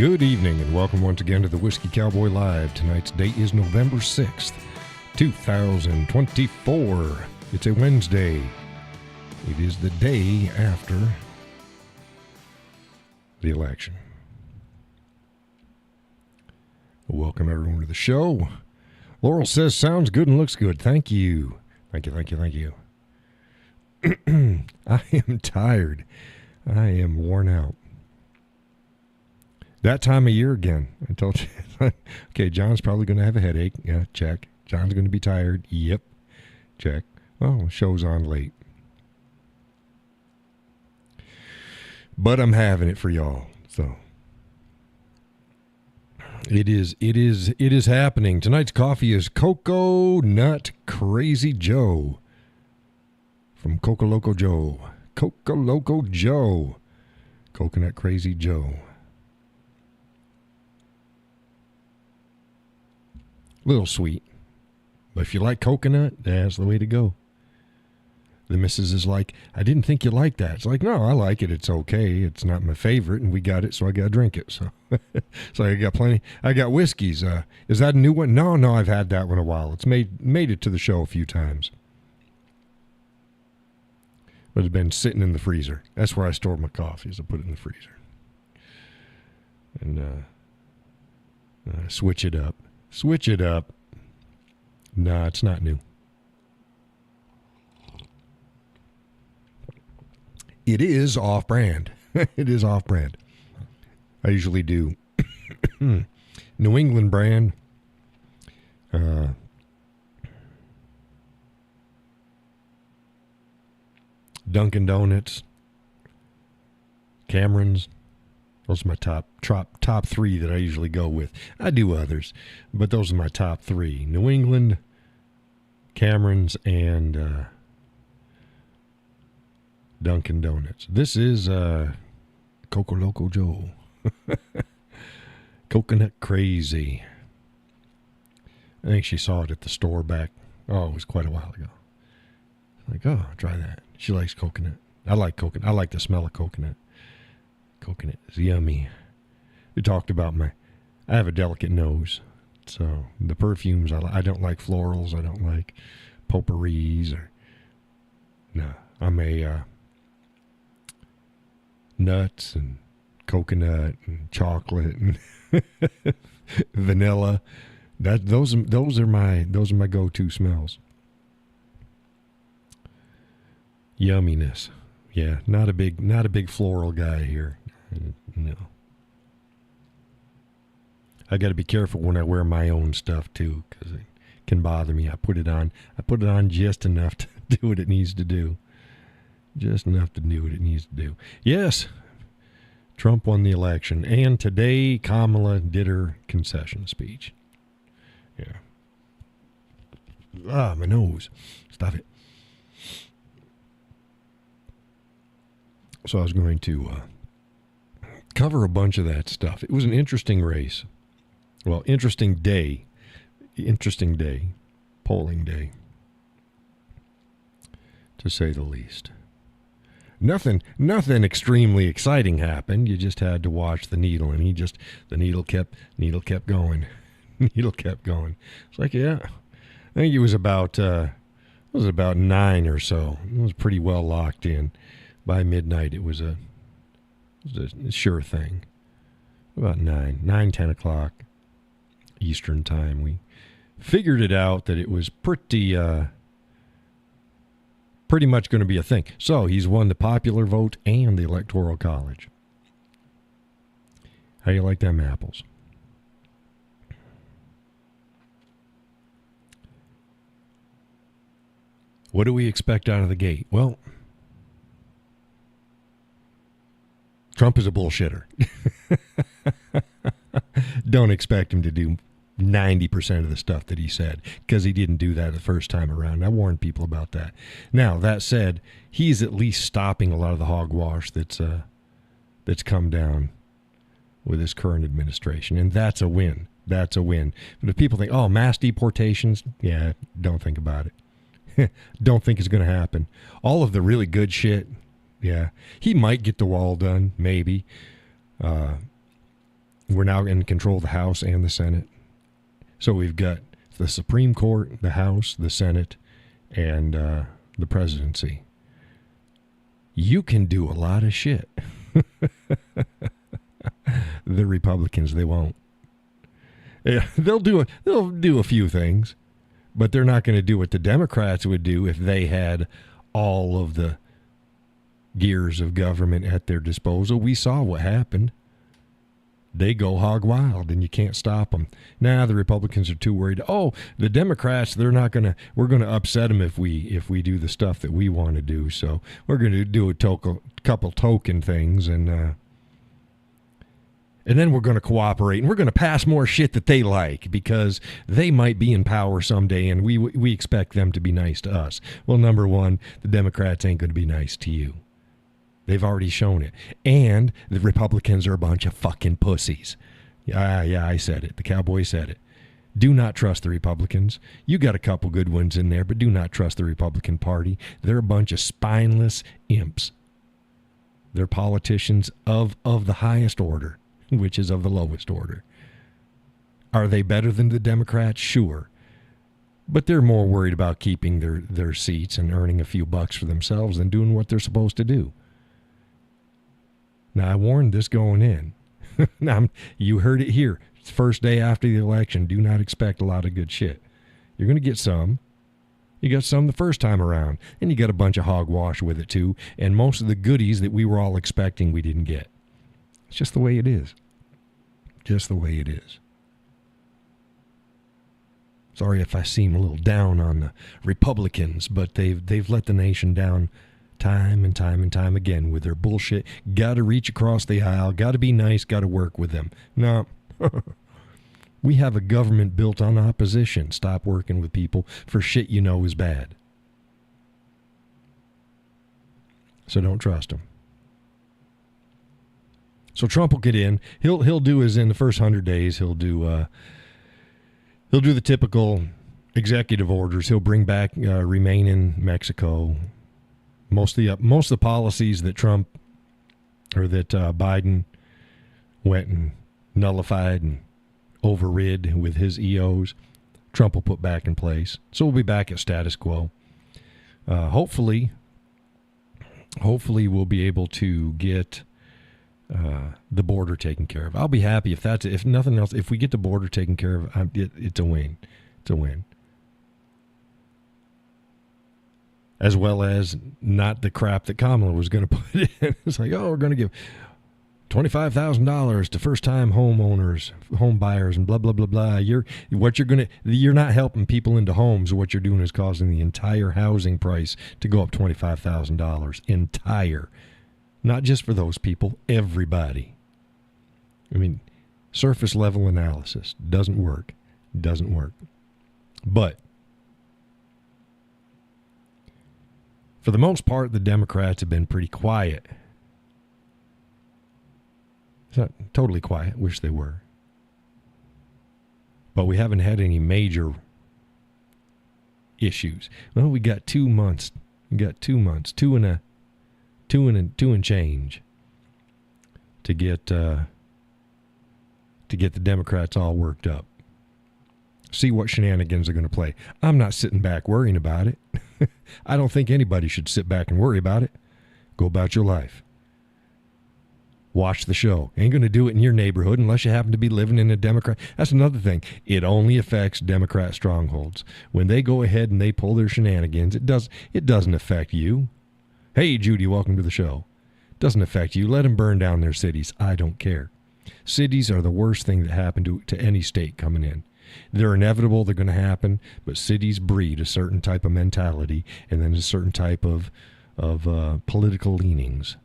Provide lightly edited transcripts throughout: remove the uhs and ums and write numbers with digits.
Good evening and welcome once again to the Whiskey Cowboy Live. Tonight's date is November 6th, 2024. It's a Wednesday. It is the day after the election. Welcome everyone to the show. Laurel says, sounds good and looks good. Thank you. Thank you. I am tired. I am worn out. That time of year again. I told you. Okay, John's probably going to have a headache. Yeah, check. John's going to be tired. Yep. Check. Oh, show's on late. But I'm having it for y'all. So it is happening. Tonight's coffee is Coconut Crazy Joe from Coco Loco Joe. Coco Loco Joe. Coconut Crazy Joe. Little sweet. But if you like coconut, that's the way to go. The missus is like, I didn't think you liked that. It's like, no, I like it. It's okay. It's not my favorite, and we got it, so I got to drink it. So so I got plenty. I got whiskeys. Is that a new one? No, I've had that one a while. It's made it to the show a few times. But it's been sitting in the freezer. That's where I store my coffees. I put it in the freezer. And switch it up. Switch it up. Nah, it's not new. It is off-brand. It is off-brand. I usually do New England brand. Dunkin' Donuts. Cameron's. Those are my top three that I usually go with. I do others, but those are my top three. New England, Cameron's, and Dunkin' Donuts. This is Coco Loco Joe. Coconut Crazy. I think she saw it at the store back. Oh, it was quite a while ago. Like, oh, try that. She likes coconut. I like coconut. I like the smell of coconut. Coconut is yummy. We talked about I have a delicate nose. So the perfumes, I don't like florals. I don't like potpourris no. I'm a nuts and coconut and chocolate and vanilla. Those are my go-to smells. Yumminess. Yeah, not a big floral guy here. No. I got to be careful when I wear my own stuff too, because it can bother me. I put it on just enough to do what it needs to do. Just enough to do what it needs to do. Yes, Trump won the election, and today Kamala did her concession speech. Yeah. Ah, my nose. Stop it. So I was going to cover a bunch of that stuff. It was an interesting race. Well, interesting day. Polling day. To say the least. Nothing extremely exciting happened. You just had to watch the needle, and the needle kept going. Needle kept going. It's like, yeah. I think it was about 9 or so. It was pretty well locked in. By midnight, it was a sure thing. About 10 o'clock Eastern time, we figured it out that it was pretty much going to be a thing. So he's won the popular vote and the Electoral College. How you like them apples? What do we expect out of the gate? Well, Trump is a bullshitter. Don't expect him to do 90% of the stuff that he said, because he didn't do that the first time around. I warned people about that. Now, that said, he's at least stopping a lot of the hogwash that's come down with his current administration, and that's a win. That's a win. But if people think, oh, mass deportations, yeah, don't think about it. Don't think it's going to happen. All of the really good shit, yeah, he might get the wall done, maybe. We're now in control of the House and the Senate. So we've got the Supreme Court, the House, the Senate, and the presidency. You can do a lot of shit. The Republicans, they won't. Yeah, they'll do a few things, but they're not going to do what the Democrats would do if they had all of the gears of government at their disposal. We saw what happened. They go hog wild, and you can't stop them. Now the Republicans are too worried. Oh, the Democrats, we're going to upset them if we do the stuff that we want to do. So we're going to do a couple token things, and then we're going to cooperate, and we're going to pass more shit that they like because they might be in power someday, and we expect them to be nice to us. Well, number one, the Democrats ain't going to be nice to you. They've already shown it. And the Republicans are a bunch of fucking pussies. Yeah, I said it. The Cowboy said it. Do not trust the Republicans. You got a couple good ones in there, but do not trust the Republican Party. They're a bunch of spineless imps. They're politicians of the highest order, which is of the lowest order. Are they better than the Democrats? Sure. But they're more worried about keeping their seats and earning a few bucks for themselves than doing what they're supposed to do. Now, I warned this going in. Now, you heard it here. It's the first day after the election. Do not expect a lot of good shit. You're going to get some. You got some the first time around. And you got a bunch of hogwash with it, too. And most of the goodies that we were all expecting, we didn't get. It's just the way it is. Just the way it is. Sorry if I seem a little down on the Republicans, but they've let the nation down time and time and time again with their bullshit. Got to reach across the aisle. Got to be nice. Got to work with them. No. We have a government built on opposition. Stop working with people for shit you know is bad. So don't trust them. So Trump will get in. He'll do as in the first 100 days. He'll do the typical executive orders. He'll bring back remain in Mexico. Most of the policies that Trump or that Biden went and nullified and overrid with his EOs, Trump will put back in place. So we'll be back at status quo. Hopefully we'll be able to get the border taken care of. I'll be happy if nothing else. If we get the border taken care of, it's a win. It's a win. As well as not the crap that Kamala was going to put in. It's like, we're going to give $25,000 to first-time homeowners, home buyers, and blah blah blah blah. You're not helping people into homes. What you're doing is causing the entire housing price to go up $25,000. Entire, not just for those people, everybody. I mean, surface level analysis doesn't work. Doesn't work. But for the most part, the Democrats have been pretty quiet. It's not totally quiet. Wish they were. But we haven't had any major issues. Well, we got 2 months. We got 2 months. Two and change to get the Democrats all worked up. See what shenanigans are going to play. I'm not sitting back worrying about it. I don't think anybody should sit back and worry about it. Go about your life. Watch the show. Ain't going to do it in your neighborhood unless you happen to be living in a Democrat. That's another thing. It only affects Democrat strongholds. When they go ahead and they pull their shenanigans, it doesn't affect you. Hey, Judy, welcome to the show. Doesn't affect you. Let them burn down their cities. I don't care. Cities are the worst thing that happened to any state coming in. They're inevitable. They're going to happen. But cities breed a certain type of mentality and then a certain type of political leanings.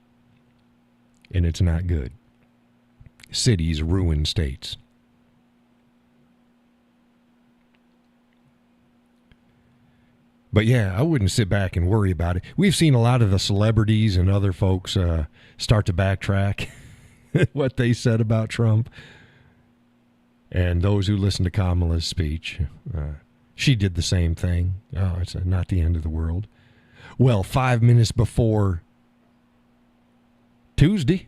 And it's not good. Cities ruin states. But yeah, I wouldn't sit back and worry about it. We've seen a lot of the celebrities and other folks start to backtrack what they said about Trump. And those who listened to Kamala's speech, she did the same thing. Oh, it's not the end of the world. Well, 5 minutes before Tuesday,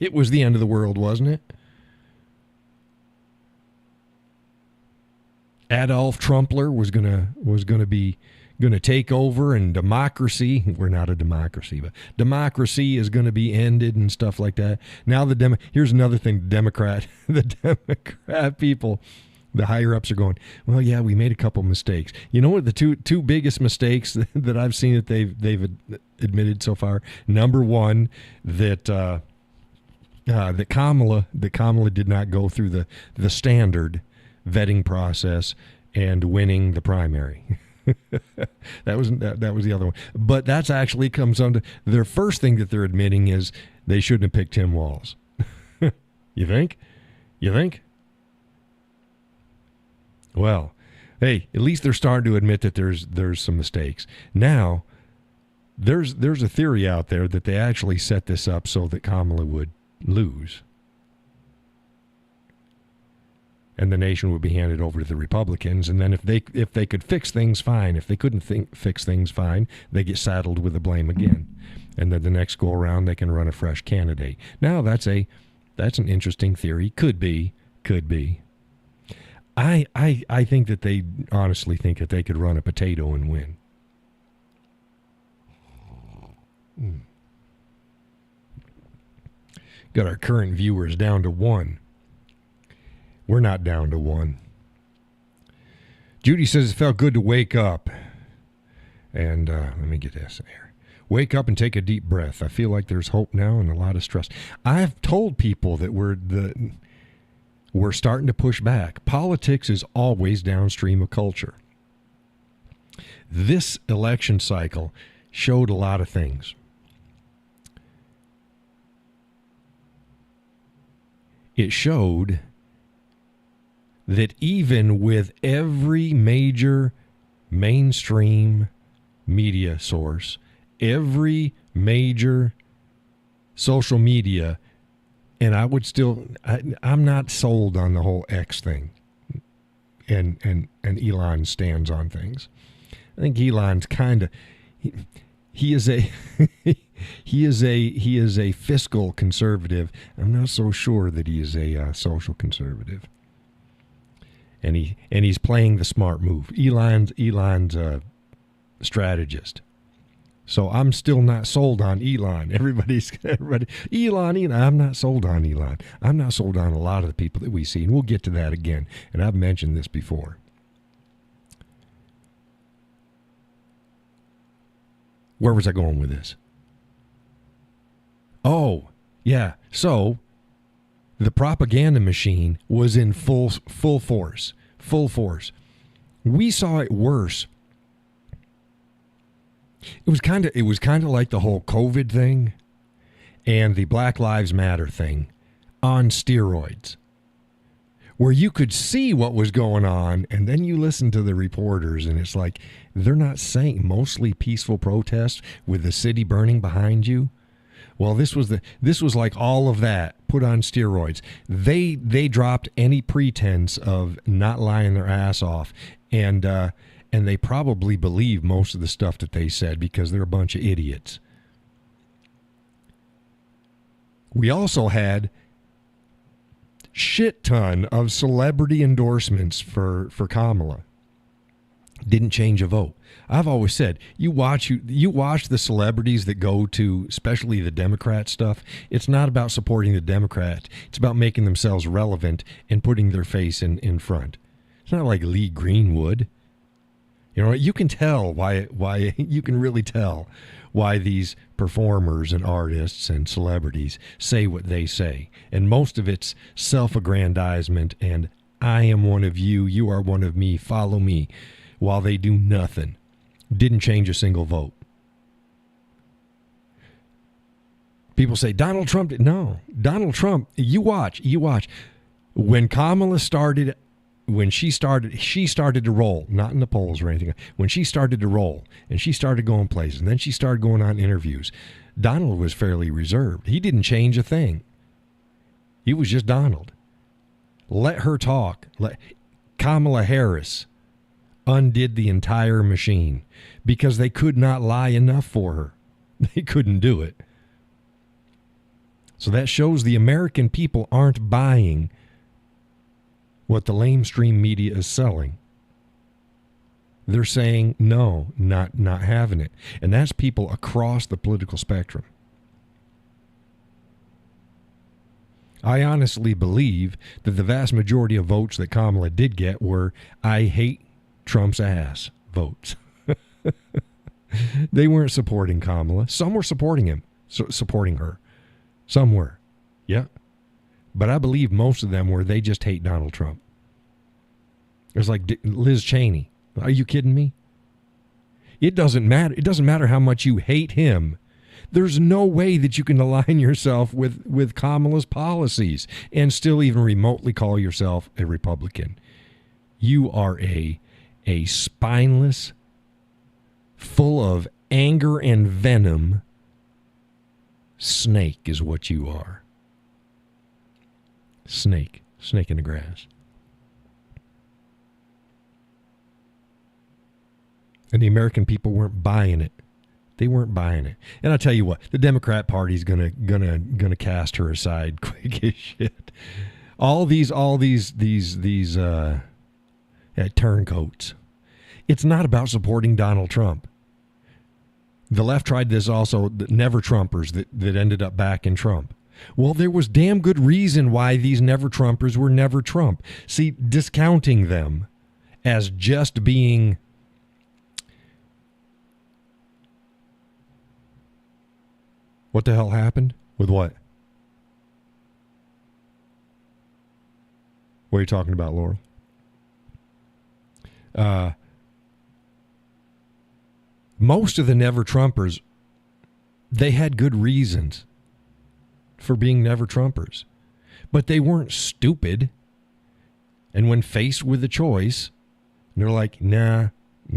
it was the end of the world, wasn't it? Adolf Trumpler was gonna take over, and democracy, we're not a democracy, but democracy is gonna be ended and stuff like that. Now here's another thing, the Democrat people, the higher ups are going, well, yeah, we made a couple mistakes. You know what the two biggest mistakes that I've seen that they've admitted so far? Number one, that Kamala did not go through the standard vetting process and winning the primary. that was the other one. But that's actually comes on to their first thing that they're admitting is they shouldn't have picked Tim Walz. You think? Well, hey, at least they're starting to admit that there's some mistakes. Now, there's a theory out there that they actually set this up so that Kamala would lose, and the nation would be handed over to the Republicans. And then if they could fix things, fine. If they couldn't fix things, fine. They get saddled with the blame again, and then the next go around they can run a fresh candidate. Now that's an interesting theory. Could be. I think that they honestly think that they could run a potato and win. Got our current viewers down to 1. We're not down to 1. Judy says it felt good to wake up. And let me get this here. Wake up and take a deep breath. I feel like there's hope now and a lot of stress. I've told people that we're starting to push back. Politics is always downstream of culture. This election cycle showed a lot of things. It showed that even with every major mainstream media source, every major social media, and I'm not sold on the whole X thing and Elon stands on things. I think Elon's kind of, he is a he is a fiscal conservative. I'm not so sure that he is a social conservative. And he's playing the smart move. Elon's a strategist. So I'm still not sold on Elon. Everybody, Elon. I'm not sold on Elon. I'm not sold on a lot of the people that we see, and we'll get to that again. And I've mentioned this before. Where was I going with this? Oh, yeah. So the propaganda machine was in full force. We saw it worse. It was kind of like the whole COVID thing and the Black Lives Matter thing on steroids, where you could see what was going on, and then you listen to the reporters, and it's like they're not saying mostly peaceful protests with the city burning behind you. Well, this was like all of that put on steroids. They dropped any pretense of not lying their ass off, and they probably believe most of the stuff that they said because they're a bunch of idiots. We also had shit ton of celebrity endorsements for Kamala. Didn't change a vote. I've always said, you watch the celebrities that go to, especially the Democrat stuff. It's not about supporting the Democrat. It's about making themselves relevant and putting their face in front. It's not like Lee Greenwood. You know, you can tell why you can really tell why these performers and artists and celebrities say what they say. And most of it's self-aggrandizement and I am one of you, you are one of me, follow me, while they do nothing. Didn't change a single vote. People say Donald Trump did. No, Donald Trump, you watch. When Kamala started, she started to roll, not in the polls or anything. When she started to roll and she started going places, and then she started going on interviews, Donald was fairly reserved. He didn't change a thing. He was just Donald. Let her talk. Kamala Harris undid the entire machine because they could not lie enough for her. They couldn't do it. So that shows the American people aren't buying what the lamestream media is selling. They're saying no, not having it. And that's people across the political spectrum. I honestly believe that the vast majority of votes that Kamala did get were I hate Trump's ass votes. They weren't supporting Kamala. Some were supporting him, supporting her. Some were. Yeah. But I believe most of them were they just hate Donald Trump. It was like Liz Cheney. Are you kidding me? It doesn't matter. It doesn't matter how much you hate him. There's no way that you can align yourself with Kamala's policies and still even remotely call yourself a Republican. You are a spineless, full of anger and venom snake is what you are. Snake in the grass. And the American people weren't buying it. They weren't buying it. And I'll tell you what, the Democrat Party's gonna cast her aside quick as shit. All these turncoats. It's not about supporting Donald Trump. The left tried this also, the never Trumpers that ended up backing Trump. Well, there was damn good reason why these never Trumpers were never Trump. See, discounting them as just being what the hell happened? With what? What are you talking about, Laurel? Most of the never Trumpers, they had good reasons for being never Trumpers. But they weren't stupid. And when faced with a choice, they're like, nah,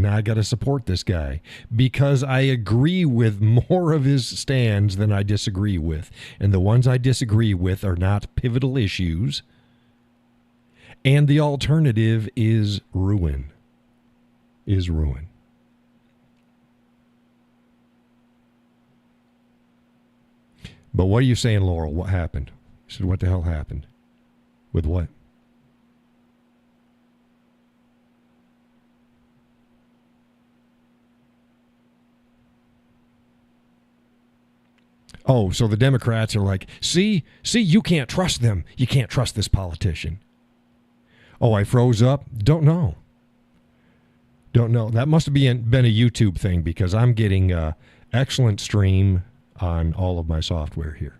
I got to support this guy because I agree with more of his stands than I disagree with. And the ones I disagree with are not pivotal issues. And the alternative is ruin. But what are you saying, Laurel? What happened? I said, what the hell happened? With what? Oh, so the Democrats are like, see, you can't trust them. You can't trust this politician. Oh, I froze up? Don't know. That must have been a YouTube thing because I'm getting excellent stream on all of my software here.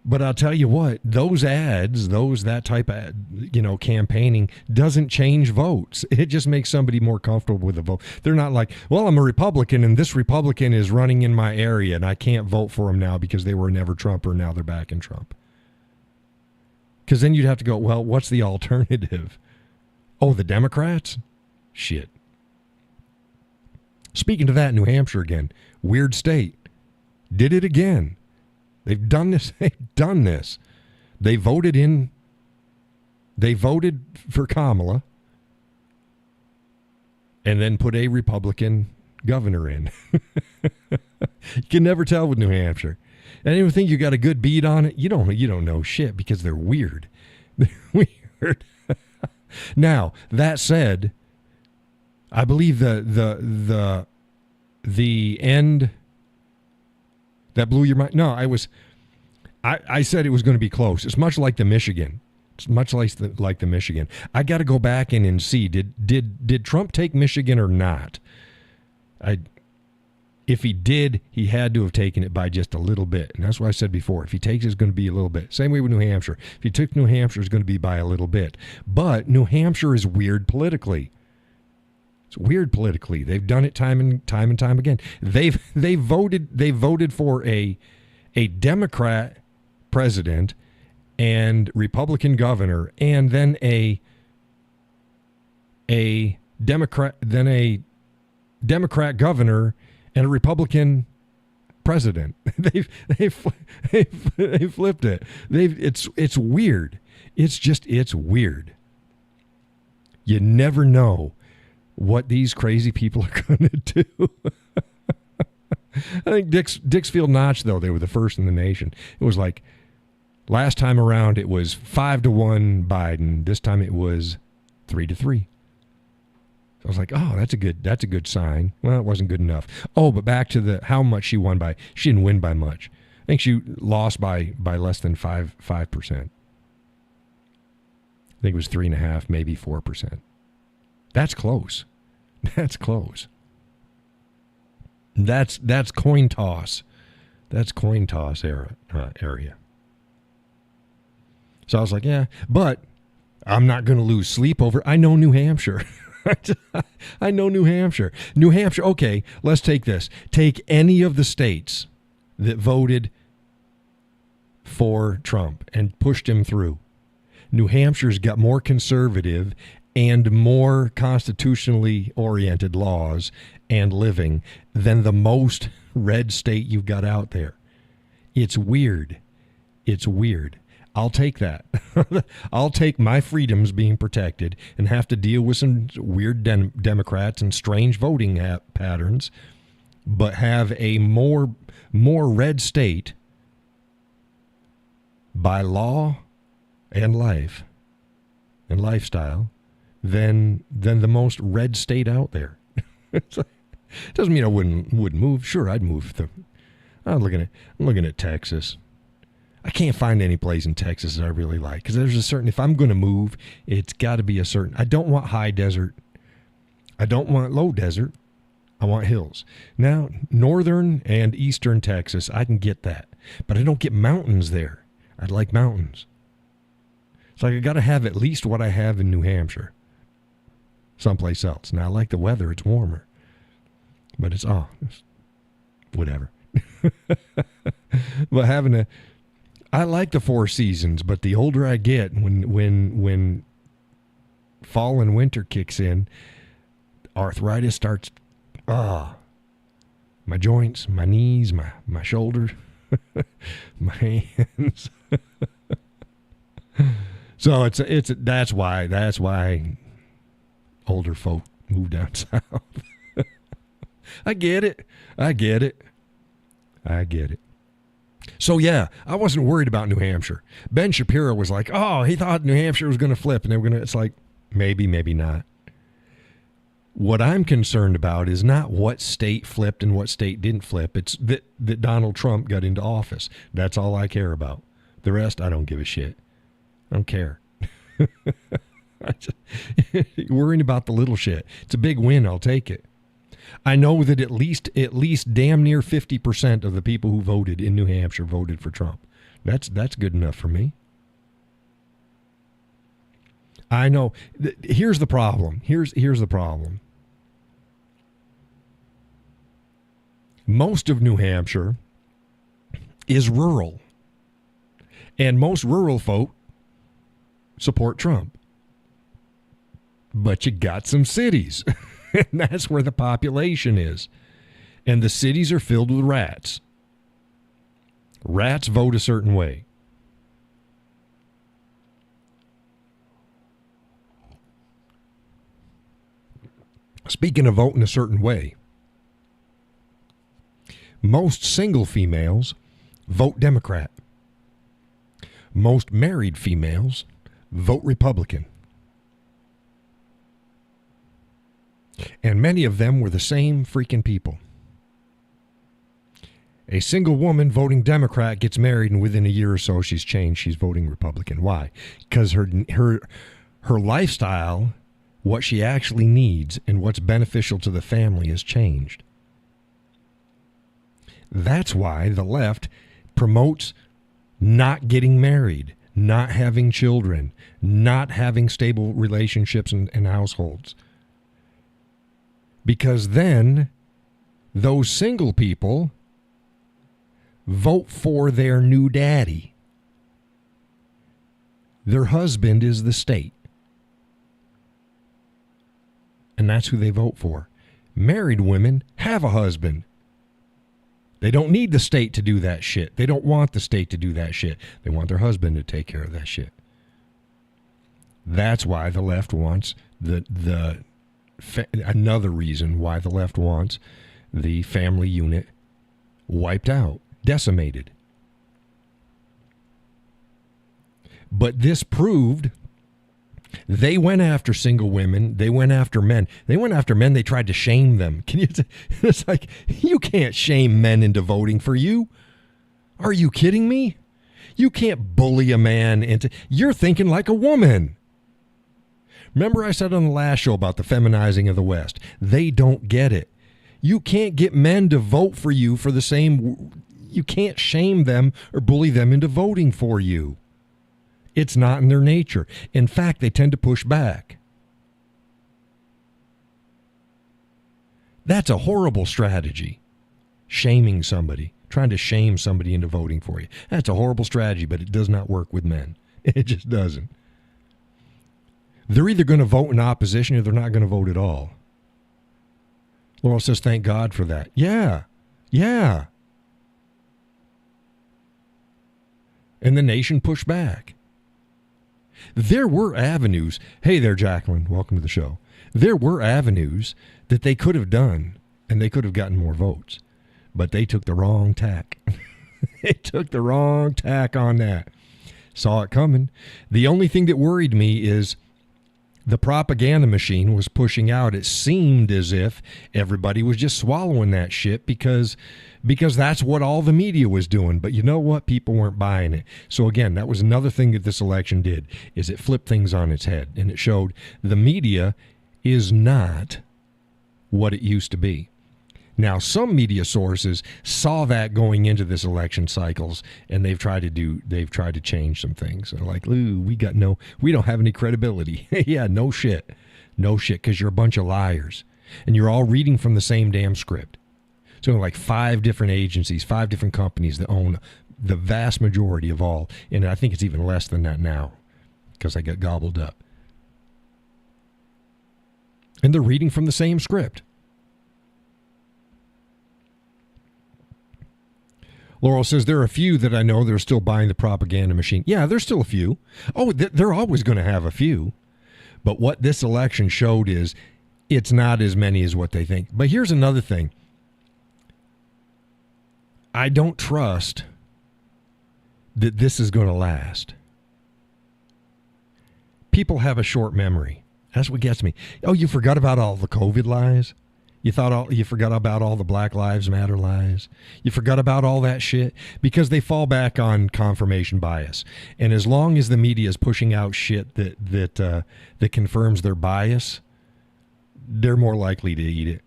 But I'll tell you what, those ads, that type of, campaigning doesn't change votes. It just makes somebody more comfortable with the vote. They're not like, well, I'm a Republican and this Republican is running in my area and I can't vote for him now because they were never Trumper. Now they're backing Trump. Because then you'd have to go, well, what's the alternative? Oh, the Democrats? Shit. Speaking to that, New Hampshire again. Weird state. Did it again. They've done this. They voted for Kamala and then put a Republican governor in. You can never tell with New Hampshire. And you think you got a good beat on it? You don't know shit because they're weird. They're weird. Now, that said, I believe the end that blew your mind. No, I said it was going to be close. It's much like the Michigan. It's much like the Michigan. I got to go back in and see did Trump take Michigan or not? If he did, he had to have taken it by just a little bit. And that's what I said before. If he takes it, it's going to be a little bit. Same way with New Hampshire. If he took New Hampshire, it's going to be by a little bit. But New Hampshire is weird politically. It's weird politically. They've done it time and time again. They voted for a Democrat president and Republican governor, and then a Democrat governor and a Republican president. They flipped it. It's weird. It's weird. You never know what these crazy people are going to do. I think Dixfield Notch, though, they were the first in the nation. It was like, Last time around, it was 5-1 Biden. This time it was 3-3. I was like, oh, that's a good sign. Well, it wasn't good enough. Oh, but back to the how much she won by. She didn't win by much. I think she lost by less than 5%. I think it was 3.5%, maybe 4%. That's close. That's close. That's coin toss. That's coin toss area. So I was like, yeah, but I'm not going to lose sleep over. I know New Hampshire. I know New Hampshire. New Hampshire, okay, let's take this. Take any of the states that voted for Trump and pushed him through. New Hampshire's got more conservative and more constitutionally oriented laws and living than the most red state you've got out there. It's weird. It's weird. I'll take that. I'll take my freedoms being protected and have to deal with some weird Democrats and strange voting patterns, but have a more red state by law and life and lifestyle than the most red state out there. It doesn't mean I wouldn't move. Sure, I'd move. I'm looking at Texas. I can't find any place in Texas that I really like because there's a certain, if I'm going to move, it's got to be a certain, I don't want high desert. I don't want low desert. I want hills. Now, northern and eastern Texas, I can get that, but I don't get mountains there. I'd like mountains. It's like I got to have at least what I have in New Hampshire someplace else. Now, I like the weather. It's warmer, but it's whatever. But I like the 4 seasons, but the older I get, when fall and winter kicks in, arthritis starts. My joints, my knees, my shoulders, my hands. So that's why older folk move down south. I get it. So, yeah, I wasn't worried about New Hampshire. Ben Shapiro was like, oh, he thought New Hampshire was going to flip, and they were going to, it's like, maybe not. What I'm concerned about is not what state flipped and what state didn't flip. It's that Donald Trump got into office. That's all I care about. The rest, I don't give a shit. I don't care. Worrying about the little shit. It's a big win. I'll take it. I know that at least damn near 50% of the people who voted in New Hampshire voted for Trump. That's good enough for me. I know. Here's the problem. Here's the problem. Most of New Hampshire is rural, and most rural folk support Trump. But you got some cities. And that's where the population is. And the cities are filled with rats. Rats vote a certain way. Speaking of voting a certain way, most single females vote Democrat. Most married females vote Republican. And many of them were the same freaking people. A single woman voting Democrat gets married, and within a year or so, she's changed. She's voting Republican. Why? Because her lifestyle, what she actually needs, and what's beneficial to the family has changed. That's why the left promotes not getting married, not having children, not having stable relationships and households. Because then those single people vote for their new daddy. Their husband is the state. And that's who they vote for. Married women have a husband. They don't need the state to do that shit. They don't want the state to do that shit. They want their husband to take care of that shit. That's why the left wants another reason why the left wants the family unit wiped out, decimated. But this proved they went after single women. They went after men. They went after men. They tried to shame them. It's like, you can't shame men into voting for you. Are you kidding me? You can't bully a man into, you're thinking like a woman. Remember I said on the last show about the feminizing of the West. They don't get it. You can't get men to vote for you for the same, you can't shame them or bully them into voting for you. It's not in their nature. In fact, they tend to push back. That's a horrible strategy. Shaming somebody, trying to shame somebody into voting for you. That's a horrible strategy, but it does not work with men. It just doesn't. They're either going to vote in opposition or they're not going to vote at all. Laurel says, thank God for that. Yeah. And the nation pushed back. There were avenues. Hey there, Jacqueline. Welcome to the show. There were avenues that they could have done, and they could have gotten more votes. But they took the wrong tack. They took the wrong tack on that. Saw it coming. The only thing that worried me is the propaganda machine was pushing out. It seemed as if everybody was just swallowing that shit because that's what all the media was doing. But you know what? People weren't buying it. So again, that was another thing that this election did, is it flipped things on its head. And it showed the media is not what it used to be. Now, some media sources saw that going into this election cycles, and they've tried to change some things. They're like, ooh, we don't have any credibility. Yeah, no shit, because you're a bunch of liars, and you're all reading from the same damn script. So like 5 different agencies, 5 different companies that own the vast majority of all, and I think it's even less than that now, because I get gobbled up. And they're reading from the same script. Laurel says, there are a few that I know that are still buying the propaganda machine. Yeah, there's still a few. Oh, they're always going to have a few. But what this election showed is it's not as many as what they think. But here's another thing. I don't trust that this is going to last. People have a short memory. That's what gets me. Oh, you forgot about all the COVID lies? You forgot about all the Black Lives Matter lies. You forgot about all that shit because they fall back on confirmation bias. And as long as the media is pushing out shit that confirms their bias, they're more likely to eat it.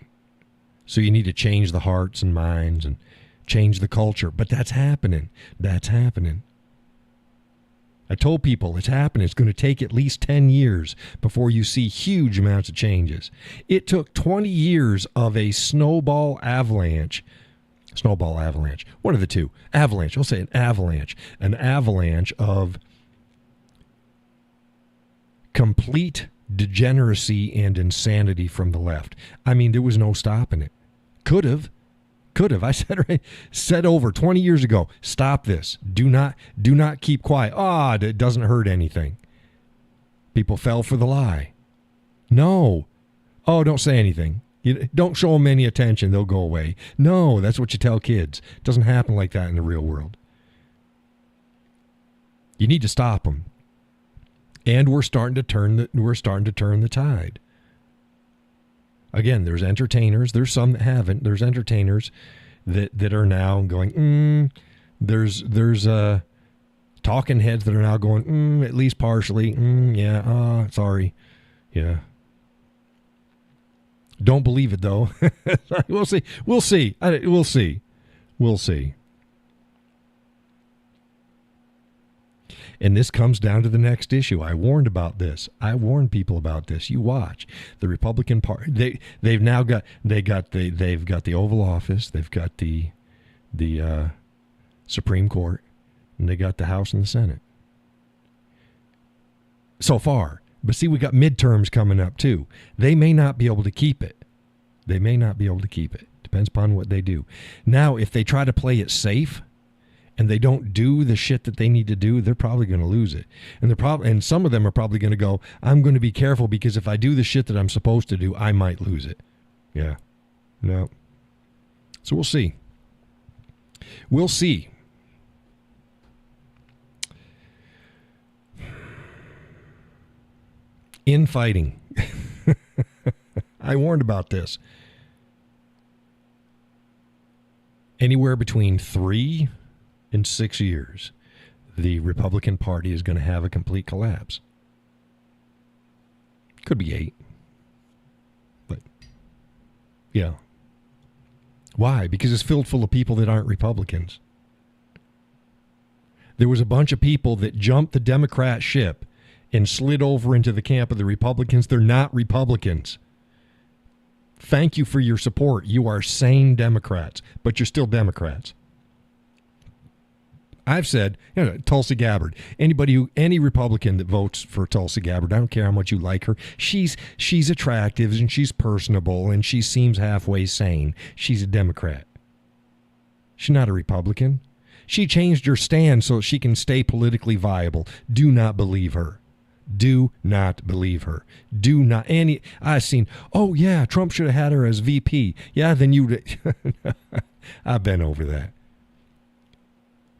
So you need to change the hearts and minds and change the culture. But that's happening. I told people it's happening. It's going to take at least 10 years before you see huge amounts of changes. It took 20 years of a snowball avalanche. One of the two. Avalanche. I'll say an avalanche. An avalanche of complete degeneracy and insanity from the left. I mean, there was no stopping it. Could have. I said over 20 years ago, stop this. Do not keep quiet. It doesn't hurt anything. People fell for the lie. No. Oh, don't say anything. Don't show them any attention. They'll go away. No, that's what you tell kids. It doesn't happen like that in the real world. You need to stop them. And we're starting to turn the tide. Again, there's entertainers. There's some that haven't. There's entertainers that are now going, There's talking heads that are now going, at least partially. Sorry. Yeah. Don't believe it, though. We'll see. We'll see. And this comes down to the next issue. I warned about this. I warned people about this. You watch the Republican Party. They've got the Oval Office. They've got the Supreme Court, and they got the House and the Senate. So far, but see, we got midterms coming up too. They may not be able to keep it. Depends upon what they do. Now, if they try to play it safe, and they don't do the shit that they need to do, they're probably going to lose it. And some of them are probably going to go, I'm going to be careful because if I do the shit that I'm supposed to do, I might lose it. Yeah. No. So we'll see. Infighting. I warned about this. Anywhere between 3 and 6 years, the Republican Party is going to have a complete collapse. Could be 8. But, yeah. Why? Because it's filled full of people that aren't Republicans. There was a bunch of people that jumped the Democrat ship and slid over into the camp of the Republicans. They're not Republicans. Thank you for your support. You are sane Democrats, but you're still Democrats. I've said, Tulsi Gabbard. Any Republican that votes for Tulsi Gabbard, I don't care how much you like her. She's attractive and she's personable and she seems halfway sane. She's a Democrat. She's not a Republican. She changed her stand so she can stay politically viable. Do not believe her. Do not believe her. Do not. I've seen, oh, yeah, Trump should have had her as VP. Yeah, then you. I've been over that.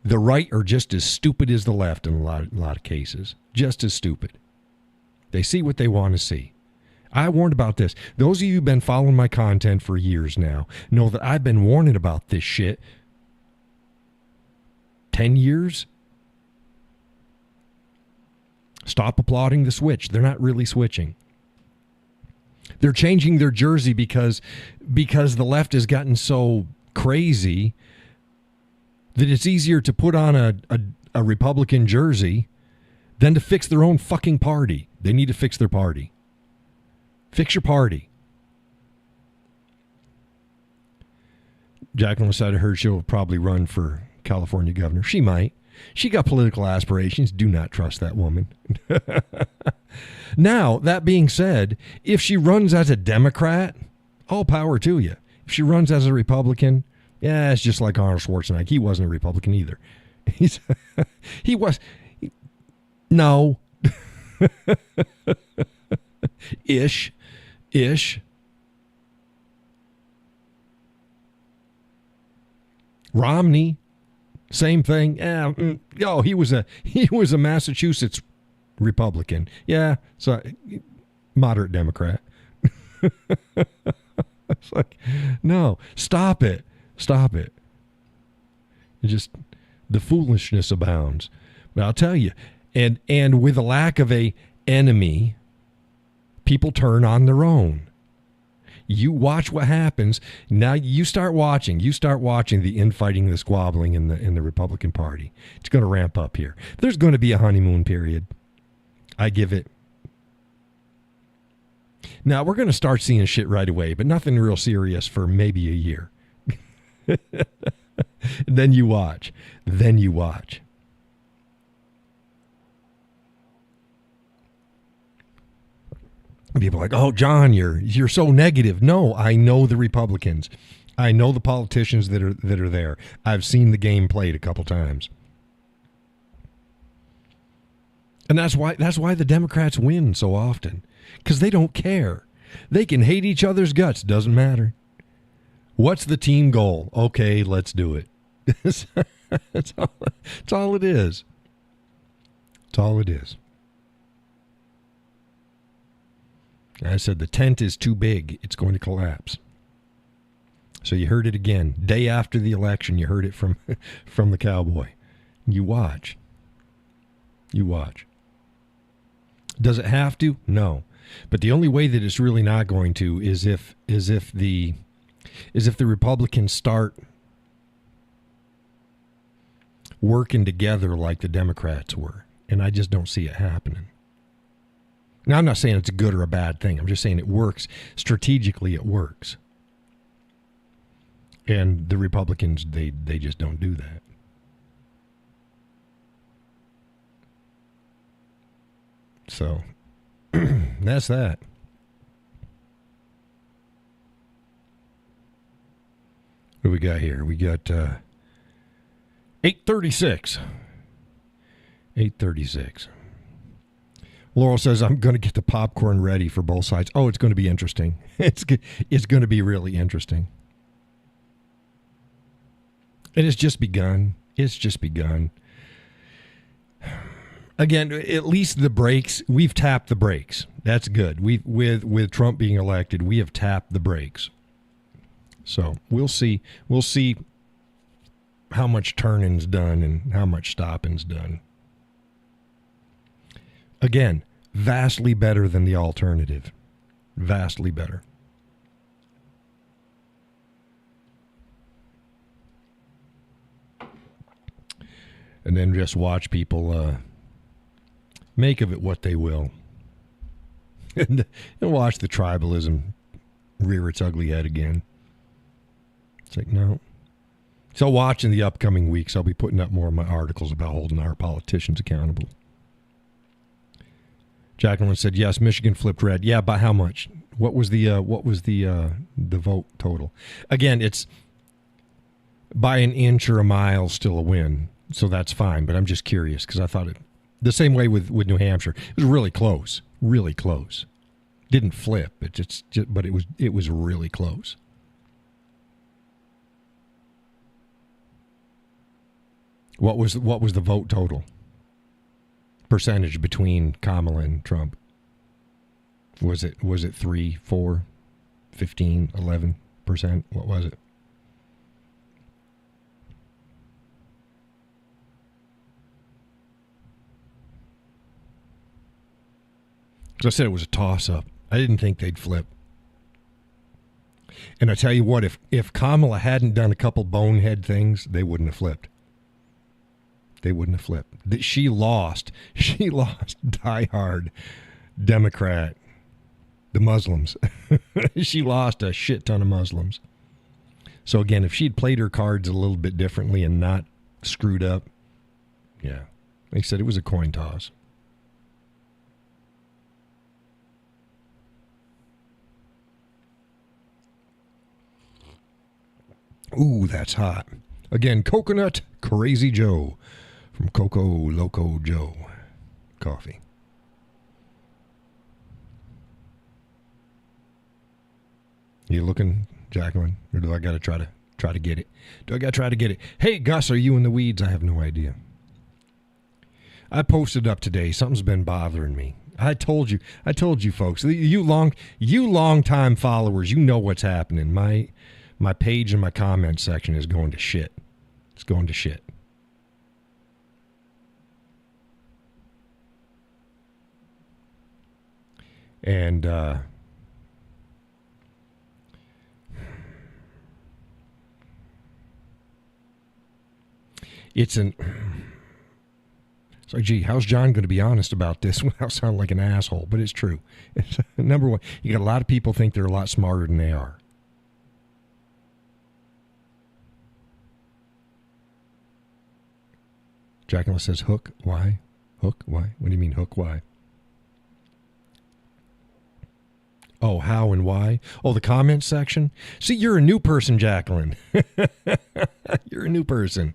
The right are just as stupid as the left in a lot of cases. Just as stupid. They see what they want to see. I warned about this. Those of you who've been following my content for years now know that I've been warning about this shit 10 years. Stop applauding the switch. They're not really switching. They're changing their jersey because the left has gotten so crazy that it's easier to put on a Republican jersey than to fix their own fucking party. They need to fix their party. Fix your party. Jacqueline said I heard she'll probably run for California governor. She might. She got political aspirations. Do not trust that woman. Now, that being said, if she runs as a Democrat, all power to you. If she runs as a Republican, yeah, it's just like Arnold Schwarzenegger. He wasn't a Republican either. He was. No. Ish. Romney. Same thing. He was a Massachusetts Republican. Yeah, so moderate Democrat. It's like, no, stop it. It just, the foolishness abounds. But I'll tell you, and with a lack of a enemy, people turn on their own. You watch what happens. Now you start watching the infighting, the squabbling in the Republican Party. It's going to ramp up here. There's going to be a honeymoon period. I give it. Now we're going to start seeing shit right away, but nothing real serious for maybe a year. Then you watch. People are like, oh, John, you're so negative. No, I know the Republicans. I know the politicians that are there. I've seen the game played a couple times. And that's why the Democrats win so often. Because they don't care. They can hate each other's guts. Doesn't matter. What's the team goal? Okay, let's do it. That's all it is. That's all it is. I said the tent is too big. It's going to collapse. So you heard it again. Day after the election, you heard it from the Cowboy. You watch. Does it have to? No. But the only way that it's really not going to is if the Republicans start working together like the Democrats were. And I just don't see it happening. Now, I'm not saying it's a good or a bad thing. I'm just saying it works. Strategically, it works. And the Republicans, they just don't do that. So, that's that. What do we got here? We got 8:36. 8:36. Laurel says, I'm going to get the popcorn ready for both sides. Oh, it's going to be interesting. It's going to be really interesting. And it's just begun. Again, at least the brakes, we've tapped the brakes. That's good. With Trump being elected, we have tapped the brakes. So we'll see. We'll see how much turning's done and how much stopping's done. Again, vastly better than the alternative. Vastly better. And then just watch people make of it what they will. And watch the tribalism rear its ugly head again. It's like, no. So watch in the upcoming weeks. I'll be putting up more of my articles about holding our politicians accountable. Jacqueline said, yes, Michigan flipped red. Yeah, by how much? What was the vote total? Again, it's by an inch or a mile still a win. So that's fine, but I'm just curious because I thought it the same way with New Hampshire. It was really close, really close. Didn't flip, but it was really close. What was the vote total? Percentage between Kamala and Trump? Was it 3, 4, 15, 11%? What was it? As I said, it was a toss-up. I didn't think they'd flip. And I tell you what, if Kamala hadn't done a couple bonehead things, they wouldn't have flipped. They wouldn't have flipped. She lost diehard Democrat, the Muslims. She lost a shit ton of Muslims. So again, if she'd played her cards a little bit differently and not screwed up, yeah. Like I said, it was a coin toss. Ooh, that's hot. Again, Coconut Crazy Joe from Coco Loco Joe Coffee. You looking, Jacqueline? Or do I got to try to get it? Do I got to try to get it? Hey, Gus, are you in the weeds? I have no idea. I posted up today. Something's been bothering me. I told you, folks. You long time followers, you know what's happening. My page and my comment section is going to shit. It's going to shit. And it's like, gee, how's John going to be honest about this without sounding like an asshole? But it's true. Number one, you got a lot of people think they're a lot smarter than they are. Jacqueline says, hook, why? Hook, why? What do you mean, hook, why? Oh, how and why? Oh, the comment section? See, you're a new person, Jacqueline. You're a new person.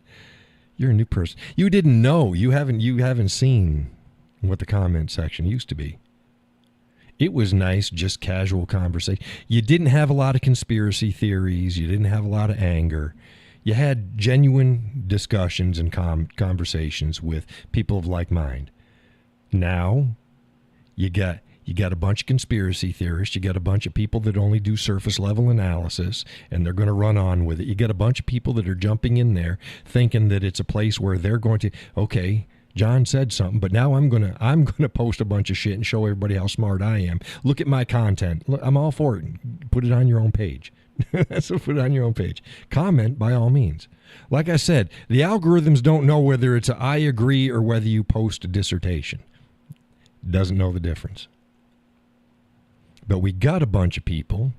You're a new person. You didn't know. You haven't seen what the comment section used to be. It was nice, just casual conversation. You didn't have a lot of conspiracy theories. You didn't have a lot of anger. You had genuine discussions and conversations with people of like mind. Now, you got a bunch of conspiracy theorists. You got a bunch of people that only do surface level analysis, and they're going to run on with it. You got a bunch of people that are jumping in there thinking that it's a place where they're going to, okay, John said something, but now I'm gonna post a bunch of shit and show everybody how smart I am. Look at my content. Look, I'm all for it. Put it on your own page. So put it on your own page. Comment by all means. Like I said, the algorithms don't know whether it's a I agree or whether you post a dissertation. Doesn't know the difference. But we got a bunch of people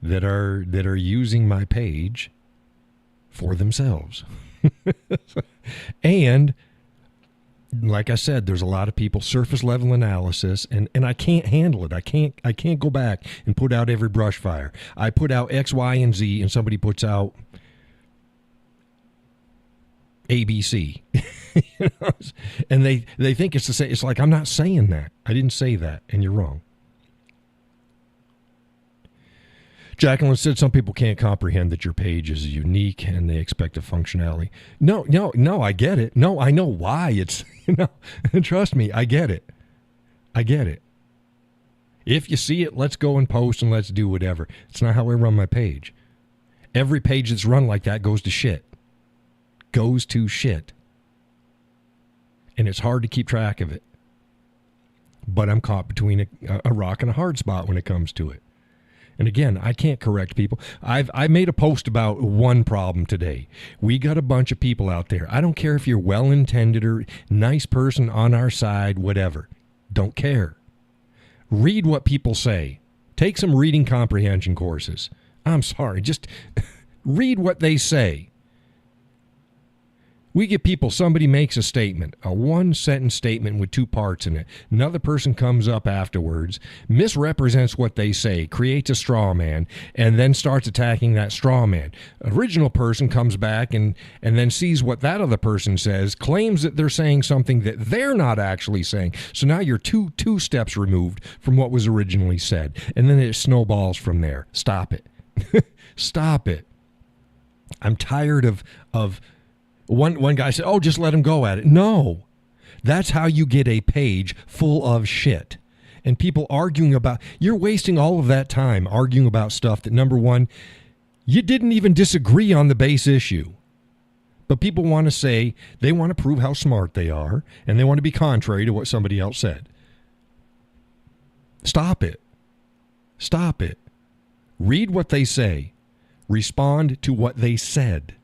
that are using my page for themselves. And like I said, there's a lot of people surface level analysis, and I can't handle it. I can't go back and put out every brush fire. I put out X, Y, and Z, and somebody puts out ABC. You know? And they think it's the same. It's like, I'm not saying that. I didn't say that, and you're wrong. Jacqueline said some people can't comprehend that your page is unique and they expect a functionality. No, I get it. No, I know why it's, trust me, I get it. If you see it, let's go and post and let's do whatever. It's not how I run my page. Every page that's run like that goes to shit. And it's hard to keep track of it. But I'm caught between a rock and a hard spot when it comes to it. And again, I can't correct people. I made a post about one problem today. We got a bunch of people out there. I don't care if you're well-intended or nice person on our side, whatever. Don't care. Read what people say. Take some reading comprehension courses. I'm sorry, just read what they say. We get people, somebody makes a statement, a one-sentence statement with two parts in it. Another person comes up afterwards, misrepresents what they say, creates a straw man, and then starts attacking that straw man. Original person comes back and then sees what that other person says, claims that they're saying something that they're not actually saying. So now you're two steps removed from what was originally said. And then it snowballs from there. Stop it. Stop it. I'm tired of one guy said, oh, just let him go at it. No, that's how you get a page full of shit. And people arguing about, you're wasting all of that time arguing about stuff that, number one, you didn't even disagree on the base issue. But people want to say, they want to prove how smart they are, and they want to be contrary to what somebody else said. Stop it. Stop it. Read what they say. Respond to what they said.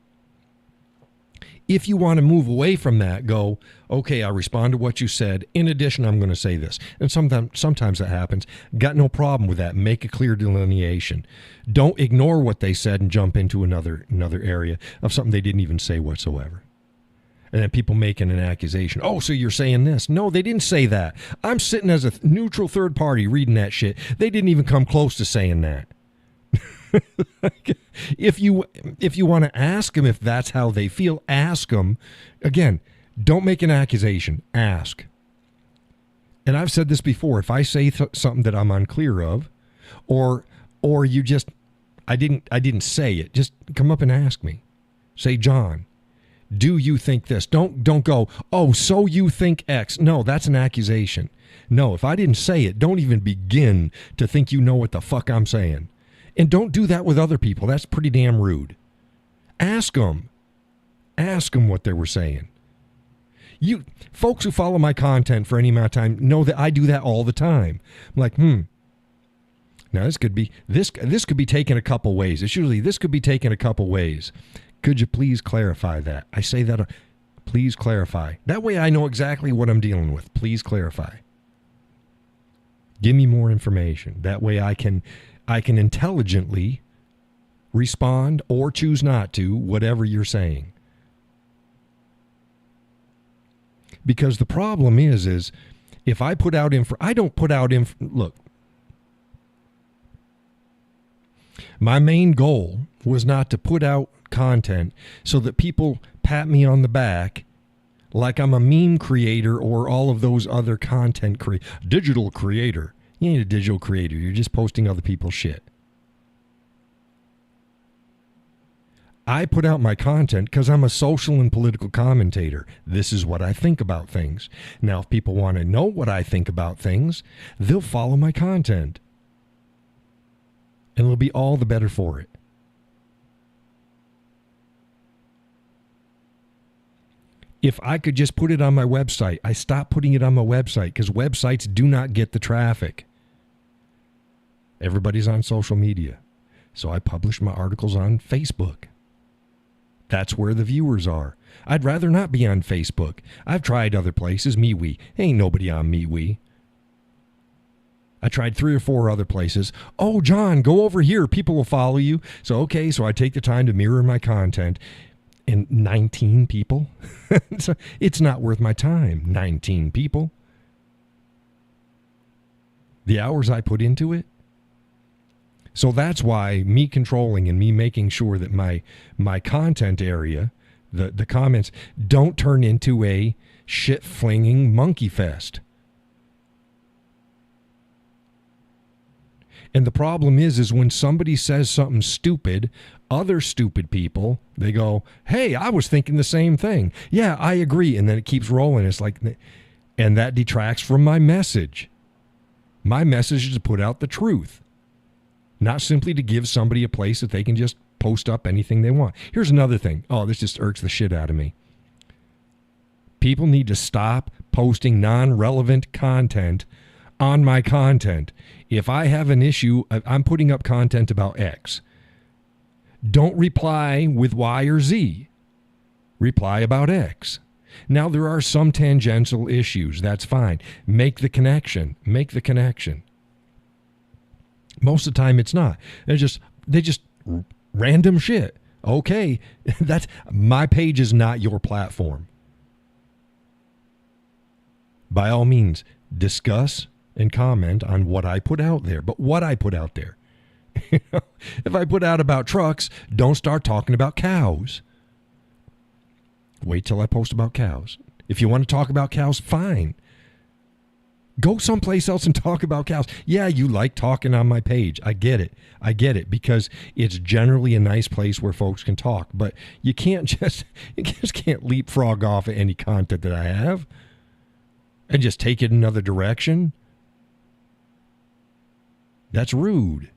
If you want to move away from that, go, okay, I respond to what you said. In addition, I'm going to say this. And sometimes that happens. Got no problem with that. Make a clear delineation. Don't ignore what they said and jump into another area of something they didn't even say whatsoever. And then people making an accusation. Oh, so you're saying this. No, they didn't say that. I'm sitting as a neutral third party reading that shit. They didn't even come close to saying that. If you want to ask them if that's how they feel, ask them. Again, don't make an accusation. Ask. And I've said this before. If I say something that I'm unclear of, or you just I didn't say it, just come up and ask me. Say, John, do you think this? Don't go, oh, so you think X. No, that's an accusation. No, if I didn't say it, don't even begin to think you know what the fuck I'm saying. And don't do that with other people. That's pretty damn rude. Ask them. Ask them what they were saying. You folks who follow my content for any amount of time know that I do that all the time. I'm like, now this could be taken a couple ways. It's usually this could be taken a couple ways. Could you please clarify that? I say that, please clarify. That way I know exactly what I'm dealing with. Please clarify. Give me more information. That way I can intelligently respond or choose not to whatever you're saying. Because the problem is if I put out I don't put out look, my main goal was not to put out content so that people pat me on the back like I'm a meme creator or all of those other content digital creator. You ain't a digital creator. You're just posting other people's shit. I put out my content because I'm a social and political commentator. This is what I think about things. Now, if people want to know what I think about things, they'll follow my content. And it'll be all the better for it. If I could just put it on my website, I stopped putting it on my website because websites do not get the traffic. Everybody's on social media. So I publish my articles on Facebook. That's where the viewers are. I'd rather not be on Facebook. I've tried other places. MeWe. Ain't nobody on MeWe. I tried 3 or 4 other places. Oh, John, go over here. People will follow you. So I take the time to mirror my content. And 19 people? So it's not worth my time. 19 people. The hours I put into it. So that's why me controlling and me making sure that my content area, the comments, don't turn into a shit-flinging monkey fest. And the problem is when somebody says something stupid, other stupid people, they go, hey, I was thinking the same thing. Yeah, I agree. And then it keeps rolling. It's like, and that detracts from my message. My message is to put out the truth, not simply to give somebody a place that they can just post up anything they want. Here's another thing. Oh, this just irks the shit out of me. People need to stop posting non-relevant content on my content. If I have an issue, I'm putting up content about X. Don't reply with Y or Z. Reply about X. Now, there are some tangential issues. That's fine. Make the connection. Make the connection. Most of the time, it's not. They just random shit. Okay, that's my page is not your platform. By all means, discuss and comment on what I put out there. But what I put out there. If I put out about trucks, don't start talking about cows. Wait till I post about cows. If you want to talk about cows, fine. Go someplace else and talk about cows. Yeah, you like talking on my page. I get it. I get it, because it's generally a nice place where folks can talk. But you just can't leapfrog off of any content that I have and just take it another direction. That's rude.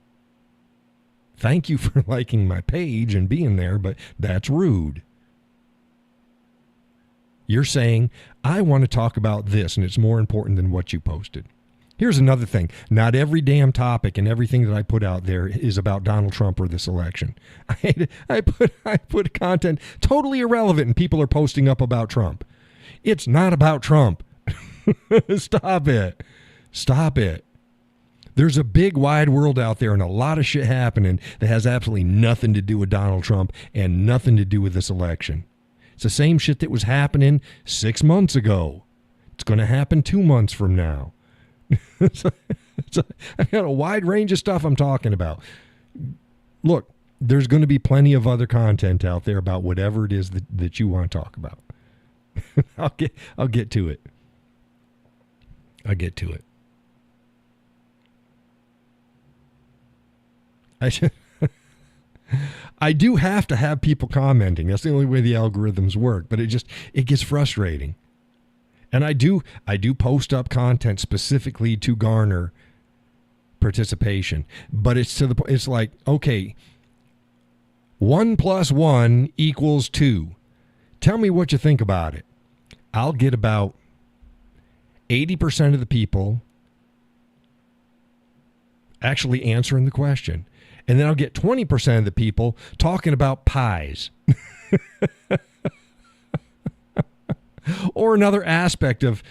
Thank you for liking my page and being there, but that's rude. You're saying, I want to talk about this, and it's more important than what you posted. Here's another thing. Not every damn topic and everything that I put out there is about Donald Trump or this election. I put content totally irrelevant, and people are posting up about Trump. It's not about Trump. Stop it. Stop it. There's a big wide world out there and a lot of shit happening that has absolutely nothing to do with Donald Trump and nothing to do with this election. It's the same shit that was happening 6 months ago. It's going to happen 2 months from now. I've got a wide range of stuff I'm talking about. Look, there's going to be plenty of other content out there about whatever it is that you want to talk about. I'll get to it. I'll get to it. I do have to have people commenting. That's the only way the algorithms work, but it gets frustrating. And I do post up content specifically to garner participation, but it's like, okay, 1 + 1 = 2. Tell me what you think about it. I'll get about 80% of the people actually answering the question. And then I'll get 20% of the people talking about pies. Or another aspect of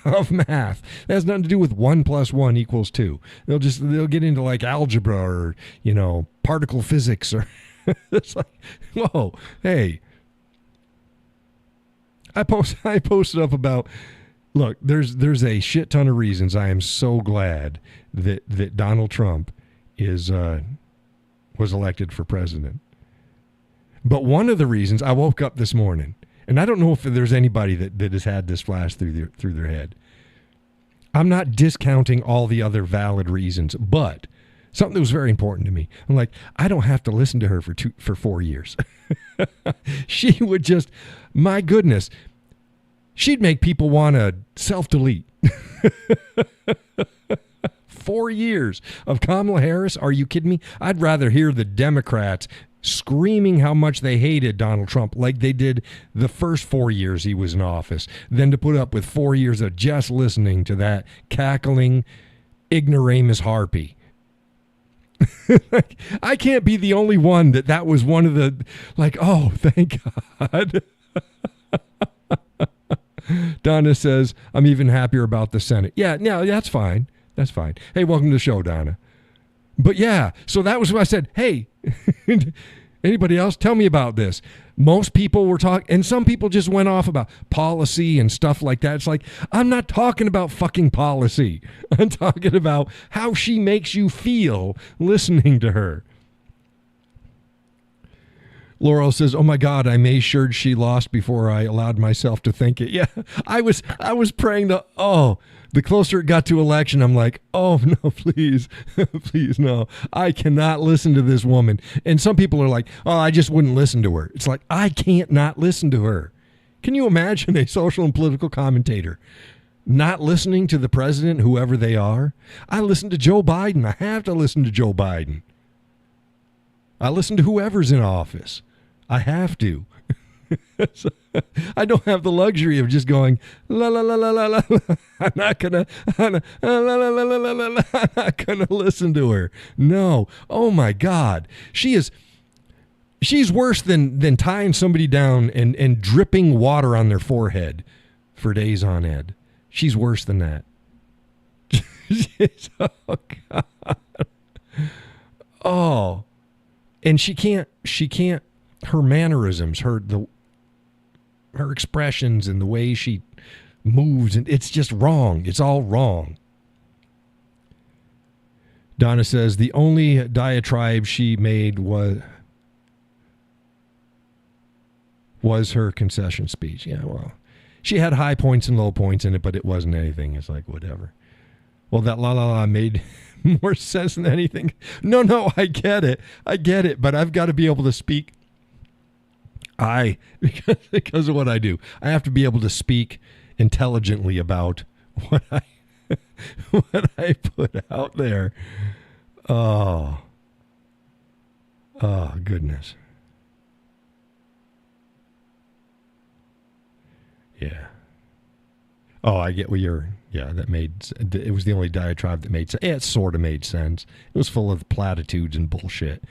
math. That has nothing to do with 1 + 1 = 2. They'll get into like algebra or, particle physics or it's like, whoa, hey. I posted up about, look, there's a shit ton of reasons I am so glad that Donald Trump was elected for president. But one of the reasons, I woke up this morning, and I don't know if there's anybody that has had this flash through their head. I'm not discounting all the other valid reasons, but something that was very important to me. I'm like, I don't have to listen to her for 4 years. She would just, my goodness, she'd make people want to self-delete. 4 years of Kamala Harris? Are you kidding me? I'd rather hear the Democrats screaming how much they hated Donald Trump like they did the first 4 years he was in office than to put up with 4 years of just listening to that cackling ignoramus harpy. I can't be the only one that was one of the, like, oh, thank God. Donna says, I'm even happier about the Senate. Yeah, no, that's fine. That's fine. Hey, welcome to the show, Donna. But yeah, so that was what I said. Hey, anybody else? Tell me about this. Most people were talking, and some people just went off about policy and stuff like that. It's like, I'm not talking about fucking policy. I'm talking about how she makes you feel listening to her. Laurel says, "Oh my God, I made sure she lost before I allowed myself to think it." Yeah, I was praying the closer it got to election, I'm like, oh no, please, please no. I cannot listen to this woman. And some people are like, oh, I just wouldn't listen to her. It's like, I can't not listen to her. Can you imagine a social and political commentator not listening to the president, whoever they are? I listen to Joe Biden. I have to listen to Joe Biden. I listen to whoever's in office. I have to. So, I don't have the luxury of just going la la la la la la. I'm not gonna listen to her. No. Oh my God, she's worse than tying somebody down and dripping water on their forehead for days on end. She's worse than that. Oh God. Oh. And she can't, her mannerisms, her expressions and the way she moves, and it's just wrong. It's all wrong. Donna says the only diatribe she made was her concession speech. Yeah, well, she had high points and low points in it, but it wasn't anything. It's like, whatever. Well, that la la la made more sense than anything. No, I get it, but I've got to be able to speak. Because of what I do, I have to be able to speak intelligently about what I put out there. Oh, goodness. Yeah. Oh, I get what you're. Yeah, it was the only diatribe that made sense. It sort of made sense. It was full of platitudes and bullshit.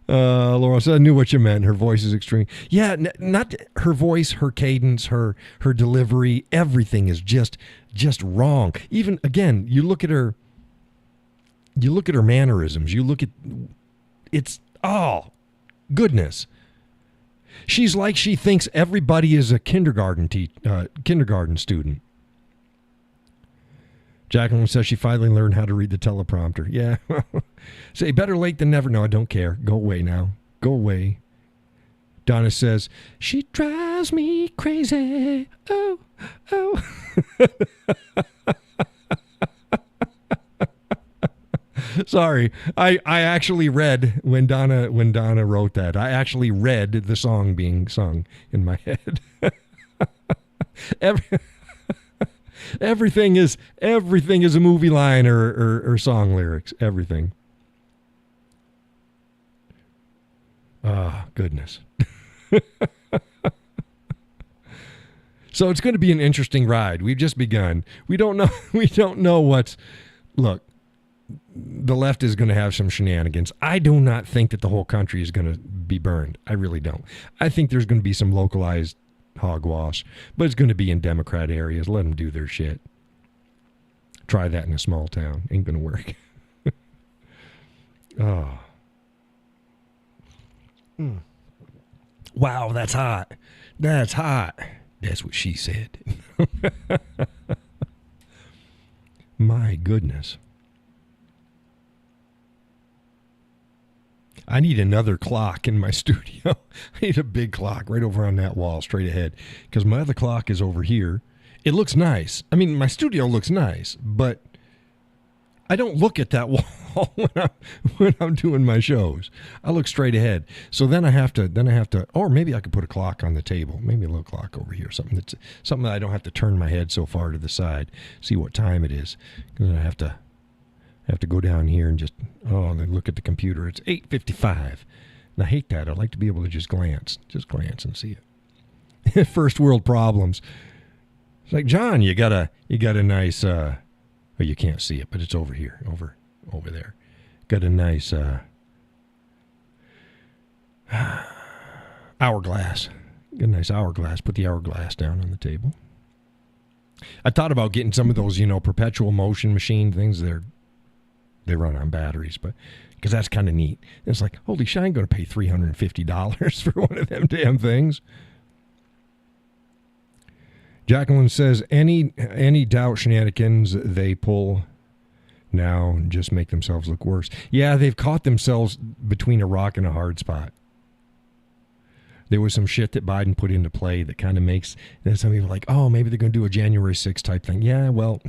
Laura said, I knew what you meant. Her voice is extreme. Yeah, not her voice, her cadence, her delivery, everything is just wrong. Even, again, you look at her mannerisms. You look at, it's, oh, goodness. She's like she thinks everybody is a kindergarten student. Jacqueline says she finally learned how to read the teleprompter. Yeah. Say, better late than never. No, I don't care. Go away now. Go away. Donna says, she drives me crazy. Oh. Sorry. I actually read when Donna wrote that. I actually read the song being sung in my head. Everything is a movie line or song lyrics. Everything. Ah, goodness. So it's going to be an interesting ride. We've just begun. We don't know what's. Look, the left is going to have some shenanigans. I do not think that the whole country is going to be burned. I really don't. I think there's going to be some localized hogwash, but it's going to be in Democrat areas. Let them do their shit. Try that in a small town. Ain't going to work. Oh. Wow, that's hot. That's hot. That's what she said. My goodness. I need another clock in my studio. I need a big clock right over on that wall, straight ahead, because my other clock is over here. It looks nice. I mean, my studio looks nice, but I don't look at that wall when I'm doing my shows. I look straight ahead. So then I have to, or maybe I could put a clock on the table, maybe a little clock over here, something that I don't have to turn my head so far to the side, see what time it is, because I have to go down here and just, then look at the computer. It's 8:55. And I hate that. I'd like to be able to just glance and see it. First world problems. It's like, John, you got a nice, you can't see it, but it's over here, over there. Got a nice hourglass. Got a nice hourglass. Put the hourglass down on the table. I thought about getting some of those, perpetual motion machine things. They run on batteries, but because that's kind of neat. It's like, holy shit, I ain't going to pay $350 for one of them damn things. Jacqueline says, any doubt shenanigans they pull now just make themselves look worse. Yeah, they've caught themselves between a rock and a hard spot. There was some shit that Biden put into play that kind of makes some people like, oh, maybe they're going to do a January 6th type thing. Yeah, well,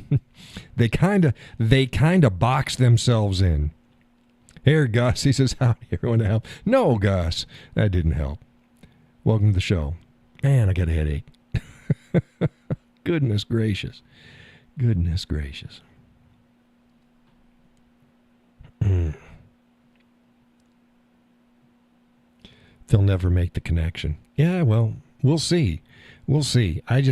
they kind of boxed themselves in. Here, Gus, he says, how you want to help? No, Gus, that didn't help. Welcome to the show. Man, I got a headache. Goodness gracious. Goodness gracious. They'll never make the connection. Yeah, well, we'll see. We'll see. On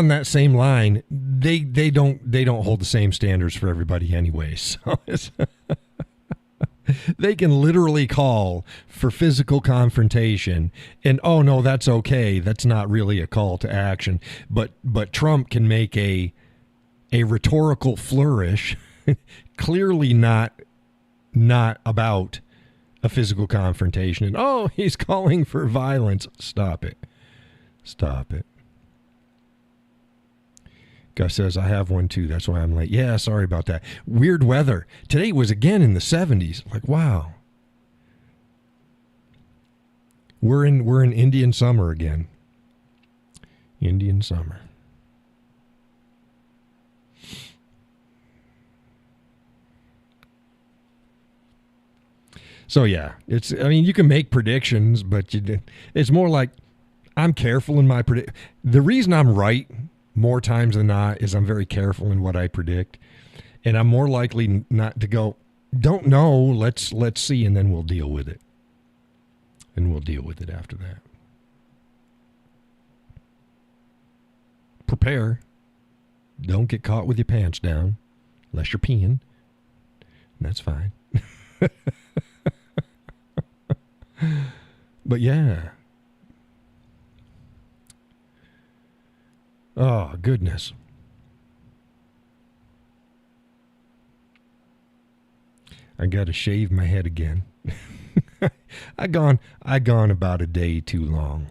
that same line, they don't hold the same standards for everybody anyway. So they can literally call for physical confrontation, and oh no, that's okay. That's not really a call to action. But Trump can make a rhetorical flourish, clearly not about a physical confrontation. And oh, he's calling for violence. Stop it. Stop it. Gus says, I have one too. That's why I'm late. Yeah, sorry about that. Weird weather. Today was again in the 70s. Like, wow. We're in Indian summer again. Indian summer. So yeah, you can make predictions, but it's more like I'm careful in my predict. The reason I'm right more times than not is I'm very careful in what I predict, and I'm more likely not to go, don't know, let's see, and then we'll deal with it. And we'll deal with it after that. Prepare. Don't get caught with your pants down, unless you're peeing. That's fine. But yeah. Oh, goodness. I got to shave my head again. I gone about a day too long.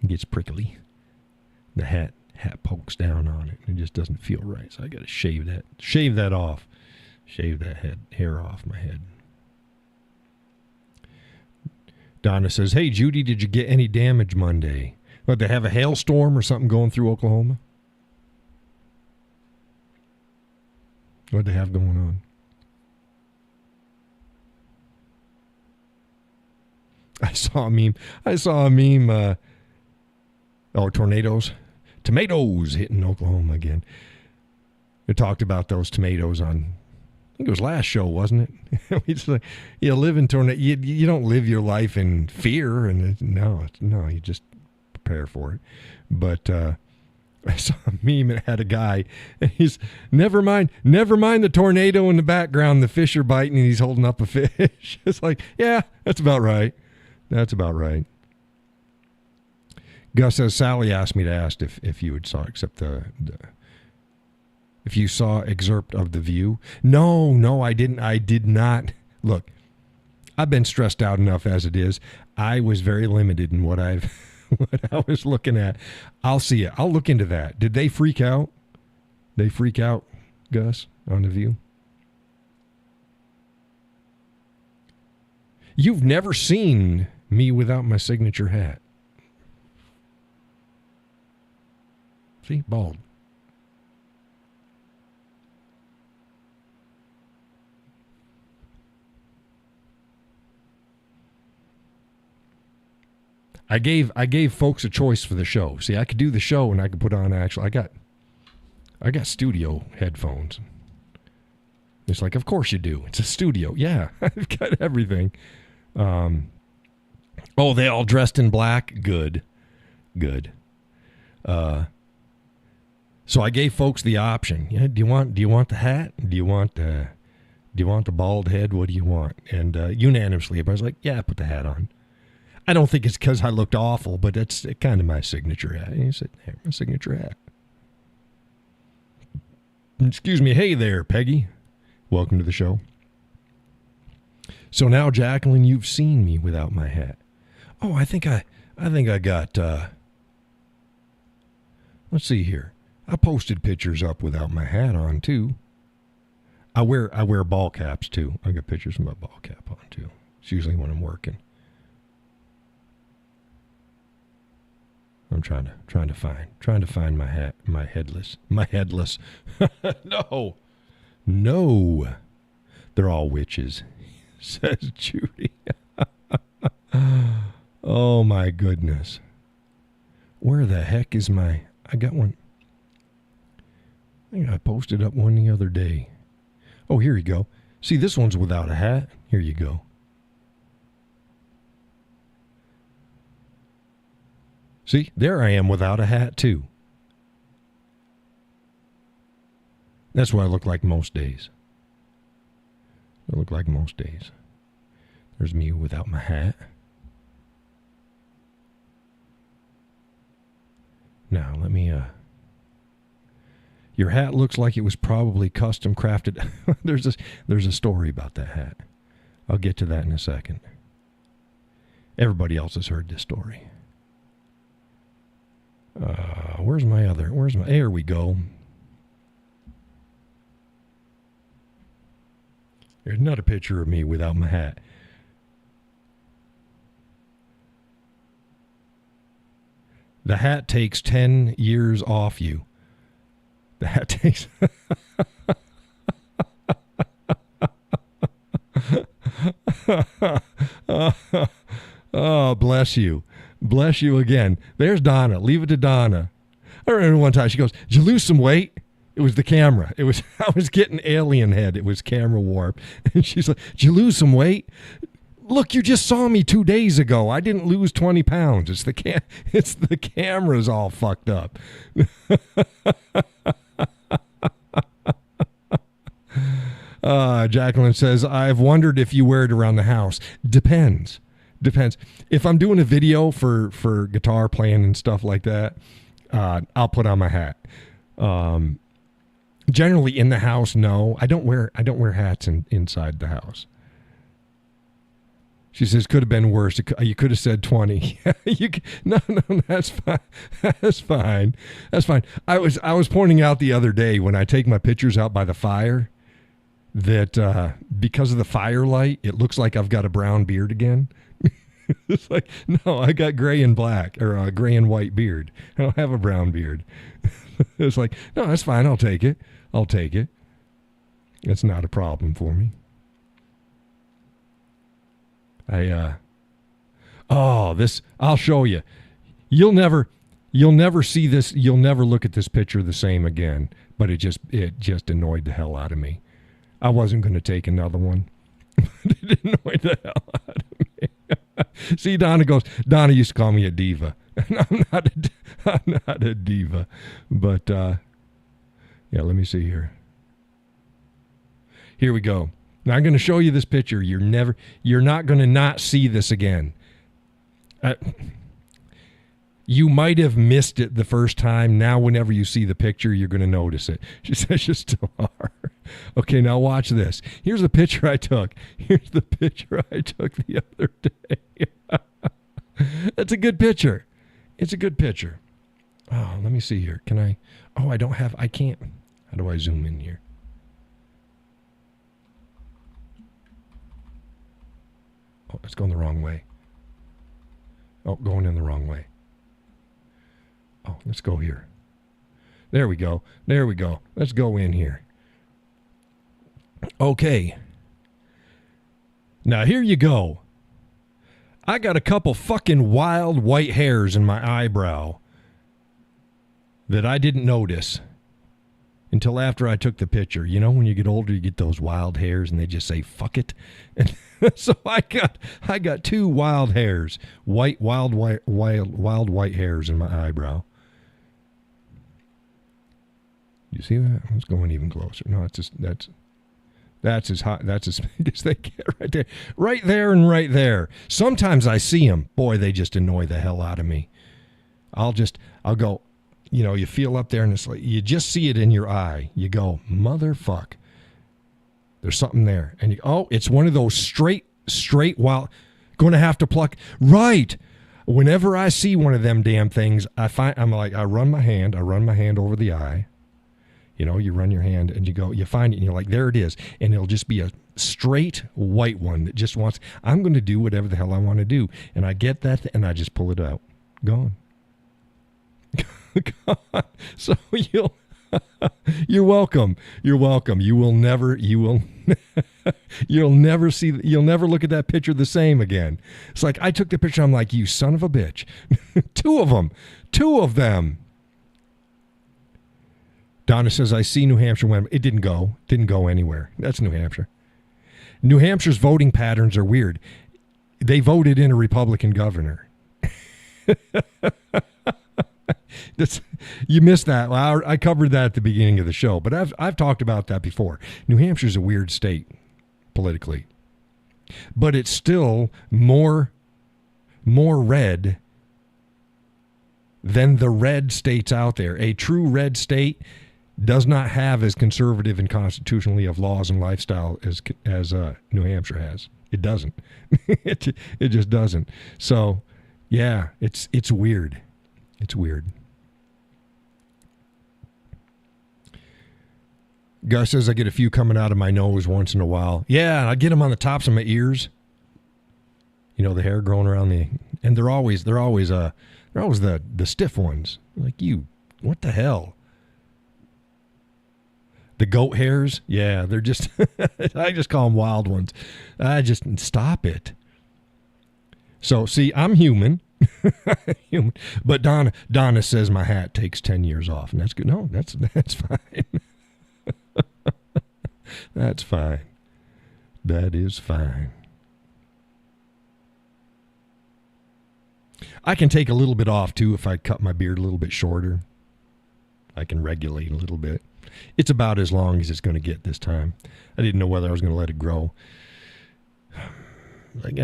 It gets prickly. The hat pokes down on it. It just doesn't feel right. So I got to shave that off. Shave that hair off my head. Donna says, hey, Judy, did you get any damage Monday? What, they have a hailstorm or something going through Oklahoma? What they have going on? I saw a meme. Tornadoes. Tomatoes hitting Oklahoma again. They talked about those tomatoes on, I think it was last show, wasn't it? It's like, you live in tornado. You don't live your life in fear, and no, you just prepare for it. But I saw a meme that had a guy, and he's never mind the tornado in the background. The fish are biting, and he's holding up a fish. It's like, yeah, that's about right. That's about right. Gus says, Sally asked me to ask if you saw if you saw excerpt of The View. No, I didn't. I did not. Look, I've been stressed out enough as it is. I was very limited in what I was looking at. I'll see it. I'll look into that. Did they freak out? They freak out, Gus, on The View? You've never seen me without my signature hat. See, bald. I gave folks a choice for the show. See, I could do the show and I could put on I got studio headphones. It's like, of course you do. It's a studio. Yeah, I've got everything. Oh, they all dressed in black? Good. So I gave folks the option. Yeah, do you want the hat? Do you want the bald head? What do you want? And unanimously, everybody's like, yeah, put the hat on. I don't think it's because I looked awful, but it's kind of my signature hat. And he said, hey, my signature hat. Excuse me. Hey there, Peggy. Welcome to the show. So now, Jacqueline, you've seen me without my hat. Oh, I think I got, let's see here. I posted pictures up without my hat on too. I wear ball caps too. I got pictures with my ball cap on too. It's usually when I'm working. I'm trying to find my headless. No. They're all witches, says Judy. Oh my goodness. Where the heck is I got one. I think I posted up one the other day. Oh, here you go. See, this one's without a hat. Here you go. See, there I am without a hat, too. That's what I look like most days. I look like most days. There's me without my hat. Now, let me, your hat looks like it was probably custom crafted. There's a story about that hat. I'll get to that in a second. Everybody else has heard this story. There we go. There's not a picture of me without my hat. The hat takes 10 years off you. The hat takes... Oh, bless you. Bless you again. There's Donna. Leave it to Donna. I remember one time she goes, "Did you lose some weight?" It was the camera. I was getting alien head. It was camera warp. And she's like, "Did you lose some weight?" "Look, you just saw me 2 days ago. I didn't lose 20 pounds. It's the camera's all fucked up." Jacqueline says, "I've wondered if you wear it around the house." Depends. If I'm doing a video for guitar playing and stuff like that, I'll put on my hat. Generally in the house, no. I don't wear hats inside the house. She says, "Could have been worse. You could have said 20." No, that's fine. That's fine. I was pointing out the other day when I take my pictures out by the fire that because of the firelight, it looks like I've got a brown beard again. It's like, no, I got gray and black, or a gray and white beard. I don't have a brown beard. It's like, no, that's fine. I'll take it. It's not a problem for me. I'll show you. You'll never see this. You'll never look at this picture the same again. But it just annoyed the hell out of me. I wasn't going to take another one. It annoyed the hell out of me. See, Donna used to call me a diva. And I'm not a diva. But, yeah, let me see here. Here we go. Now I'm going to show you this picture. You're not going to not see this again. You might have missed it the first time. Now, whenever you see the picture, you're going to notice it. She says you still are. Okay, now watch this. Here's the picture I took. Here's the picture I took the other day. That's a good picture. It's a good picture. Oh, let me see here. Can I? Oh, I can't. How do I zoom in here? Oh, it's going the wrong way. Oh, going in the wrong way. Oh, let's go here. There we go. Let's go in here. Okay. Now, here you go. I got a couple fucking wild white hairs in my eyebrow that I didn't notice until after I took the picture. You know, when you get older, you get those wild hairs and they just say, "Fuck it." And so I got two wild hairs, wild white hairs in my eyebrow. You see that? It's going even closer. No, that's as hot. That's as big as they get right there, and right there. Sometimes I see them. Boy, they just annoy the hell out of me. I'll go. You know, you feel up there, and it's like you just see it in your eye. You go, motherfuck. There's something there, and it's one of those straight. While going to have to pluck. Right. Whenever I see one of them damn things, I run my hand over the eye. You know, you run your hand and you find it and you're like, there it is. And it'll just be a straight white one that just wants, I'm going to do whatever the hell I want to do. And I get that and I just pull it out. Gone. Gone. So you're welcome. You'll never look at that picture the same again. It's like, I took the picture. I'm like, you son of a bitch. Two of them. Donna says, I see New Hampshire went. It didn't go anywhere. That's New Hampshire. New Hampshire's voting patterns are weird. They voted in a Republican governor. You missed that. Well, I covered that at the beginning of the show, but I've talked about that before. New Hampshire's a weird state politically, but it's still more red than the red states out there. A true red state does not have as conservative and constitutionally of laws and lifestyle as New Hampshire has. It doesn't. It just doesn't. So, yeah, it's weird. It's weird. Gus says I get a few coming out of my nose once in a while. Yeah, I get them on the tops of my ears. You know, the hair growing around and they're always the stiff ones. Like, what the hell? The goat hairs, yeah, they're just, I just call them wild ones. I just, stop it. So, see, I'm human. But Donna says my hat takes 10 years off, and that's good. No, that's fine. That's fine. That is fine. I can take a little bit off, too, if I cut my beard a little bit shorter. I can regulate a little bit. It's about as long as it's going to get this time. I didn't know whether I was going to let it grow. Like,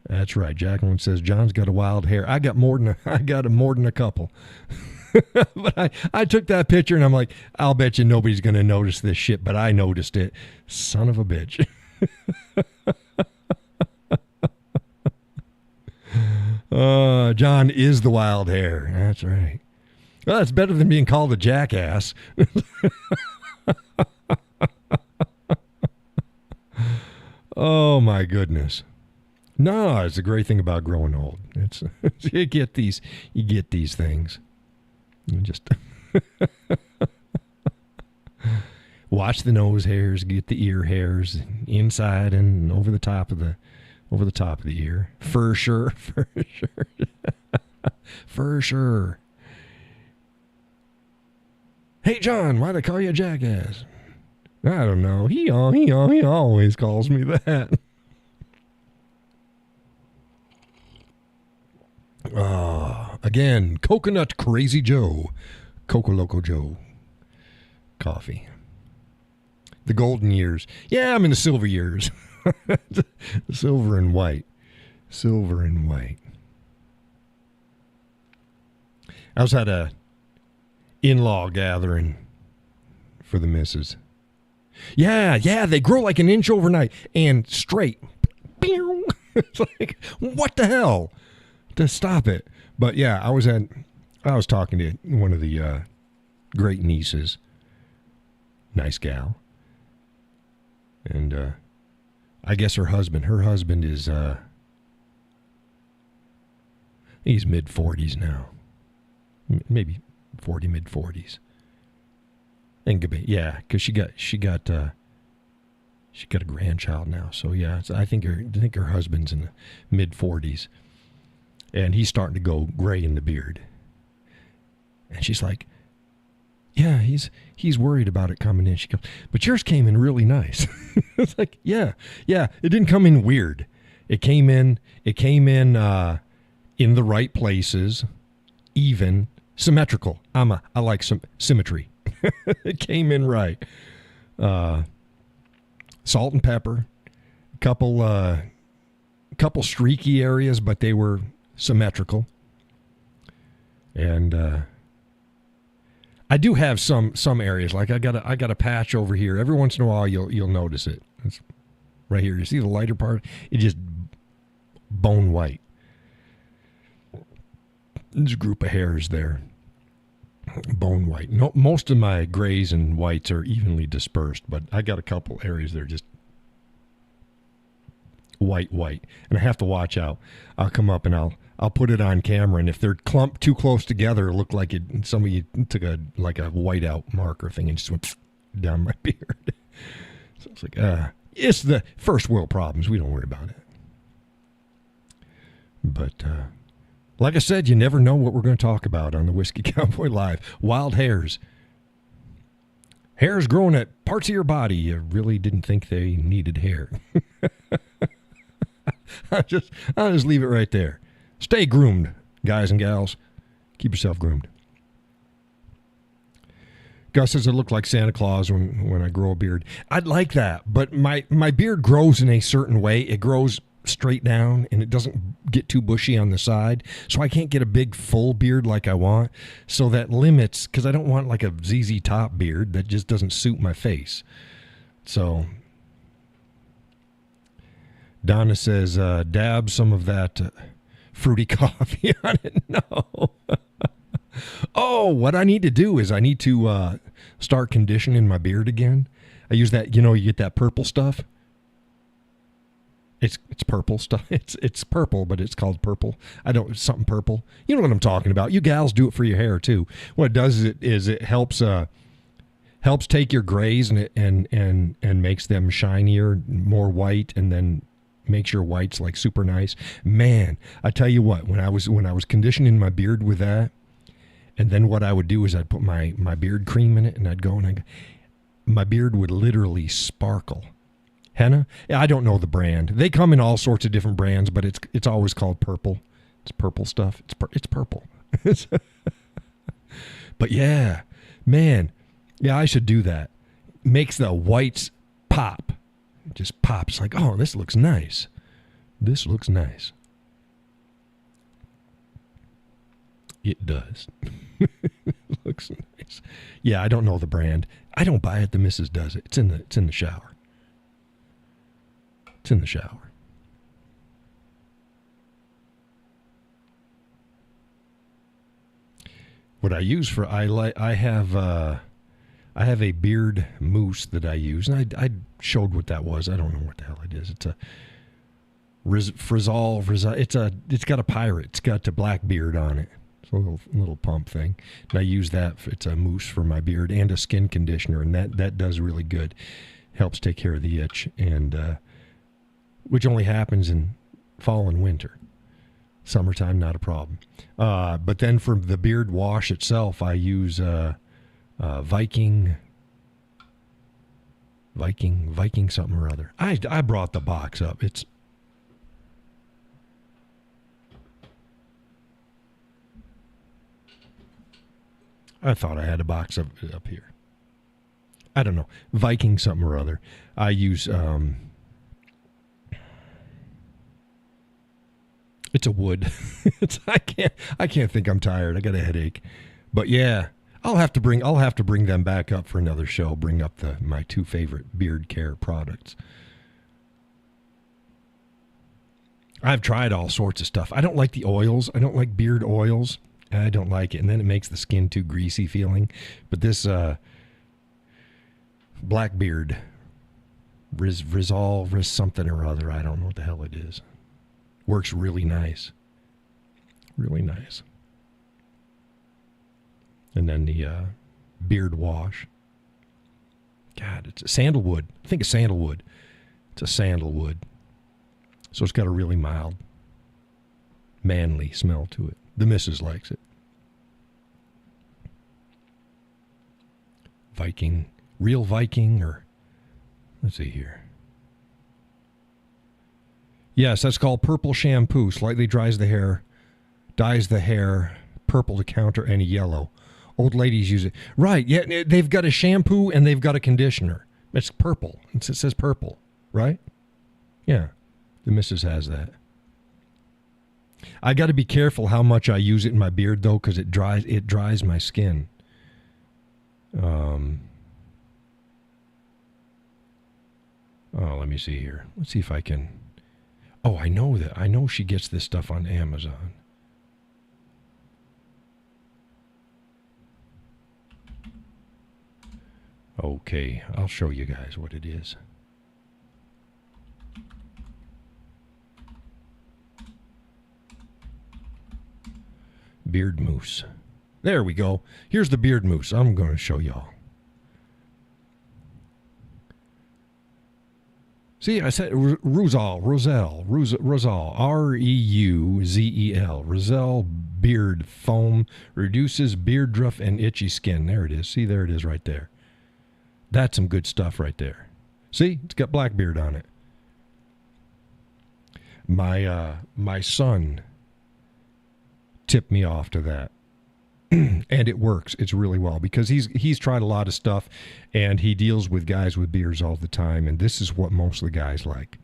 that's right. Jacqueline says John's got a wild hair. I got more than a couple. But I took that picture and I'm like, I'll bet you nobody's going to notice this shit, but I noticed it. Son of a bitch. John is the wild hair. That's right. Well, that's better than being called a jackass. Oh my goodness. No, it's a great thing about growing old. It's you get these things. You just watch the nose hairs, get the ear hairs inside and over the top of the ear. For sure. For sure. Hey, John, why'd I call you a jackass? I don't know. He always calls me that. Again, Coconut Crazy Joe. Coco Loco Joe. Coffee. The golden years. Yeah, I'm in the silver years. Silver and white. Silver and white. I was at a in-law gathering for the missus. Yeah, they grow like an inch overnight and straight. It's like, what the hell? To stop it. But yeah, I was talking to one of the great nieces. Nice gal. And I guess her husband is he's mid-40s now. Maybe 40, mid-40s. And yeah, because she got a grandchild now. So yeah, I think her husband's in the mid-40s, and he's starting to go gray in the beard. And she's like, yeah, he's worried about it coming in. She goes, but yours came in really nice. It's like, yeah, it didn't come in weird. It came in in the right places, even symmetrical. I like some symmetry. It came in right. Salt and pepper, couple streaky areas, but they were symmetrical. And I do have some areas, like I got a patch over here. Every once in a while, you'll notice it. It's right here. You see the lighter part? It just bone white. There's a group of hairs there. Bone white. No, most of my grays and whites are evenly dispersed, but I got a couple areas that are just white, and I have to watch out. I'll come up and I'll put it on camera, and if they're clumped too close together, it looked like somebody took a whiteout marker thing and just went down my beard. So it's like, it's the first world problems. We don't worry about it. But like I said, you never know what we're going to talk about on the Whiskey Cowboy Live. Wild hairs. Hairs growing at parts of your body you really didn't think they needed hair. I'll just leave it right there. Stay groomed, guys and gals. Keep yourself groomed. Gus says, I look like Santa Claus when I grow a beard. I'd like that, but my beard grows in a certain way. It grows straight down, and it doesn't get too bushy on the side, so I can't get a big full beard like I want. So that limits, because I don't want like a ZZ Top beard that just doesn't suit my face. So Donna says, dab some of that fruity coffee on it. No. Oh, what I need to do is I need to start conditioning my beard again. I use that, you get that purple stuff. It's purple stuff. It's purple, but it's called purple. It's something purple. You know what I'm talking about. You gals do it for your hair too. What it does is it helps take your grays and makes them shinier, more white, and then makes your whites like super nice. Man, I tell you what, when I was conditioning my beard with that, and then what I would do is I'd put my beard cream in it, and I'd go and my beard would literally sparkle. Henna? Yeah, I don't know the brand. They come in all sorts of different brands, but it's always called purple. It's purple stuff. It's purple. But yeah, man, yeah, I should do that. Makes the whites pop. It just pops like, oh, this looks nice. This looks nice. It does. It looks nice. Yeah, I don't know the brand. I don't buy it. The missus does it. It's in the shower. It's in the shower. What I use for I have a beard mousse that I use, and I showed what that was. I don't know what the hell it is. It's a Frizzol. It's got a pirate. It's got a black beard on it. It's a little pump thing, and I use that. It's a mousse for my beard and a skin conditioner, and that does really good. Helps take care of the itch, and which only happens in fall and winter. Summertime, not a problem. But then for the beard wash itself, I use Viking something or other. I brought the box up. I thought I had a box up here. I don't know. Viking something or other. I use it's a wood. I can't think. I'm tired. I got a headache. But yeah, I'll have to bring them back up for another show. Bring up my two favorite beard care products. I've tried all sorts of stuff. I don't like the oils. I don't like beard oils. I don't like it. And then it makes the skin too greasy feeling. But this Blackbeard Riz something or other. I don't know what the hell it is. Works really nice. Really nice. And then the beard wash. God, it's a sandalwood. I think it's sandalwood. It's a sandalwood. So it's got a really mild, manly smell to it. The missus likes it. Viking. Real Viking or... Let's see here. Yes, that's called purple shampoo. Slightly dyes the hair purple to counter any yellow. Old ladies use it. Right, yeah, they've got a shampoo and they've got a conditioner. It's purple. It says purple, right? Yeah, the missus has that. I got to be careful how much I use it in my beard, though, because it dries my skin. Oh, let me see here. Let's see if I can... Oh, I know that. I know she gets this stuff on Amazon. Okay, I'll show you guys what it is. Beard mousse. There we go. Here's the beard mousse. I'm going to show y'all. See, I said Roselle, R-E-U-Z-E-L. Roselle beard foam reduces beard druff and itchy skin. There it is. See, there it is right there. That's some good stuff right there. See, it's got Blackbeard on it. My son tipped me off to that. And it works. It's really well because he's tried a lot of stuff and he deals with guys with beards all the time, and this is what most of the guys like.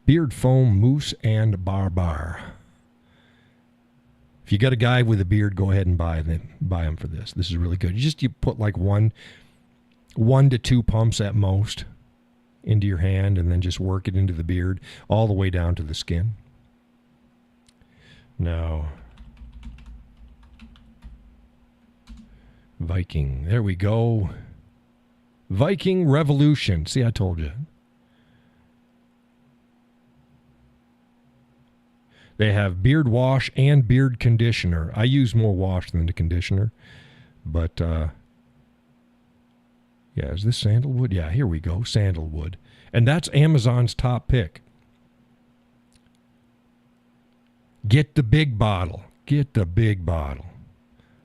Beard foam mousse and barbar. If you got a guy with a beard, go ahead and buy him for this. This is really good. You put like one to two pumps at most into your hand and then just work it into the beard all the way down to the skin. Now, Viking. There we go. Viking Revolution. See, I told you. They have beard wash and beard conditioner. I use more wash than the conditioner. But, yeah, is this sandalwood? Yeah, here we go. Sandalwood. And that's Amazon's top pick. Get the big bottle. Get the big bottle.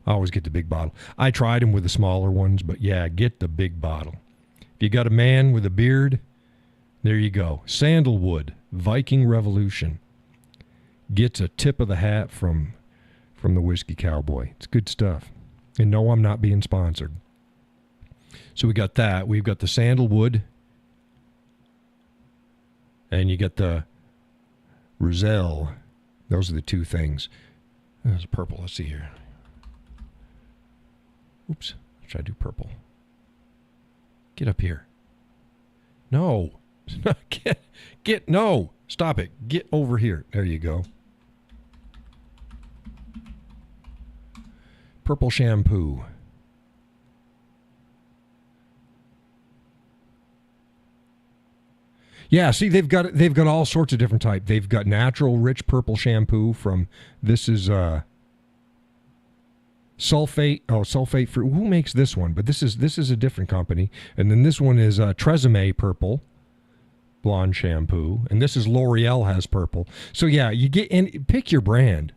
I always get the big bottle. I tried them with the smaller ones, but yeah, get the big bottle. If you got a man with a beard, there you go. Sandalwood, Viking Revolution. Gets a tip of the hat from the Whiskey Cowboy. It's good stuff. And no, I'm not being sponsored. So we got that. We've got the sandalwood. And you got the Roselle. Those are the two things. There's purple. Let's see here. Oops. Let's try to do purple. Get up here. No. No. Stop it. Get over here. There you go. Purple shampoo. Yeah, see, they've got all sorts of different types. They've got natural rich purple shampoo from, this is sulfate free. Who makes this one? But this is a different company. And then this one is Tresemme purple blonde shampoo, and this is L'Oreal has purple. So yeah, you get and pick your brand.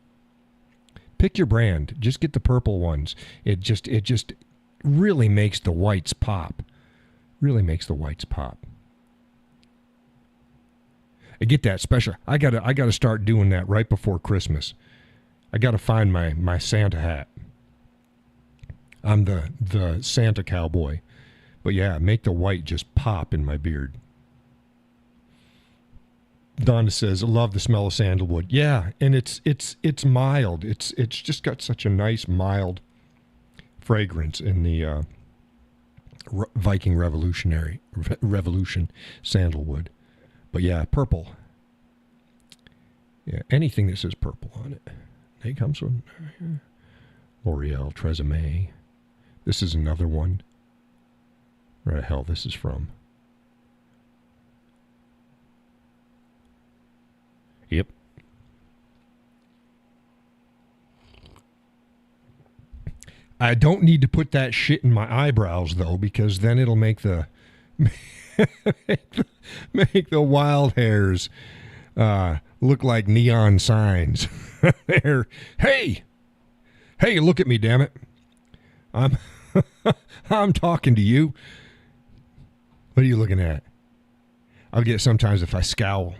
Pick your brand. Just get the purple ones. It just really makes the whites pop. Really makes the whites pop. I get that special. I gotta start doing that right before Christmas. I gotta find my Santa hat. I'm the Santa cowboy. But yeah, make the white just pop in my beard. Donna says, I love the smell of sandalwood. Yeah, and it's mild. It's just got such a nice mild fragrance in the Viking Revolution sandalwood. But yeah, purple. Yeah, anything that says purple on it. It comes from L'Oreal, Tresemme. This is another one. Where the hell this is from? Yep. I don't need to put that shit in my eyebrows though, because then it'll make the make the wild hairs look like neon signs. There. Hey, look at me, damn it! I'm talking to you. What are you looking at? I'll get sometimes if I scowl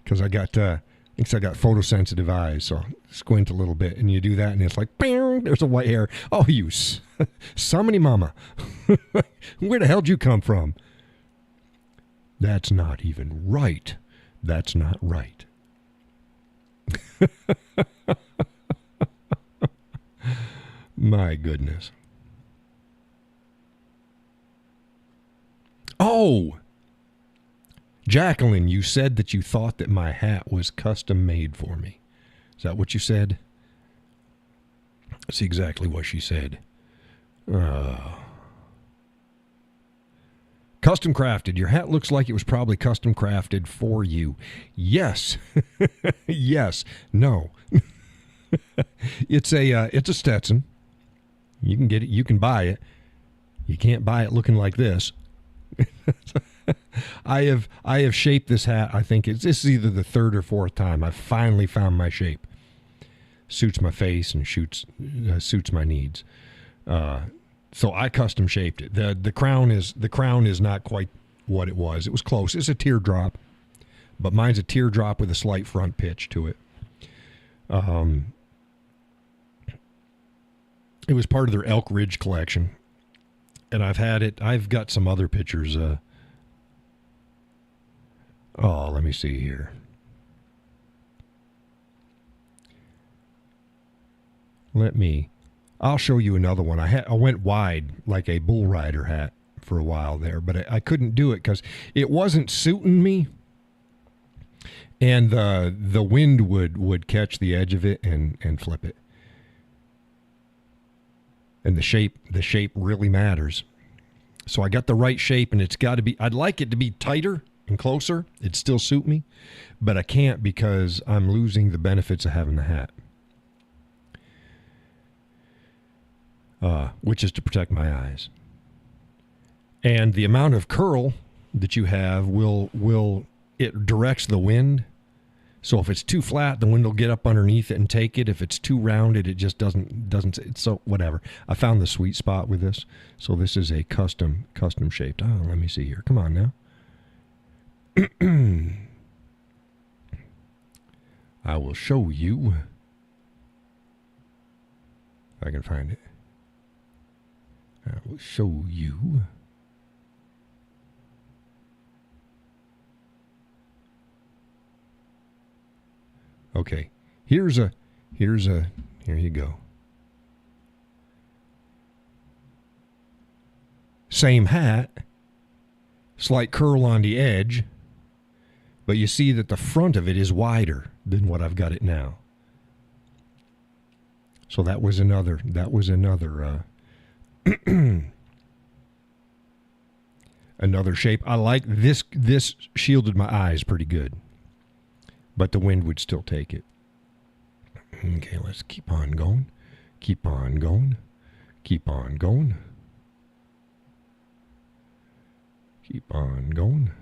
because I got photosensitive eyes, so squint a little bit, and you do that, and it's like, bang, there's a white hair. Oh, you summony mama. Where the hell did you come from? That's not even right. That's not right. My goodness. Oh, Jacqueline, you said that you thought that my hat was custom made for me. Is that what you said? That's exactly what she said. Custom crafted. Your hat looks like it was probably custom crafted for you. Yes. Yes. No. It's a Stetson. You can get it. You can buy it. You can't buy it looking like this. I have shaped this hat. I think this is either the third or fourth time. I finally found my shape. Suits my face and suits my needs. So I custom shaped it. The crown is not quite what it was. It was close. It's a teardrop, but mine's a teardrop with a slight front pitch to it. It was part of their Elk Ridge collection, and I've had it. I've got some other pictures. Let me see here. I'll show you another one. I went wide like a bull rider hat for a while there, but I couldn't do it because it wasn't suiting me, and the wind would catch the edge of it and flip it. And the shape really matters. So I got the right shape, and it's got to be. I'd like it to be tighter and closer. It'd still suit me, but I can't because I'm losing the benefits of having the hat. Which is to protect my eyes. And the amount of curl that you have it directs the wind. So if it's too flat, the wind will get up underneath it and take it. If it's too rounded, it just doesn't. So whatever. I found the sweet spot with this. So this is a custom shaped. Oh, let me see here. Come on now. I will show you. If I can find it. I will show you. Okay, here you go. Same hat, slight curl on the edge, but you see that the front of it is wider than what I've got it now. So that was another another shape. I like this. This shielded my eyes pretty good, but the wind would still take it. Okay, let's keep on going. Keep on going. Keep on going. Keep on going.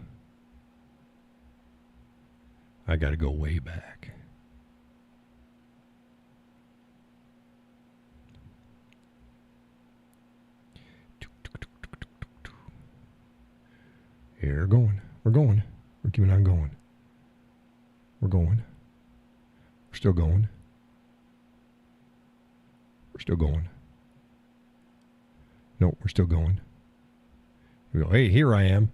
I got to go way back. Here, going. We're going. We're keeping on going. We're going. We're still going. We're still going. No, we're still going. We go, hey, here I am.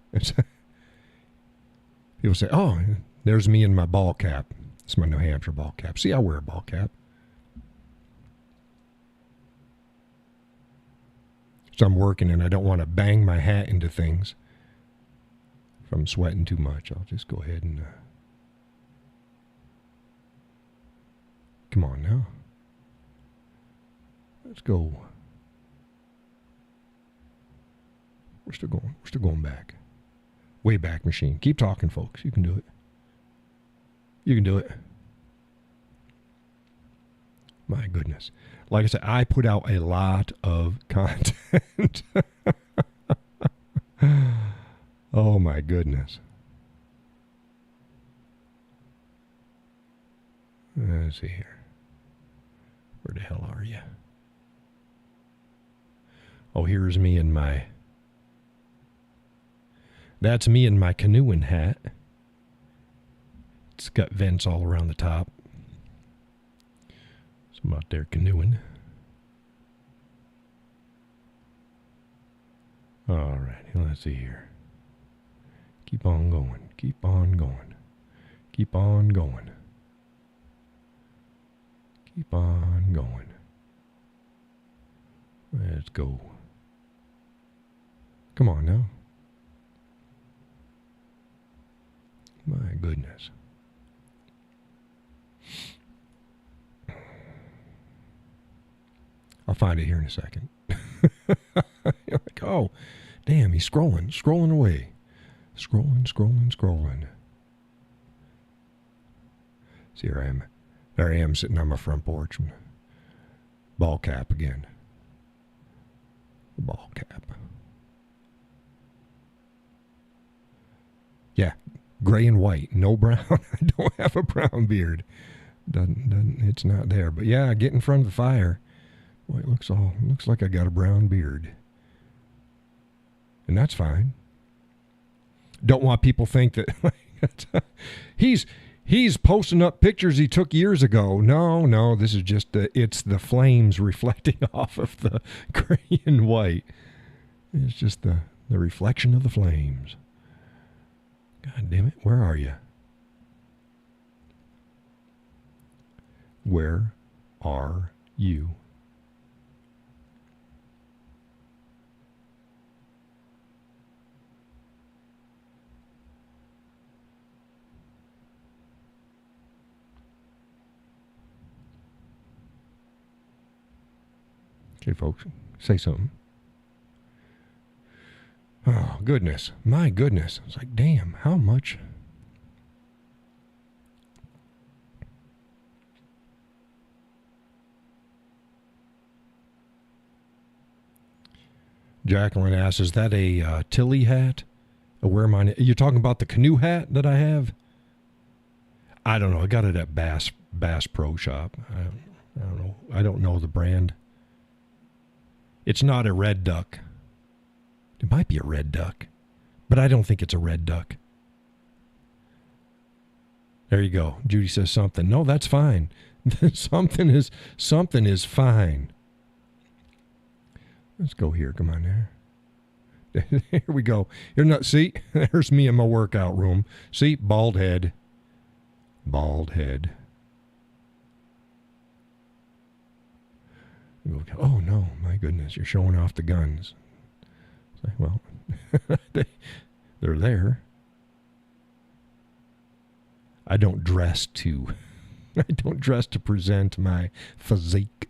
People say, oh, there's me in my ball cap. It's my New Hampshire ball cap. See, I wear a ball cap. So I'm working and I don't want to bang my hat into things. If I'm sweating too much, I'll just go ahead and... Come on now. Let's go. We're still going. We're still going back. Way back, machine. Keep talking, folks. You can do it. You can do it. My goodness. Like I said, I put out a lot of content. Oh, my goodness. Let's see here. Where the hell are you? Oh, here's me in my... That's me in my canoeing hat. It's got vents all around the top. So I'm out there canoeing. All right, let's see here. Keep on going. Keep on going. Keep on going. Keep on going. Let's go. Come on now. goodness. I'll find it here in a second. You're like, oh, damn, he's scrolling away. Scrolling. See, here I am. There I am sitting on my front porch. Ball cap again. Ball cap. Yeah, gray and white, no brown. I don't have a brown beard. Doesn't it's not there. But yeah, get in front of the fire. Boy, it looks like I got a brown beard. And that's fine. Don't want people think that he's posting up pictures he took years ago. No, this is just it's the flames reflecting off of the gray and white. It's just the reflection of the flames. God damn it, where are you? Where are you? Okay, folks, say something. Oh, goodness. My goodness. It's like, damn, how much? Jacqueline asks, is that a Tilly hat? Where mine? You're talking about the canoe hat that I have? I don't know. I got it at Bass Pro Shop. I don't know. I don't know the brand. It's not a red duck. It might be a red duck, but I don't think it's a red duck. There you go. Judy says something. No, that's fine. something is fine. Let's go here. Come on there. Here we go. See, there's me in my workout room. See, bald head. Bald head. Oh no, my goodness, you're showing off the guns. Well, they're there. I don't dress to present my physique.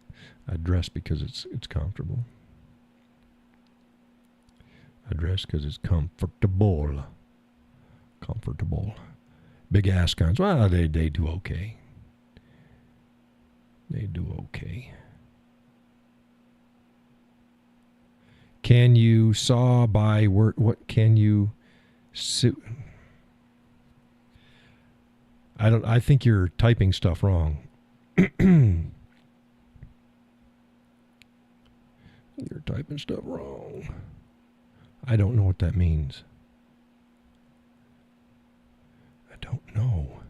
I dress because it's comfortable. I dress because it's comfortable. Comfortable. Big ass guns. Well, they do okay. They do okay. Can you saw by word? What can you sue? I think you're typing stuff wrong. You're typing stuff wrong. I don't know what that means. I don't know.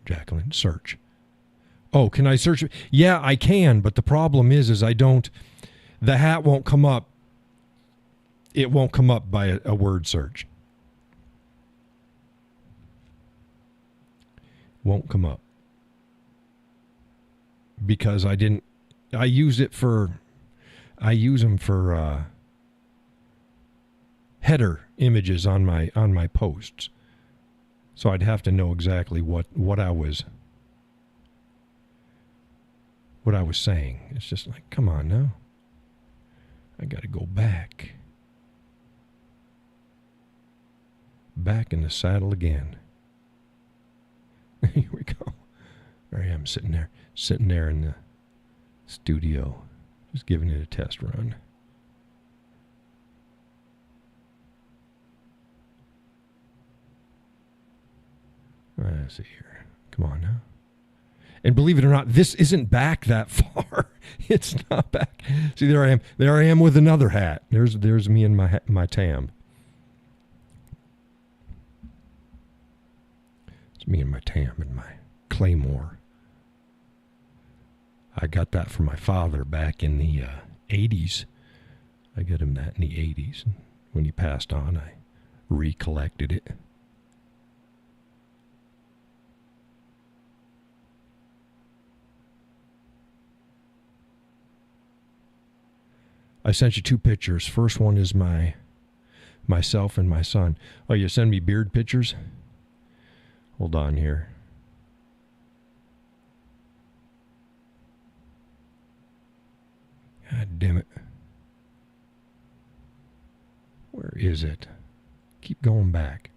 Jacqueline, search. Oh, can I search? Yeah, I can, but the problem is I don't. The hat won't come up. It won't come up by a word search. Won't come up. Because I didn't. I use them for header images on my posts. So I'd have to know exactly what I was saying. It's just like, come on now. I got to go back. Back in the saddle again. Here we go. There I am sitting there in the studio, just giving it a test run. Let's see here. Come on now. And believe it or not, this isn't back that far. It's not back. See, there I am. There I am with another hat. There's me and my tam. It's me and my tam and my claymore. I got that from my father back in the 80s. I got him that in the 80s. When he passed on, I recollected it. I sent you two pictures. First one is my Myself and my son. Oh, you send me beard pictures? Hold on here. God damn it. Where is it? Keep going back.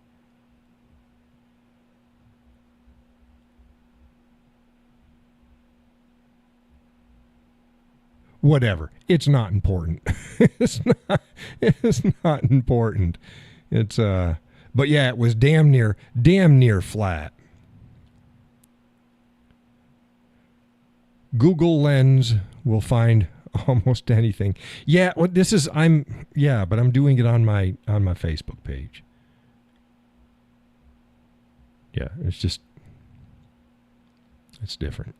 Whatever. It's not important. it's not important. It's but yeah, it was damn near flat. Google Lens will find almost anything. Yeah, well, but I'm doing it on my Facebook page. Yeah, it's different.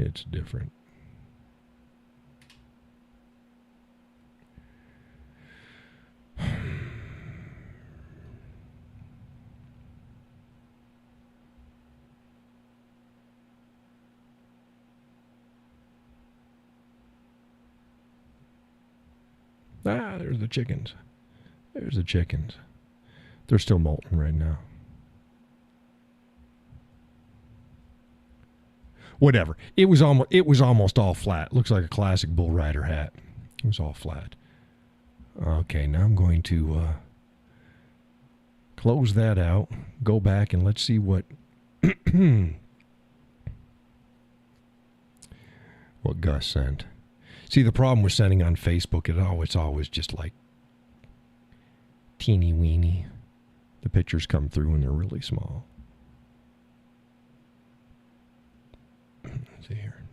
It's different. There's the chickens. There's the chickens. They're still molting right now. Whatever. It was almost all flat. Looks like a classic bull rider hat. It was all flat. Okay, now I'm going to close that out. Go back and let's see what what Gus sent. See, the problem with sending on Facebook, it's always just like teeny weeny. The pictures come through and they're really small. Let's see here.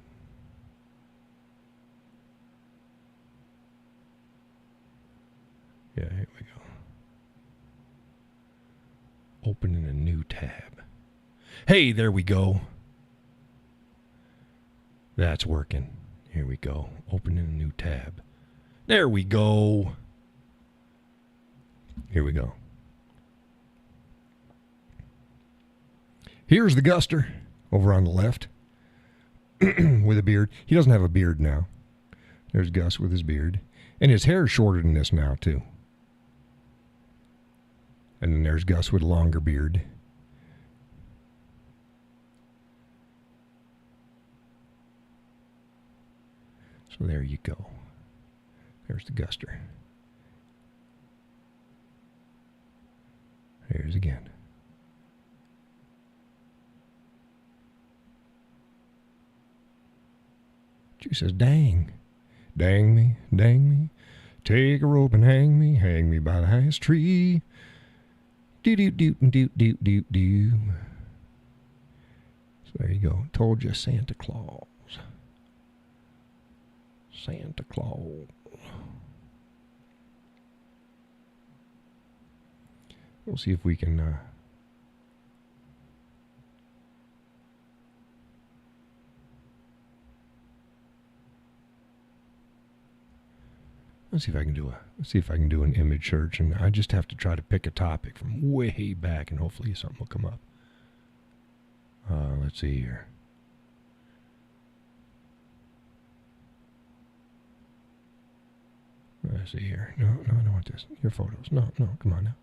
Yeah, here we go. Opening a new tab. Hey, there we go. That's working. Here we go. Opening a new tab. There we go. Here we go. Here's the Guster over on the left with a beard. He doesn't have a beard now. There's Gus with his beard. And his hair is shorter than this now, too. And then there's Gus with a longer beard. So there you go. There's the Guster. Here's again. She says, dang. Dang me, dang me. Take a rope and hang me by the highest tree. Do. So there you go. Told you, Santa Claus. Santa Claus. We'll see if we can let's see if I can do an image search, and I just have to try to pick a topic from way back, and hopefully something will come up. Let's see here. Let's see here. No, I don't want this. Your photos. No, come on now.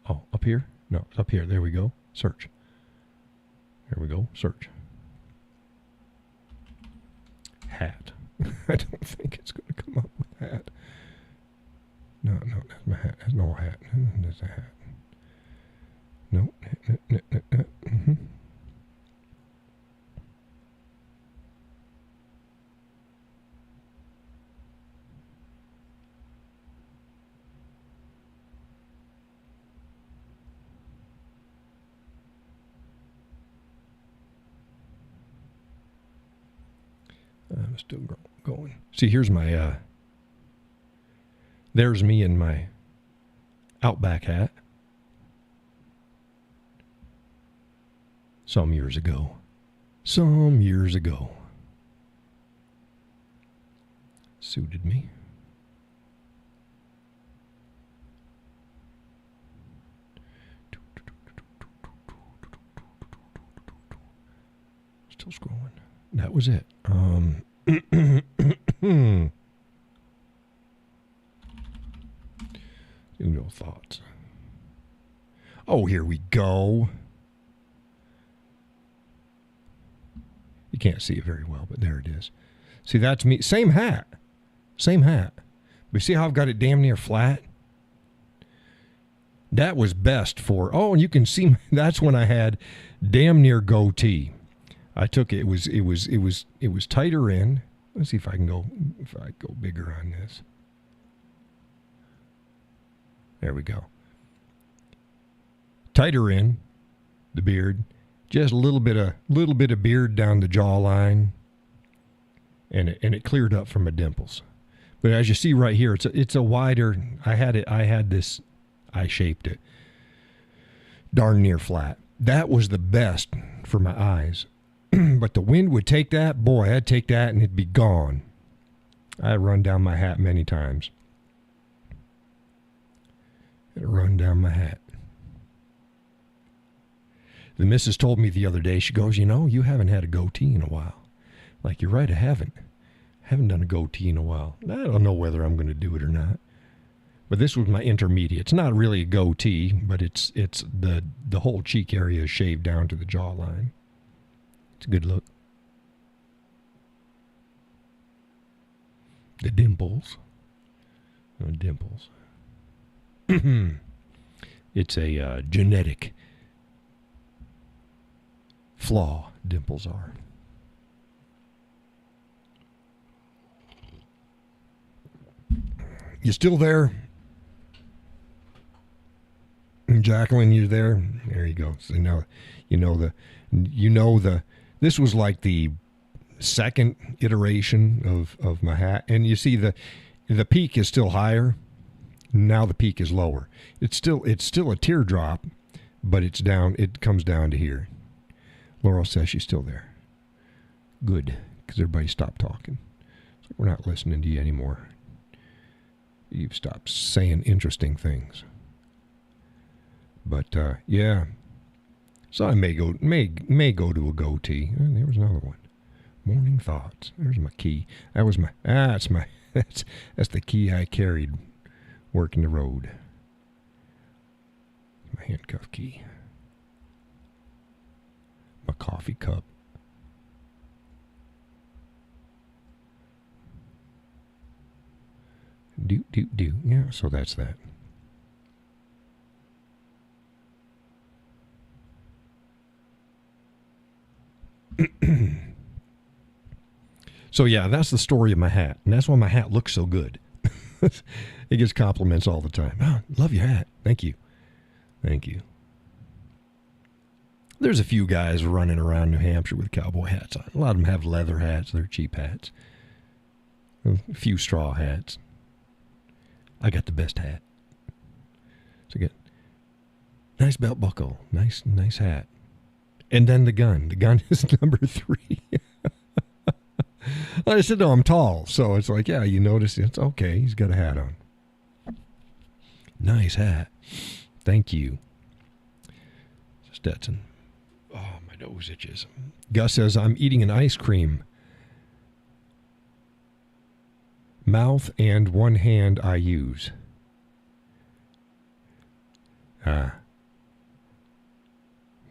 Oh, up here? No, it's up here. There we go. Search. There we go. Search. Hat. I don't think it's going to come up with hat. No, that's my hat. That's no hat. That's a hat. No. Mm-hmm. I'm still going. See, here's my, there's me in my Outback hat. Some years ago. Suited me. Still scrolling. That was it. Oh, here we go. You can't see it very well, but there it is. See, that's me. Same hat. Same hat. But see how I've got it damn near flat? That was best for, oh, and you can see that's when I had damn near goatee. I took it was tighter in. Let's see if I go bigger on this. There we go. Tighter in the beard, just a little bit of beard down the jawline, and it cleared up from my dimples. But as you see right here, it's a wider. I shaped it darn near flat. That was the best for my eyes. But the wind would take that. Boy, I'd take that and it'd be gone. I'd run down my hat many times. It'd run down my hat. The missus told me the other day, she goes, you haven't had a goatee in a while. Like, you're right, I haven't. Haven't done a goatee in a while. I don't know whether I'm going to do it or not. But this was my intermediate. It's not really a goatee, but it's the whole cheek area is shaved down to the jawline. It's a good look. The dimples. Oh, dimples. It's a genetic flaw, dimples are. You still there? Jacqueline, you there? There you go. So now this was like the second iteration of my hat. And you see the peak is still higher. Now the peak is lower. It's still a teardrop, but it's down. It comes down to here. Laurel says she's still there. Good, because everybody stopped talking. So we're not listening to you anymore. You've stopped saying interesting things. But yeah, so I may go to a goatee. Oh, there was another one. Morning thoughts. There's my key. That's the key I carried working the road. My handcuff key. My coffee cup. Do. Yeah, so that's that. So yeah, that's the story of my hat. And that's why my hat looks so good. It gets compliments all the time. Oh, love your hat. Thank you. Thank you. There's a few guys running around New Hampshire with cowboy hats on. A lot of them have leather hats. They're cheap hats. A few straw hats. I got the best hat. So get nice belt buckle. Nice hat. And then the gun. The gun is number 3. I said, no, I'm tall. So it's like, yeah, you notice it's okay. He's got a hat on. Nice hat. Thank you. Stetson. Oh, my nose itches. Gus says, I'm eating an ice cream. Mouth and one hand I use.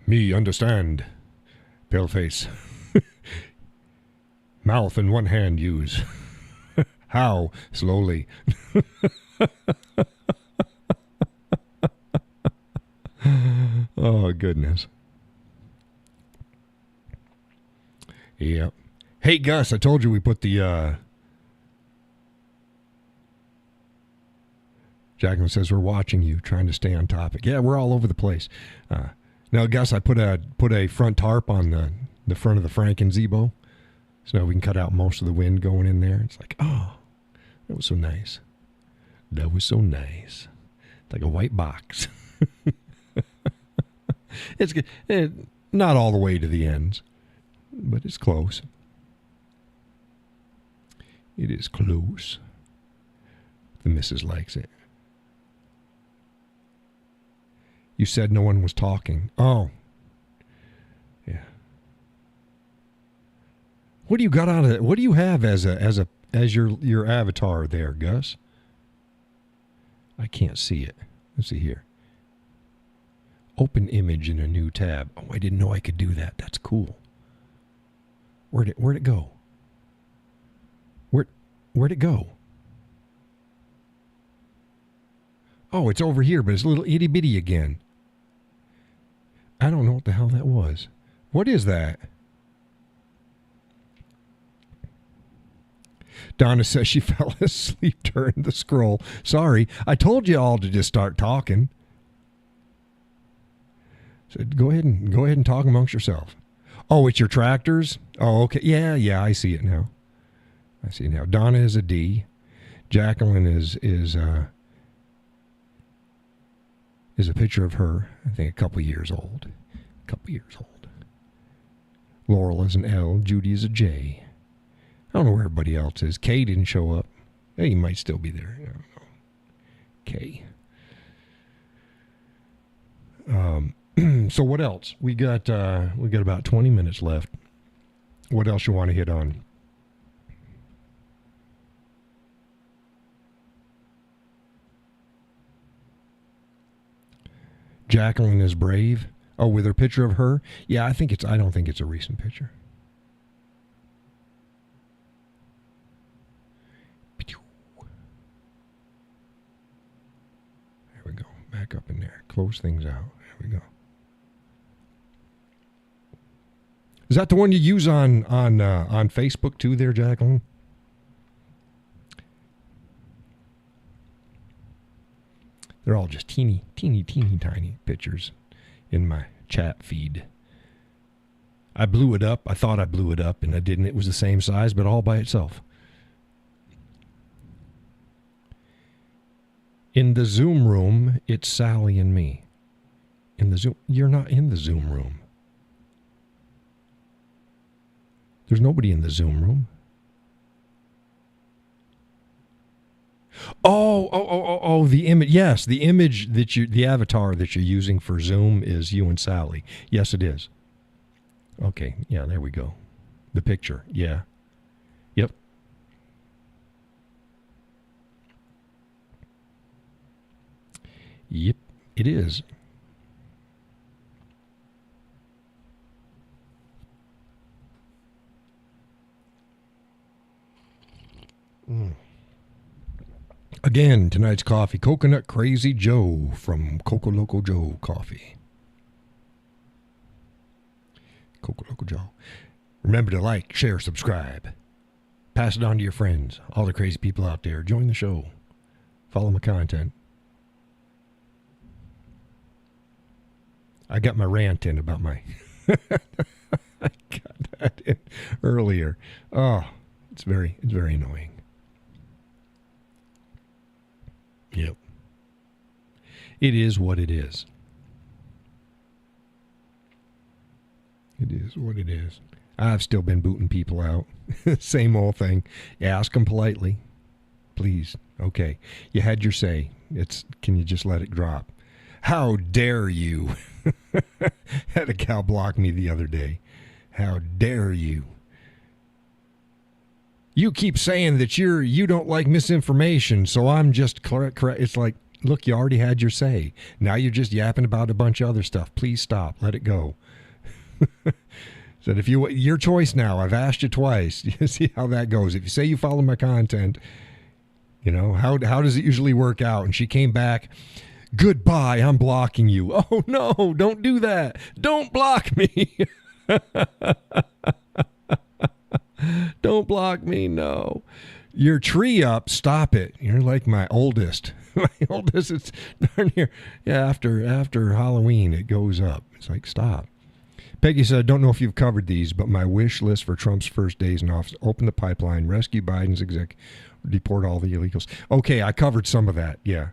Me understand. Paleface. Mouth and one hand use. How? Slowly. Oh, goodness. Yep. Hey, Gus, I told you we put the... Jacqueline says, we're watching you, trying to stay on topic. Yeah, we're all over the place. Now, Gus, I put a front tarp on the front of the Franken Zebo, so now we can cut out most of the wind going in there. It's like, oh, that was so nice. That was so nice. Like a white box. It's not all the way to the ends, but it's close. It is close. The missus likes it. You said no one was talking. Oh. Yeah. What do you got out of it? What do you have as your avatar there, Gus? I can't see it. Let's see here. Open image in a new tab. Oh, I didn't know I could do that. That's cool. Where'd it go? Where'd it go? Oh, it's over here, but it's a little itty bitty again. I don't know what the hell that was. What is that? Donna says she fell asleep during the scroll. Sorry, I told you all to just start talking. So go ahead and talk amongst yourself. Oh, it's your tractors? Oh, okay. Yeah, I see it now. Donna is a D. Jacqueline is a picture of her, I think a couple years old. Laurel is an L. Judy is a J. I don't know where everybody else is. K didn't show up. Hey, he might still be there. I don't know. K. So what else? We got about 20 minutes left. What else you want to hit on? Jacqueline is brave. Oh, with her picture of her? Yeah, I don't think it's a recent picture. There we go. Back up in there. Close things out. There we go. Is that the one you use on Facebook too there, Jacqueline? They're all just teeny tiny pictures in my chat feed. I blew it up. I thought I blew it up, and I didn't. It was the same size, but all by itself. In the Zoom room, it's Sally and me. You're not in the Zoom room. There's nobody in the Zoom room. Oh, the image. Yes, the image the avatar that you're using for Zoom is you and Sally. Yes, it is. Okay, yeah, there we go. The picture, yeah. Yep. Yep, it is. Again, tonight's coffee, Coconut Crazy Joe from Coco Loco Joe Coffee. Coco Loco Joe. Remember to like, share, subscribe. Pass it on to your friends, all the crazy people out there. Join the show. Follow my content. I got my rant in about my... I got that in earlier. Oh, it's very annoying. Yep. It is what it is. It is what it is. I've still been booting people out. Same old thing. Ask them politely. Please. Okay. You had your say. Can you just let it drop? How dare you? Had a cow block me the other day. How dare you? You keep saying that you don't like misinformation, so I'm just correct. It's like, look, you already had your say. Now you're just yapping about a bunch of other stuff. Please stop. Let it go. Said if your choice now. I've asked you twice. You see how that goes. If you say you follow my content, how does it usually work out? And she came back. Goodbye. I'm blocking you. Oh no! Don't do that. Don't block me. Don't block me, no. Your tree up, stop it. You're like my oldest. My oldest, it's darn near. Yeah, after Halloween, it goes up. It's like, stop. Peggy said, I don't know if you've covered these, but my wish list for Trump's first days in office, open the pipeline, rescue Biden's exec, deport all the illegals. Okay, I covered some of that, yeah.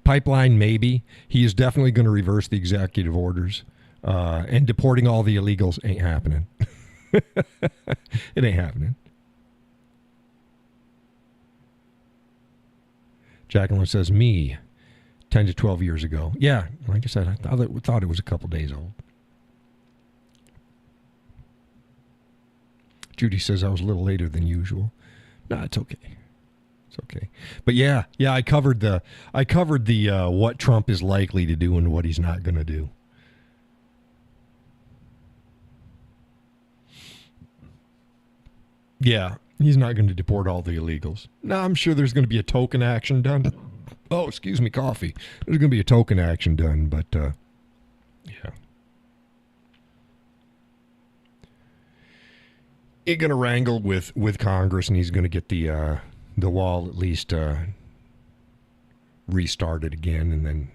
Pipeline, maybe. He is definitely going to reverse the executive orders. And deporting all the illegals ain't happening. It ain't happening. Jacqueline says, me, 10 to 12 years ago. Yeah, like I said, I thought it was a couple days old. Judy says I was a little later than usual. No, it's okay. It's okay. But yeah, I covered the what Trump is likely to do and what he's not going to do. Yeah, he's not going to deport all the illegals. Now, I'm sure there's going to be a token action done. Oh, excuse me, coffee. There's going to be a token action done, but yeah. He's going to wrangle with Congress, and he's going to get the wall at least restarted again, and then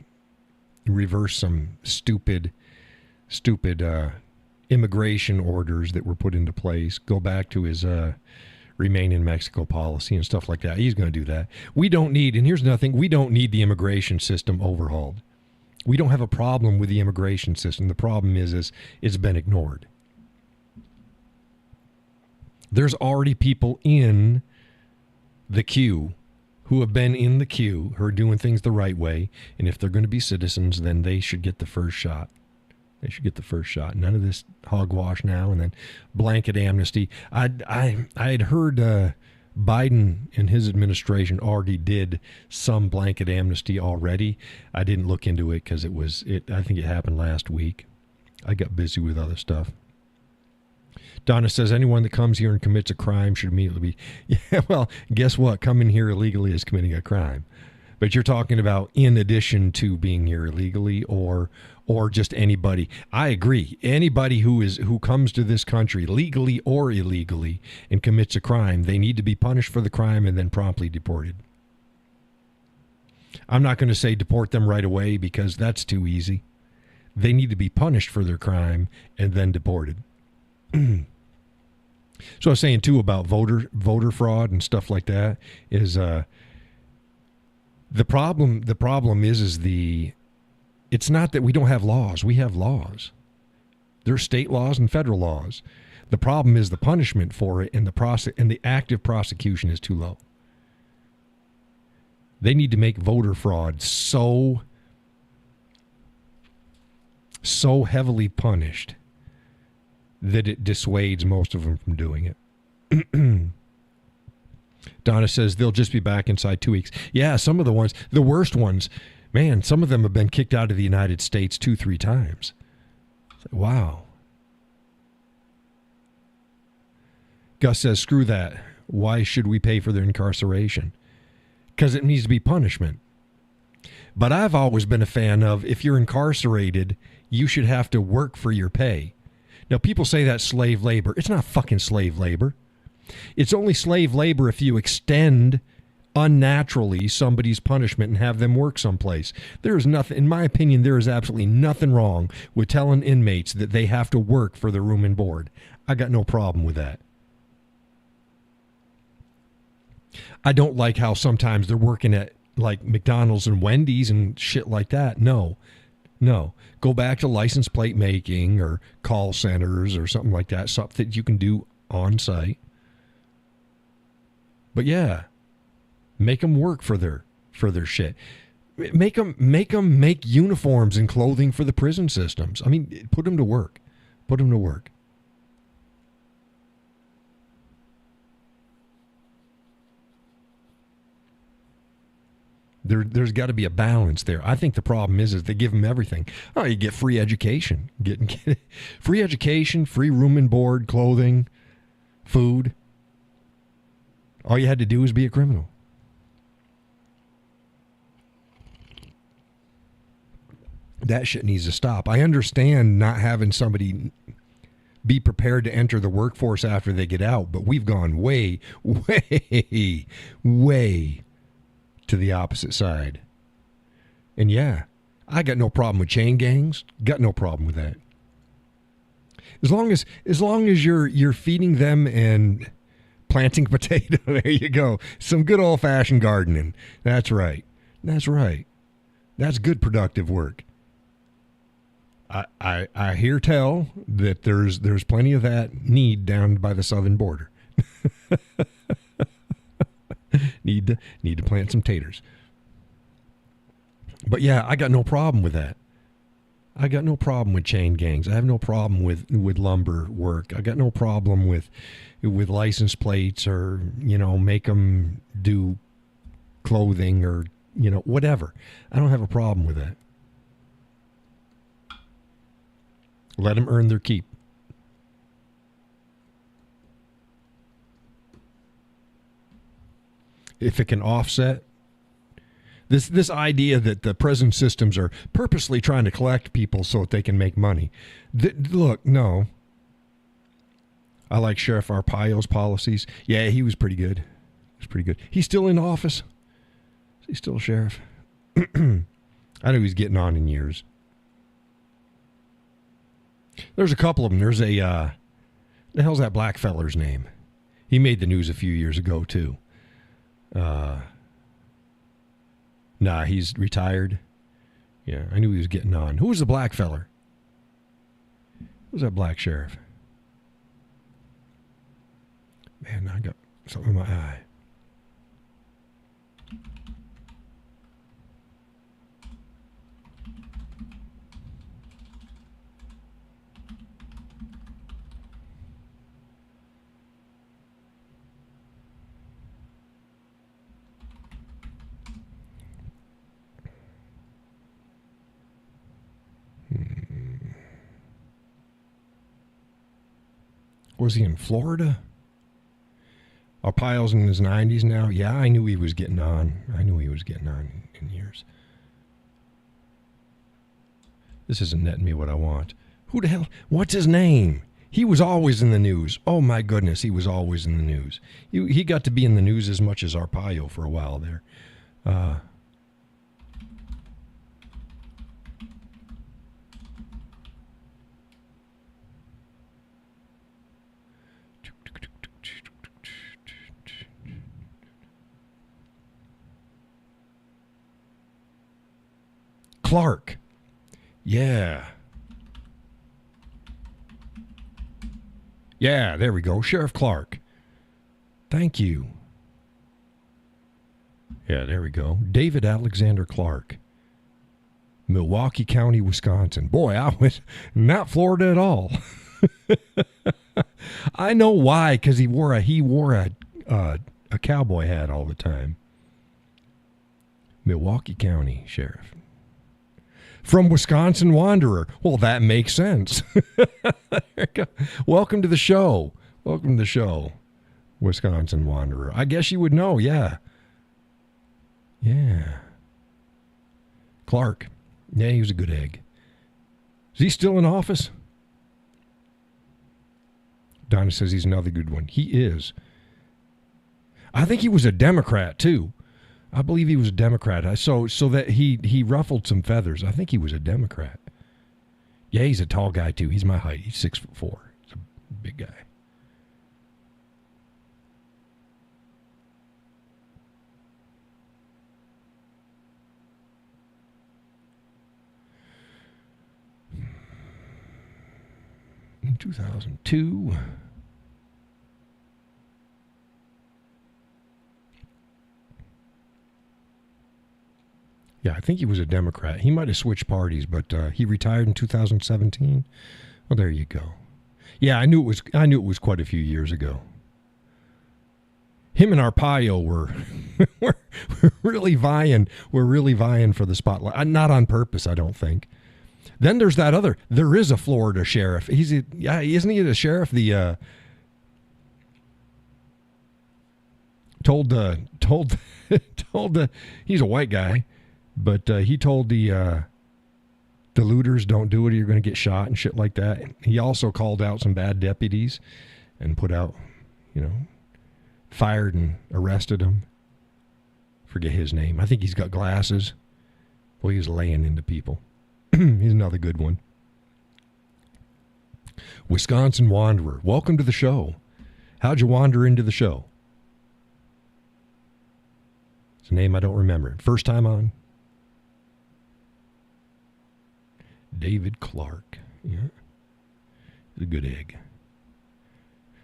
reverse some stupid immigration orders that were put into place. Go back to his remain in Mexico policy and stuff like that. He's going to do that. We don't need, and here's nothing, we don't need the immigration system overhauled. We don't have a problem with the immigration system. The problem is it's been ignored. There's already people in the queue who have been in the queue, who are doing things the right way, and if they're going to be citizens, then they should get the first shot. They should get the first shot. None of this hogwash now and then blanket amnesty. I had heard Biden and his administration already did some blanket amnesty already. I didn't look into it because I think it happened last week. I got busy with other stuff. Donna says anyone that comes here and commits a crime should immediately be. Yeah, well, guess what? Coming here illegally is committing a crime. But you're talking about in addition to being here illegally or just anybody. I agree. Anybody who comes to this country legally or illegally and commits a crime, they need to be punished for the crime and then promptly deported. I'm not going to say deport them right away because that's too easy. They need to be punished for their crime and then deported. So I was saying too about voter fraud and stuff like that is the problem is it's not that we don't have laws. We have laws. There's state laws and federal laws. The problem is the punishment for it and the active prosecution is too low. They need to make voter fraud so heavily punished that it dissuades most of them from doing it. Donna says they'll just be back inside 2 weeks. Yeah, some of the ones, the worst ones, man, some of them have been kicked out of the United States 2-3 times. Wow. Gus says, screw that. Why should we pay for their incarceration? Because it needs to be punishment. But I've always been a fan of if you're incarcerated, you should have to work for your pay. Now, people say that's slave labor. It's not fucking slave labor. It's only slave labor if you extend unnaturally somebody's punishment and have them work someplace. There is nothing, in my opinion, there is absolutely nothing wrong with telling inmates that they have to work for their room and board. I got no problem with that. I don't like how sometimes they're working at like McDonald's and Wendy's and shit like that. No. Go back to license plate making or call centers or something like that, something that you can do on site. But yeah, make them work for their shit. Make them make uniforms and clothing for the prison systems. I mean, put them to work. Put them to work. There's got to be a balance there. I think the problem is they give them everything. Oh, you get free education. Get free education, free room and board, clothing, food. All you had to do was be a criminal. That shit needs to stop. I understand not having somebody be prepared to enter the workforce after they get out, but we've gone way to the opposite side. And yeah, I got no problem with chain gangs. Got no problem with that. As long as you're feeding them and planting potato, there you go. Some good old fashioned gardening. That's right. That's good productive work. I hear tell that there's plenty of that need down by the southern border. Need to plant some taters. But yeah, I got no problem with that. I got no problem with chain gangs. I have no problem with lumber work. I got no problem with license plates or, make them do clothing or, whatever. I don't have a problem with that. Let them earn their keep. If it can offset this idea that the prison systems are purposely trying to collect people so that they can make money. Look, no. I like Sheriff Arpaio's policies. Yeah, he was pretty good. He's still in office. He's still a sheriff. I know he's getting on in years. There's a couple of them. There's the hell's that black feller's name? He made the news a few years ago, too. Nah, he's retired. Yeah, I knew he was getting on. Who was the black feller? Who was that black sheriff? Man, I got something in my eye. Was he in Florida? Arpaio's in his 90s now. Yeah, I knew he was getting on. In years. This isn't netting me what I want. Who the hell? What's his name? He was always in the news. Oh, my goodness, he was always in the news. He got to be in the news as much as Arpaio for a while there. Clark. Yeah. Yeah, there we go. Sheriff Clark. Thank you. Yeah, there we go. David Alexander Clark. Milwaukee County, Wisconsin. Boy, I was not Florida at all. I know why, because he wore a cowboy hat all the time. Milwaukee County Sheriff. From Wisconsin Wanderer. Well, that makes sense. Welcome to the show. Wisconsin Wanderer. I guess you would know, yeah. Yeah. Clark. Yeah, he was a good egg. Is he still in office? Donna says he's another good one. He is. I think he was a Democrat, too. I believe he was a Democrat. So that he ruffled some feathers. I think he was a Democrat. Yeah, he's a tall guy, too. He's my height. He's 6'4". He's a big guy. In 2002... Yeah, I think he was a Democrat. He might have switched parties, but he retired in 2017. Well, there you go. Yeah, I knew it was quite a few years ago. Him and Arpaio were really vying. We're really vying for the spotlight. Not on purpose, I don't think. Then there's that other. There is a Florida sheriff. Isn't he the sheriff? The told he's a white guy. But he told the looters, don't do it or you're going to get shot and shit like that. He also called out some bad deputies and put out, fired and arrested them. Forget his name. I think he's got glasses. Boy, he's laying into people. He's another good one. Wisconsin Wanderer. Welcome to the show. How'd you wander into the show? It's a name I don't remember. First time on? David Clark. Yeah. He's a good egg.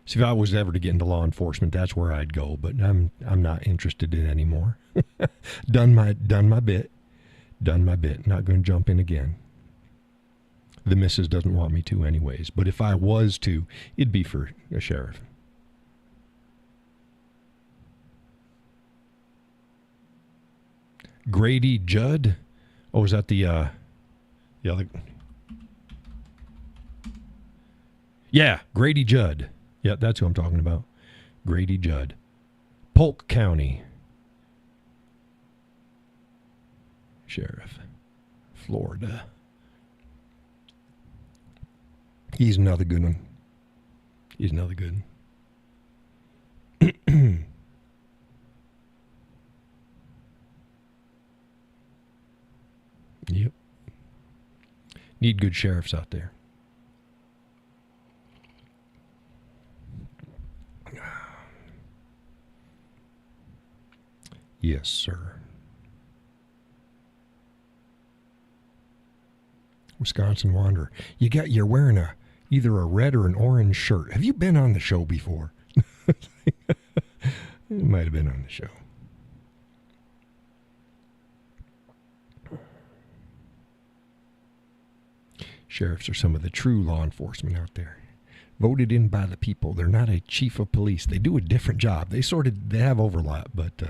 See, if I was ever to get into law enforcement, that's where I'd go, but I'm not interested in it anymore. Done my bit. Not going to jump in again. The missus doesn't want me to anyways, but if I was to, it'd be for a sheriff. Grady Judd. Oh, is that the other? Yeah, Grady Judd. Yeah, that's who I'm talking about. Grady Judd. Polk County Sheriff, Florida. He's another good one. He's another good one. Yep. Need good sheriffs out there. Yes, sir. Wisconsin Wanderer. You're wearing either a red or an orange shirt. Have you been on the show before? It might have been on the show. Sheriffs are some of the true law enforcement out there. Voted in by the people. They're not a chief of police. They do a different job. They have overlap, but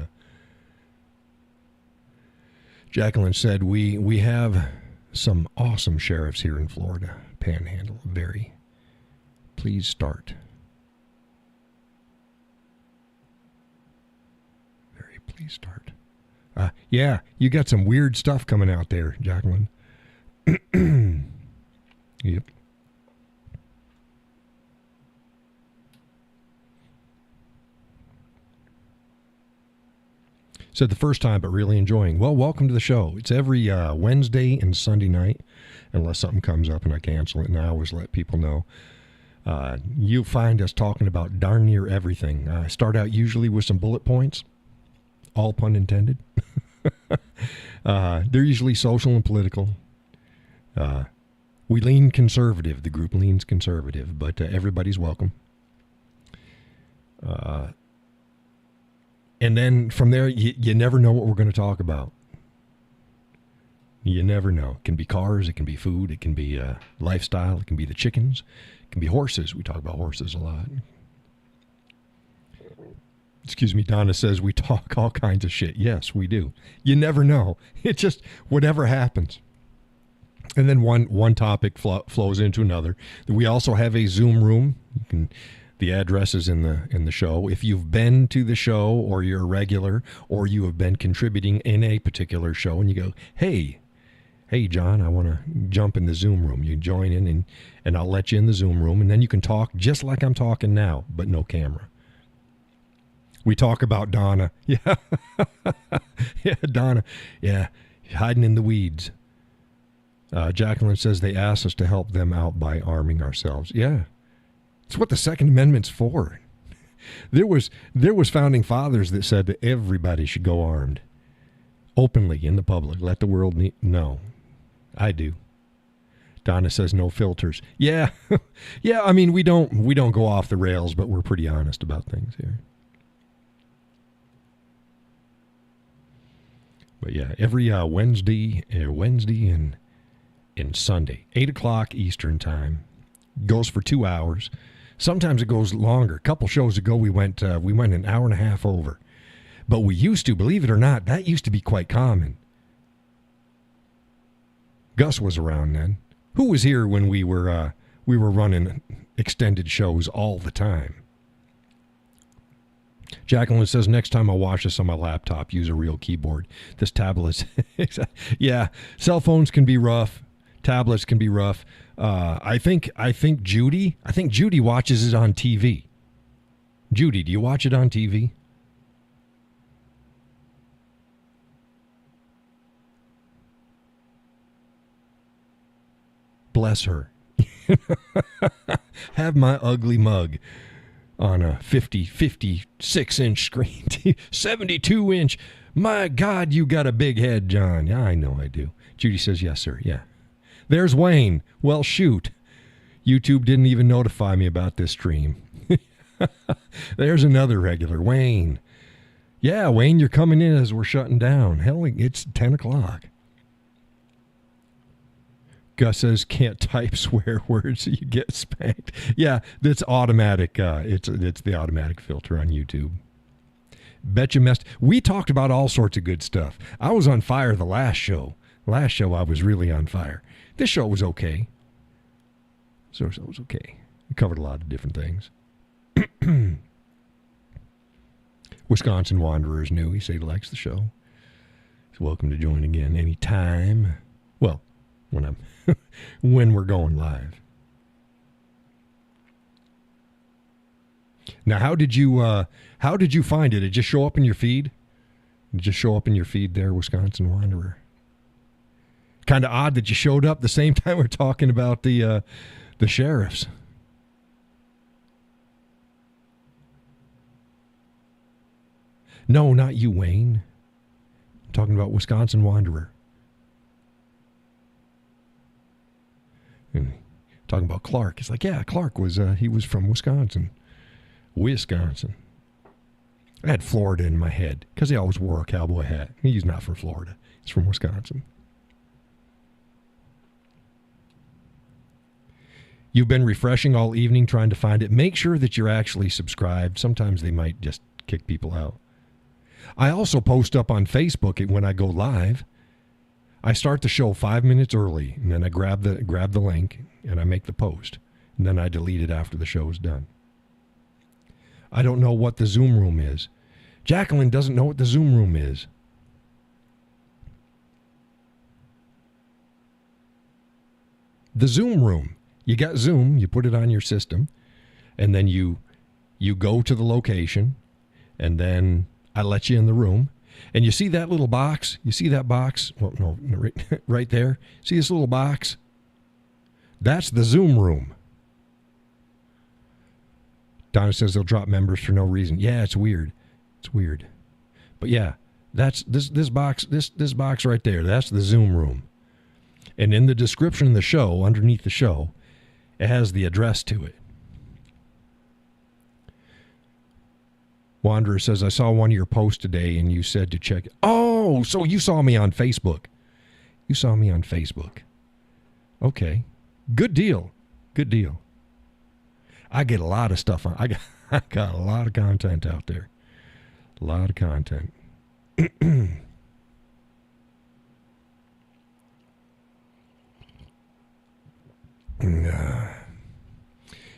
Jacqueline said we have some awesome sheriffs here in Florida. Panhandle, very. Please start. Very please start. Yeah, you got some weird stuff coming out there, Jacqueline. Yep. Said the first time, but really enjoying. Well, welcome to the show. It's every Wednesday and Sunday night, unless something comes up and I cancel it, and I always let people know. You'll find us talking about darn near everything. I start out usually with some bullet points, all pun intended. They're usually social and political. We lean conservative. The group leans conservative, but everybody's welcome. And then from there, you never know what we're going to talk about. You never know. It can be cars. It can be food. It can be lifestyle. It can be the chickens. It can be horses. We talk about horses a lot. Excuse me, Donna says we talk all kinds of shit. Yes, we do. You never know. It's just whatever happens. And then one topic flows into another. We also have a Zoom room. The address is in the show. If you've been to the show, or you're a regular, or you have been contributing in a particular show, and you go, hey, John, I want to jump in the Zoom room. You join in, and I'll let you in the Zoom room, and then you can talk just like I'm talking now, but no camera. We talk about Donna. Yeah. Yeah, Donna. Yeah, hiding in the weeds. Jacqueline says they asked us to help them out by arming ourselves. Yeah. It's what the Second Amendment's for. There was founding fathers that said that everybody should go armed. Openly in the public. Let the world know. I do. Donna says no filters. Yeah. Yeah, I mean we don't go off the rails, but we're pretty honest about things here. But yeah, every Wednesday and Sunday, 8 o'clock Eastern time. Goes for 2 hours. Sometimes it goes longer. A couple shows ago, we went an hour and a half over. But we used to, believe it or not, that used to be quite common. Gus was around then. Who was here when we were running extended shows all the time? Jacqueline says, next time I'll watch this on my laptop, use a real keyboard. This tablet, yeah, cell phones can be rough. Tablets can be rough. I think Judy watches it on TV. Judy, do you watch it on TV? Bless her. Have my ugly mug on a 56-inch screen. 72-inch. My God, you got a big head, John. Yeah, I know I do. Judy says, yes, sir. Yeah. There's Wayne. Well, shoot. YouTube didn't even notify me about this stream. There's another regular. Wayne. Yeah, Wayne, you're coming in as we're shutting down. Hell, it's 10 o'clock. Gus says, can't type swear words, so you get spanked. Yeah, that's automatic. It's the automatic filter on YouTube. Bet you messed. We talked about all sorts of good stuff. I was on fire the last show. Last show I was really on fire. This show was okay. So it was okay. We covered a lot of different things. Wisconsin Wanderer is new. He said he likes the show. He's welcome to join again anytime. Well, when we're going live. Now, how did you find it? Did it just show up in your feed? Did it just show up in your feed there, Wisconsin Wanderer? Kind of odd that you showed up the same time we're talking about the sheriffs. No, not you, Wayne. I'm talking about Wisconsin Wanderer. And talking about Clark. It's like, yeah, Clark was he was from Wisconsin. Wisconsin. I had Florida in my head because he always wore a cowboy hat. He's not from Florida. He's from Wisconsin. You've been refreshing all evening trying to find it. Make sure that you're actually subscribed. Sometimes they might just kick people out. I also post up on Facebook when I go live. I start the show 5 minutes early, and then I grab the link, and I make the post. And then I delete it after the show is done. I don't know what the Zoom room is. Jacqueline doesn't know what the Zoom room is. The Zoom room. You got Zoom, you put it on your system, and then you go to the location, and then I let you in the room. And you see that little box? You see that box? Well, no, right there. See this little box? That's the Zoom room. Donna says they'll drop members for no reason. Yeah, it's weird. It's weird. But yeah, that's this box right there. That's the Zoom room. And in the description of the show, underneath the show, it has the address to it. Wanderer says, I saw one of your posts today and you said to check it. Oh, so you saw me on Facebook. You saw me on Facebook. Okay. Good deal. Good deal. I get a lot of stuff on. I got a lot of content out there. A lot of content.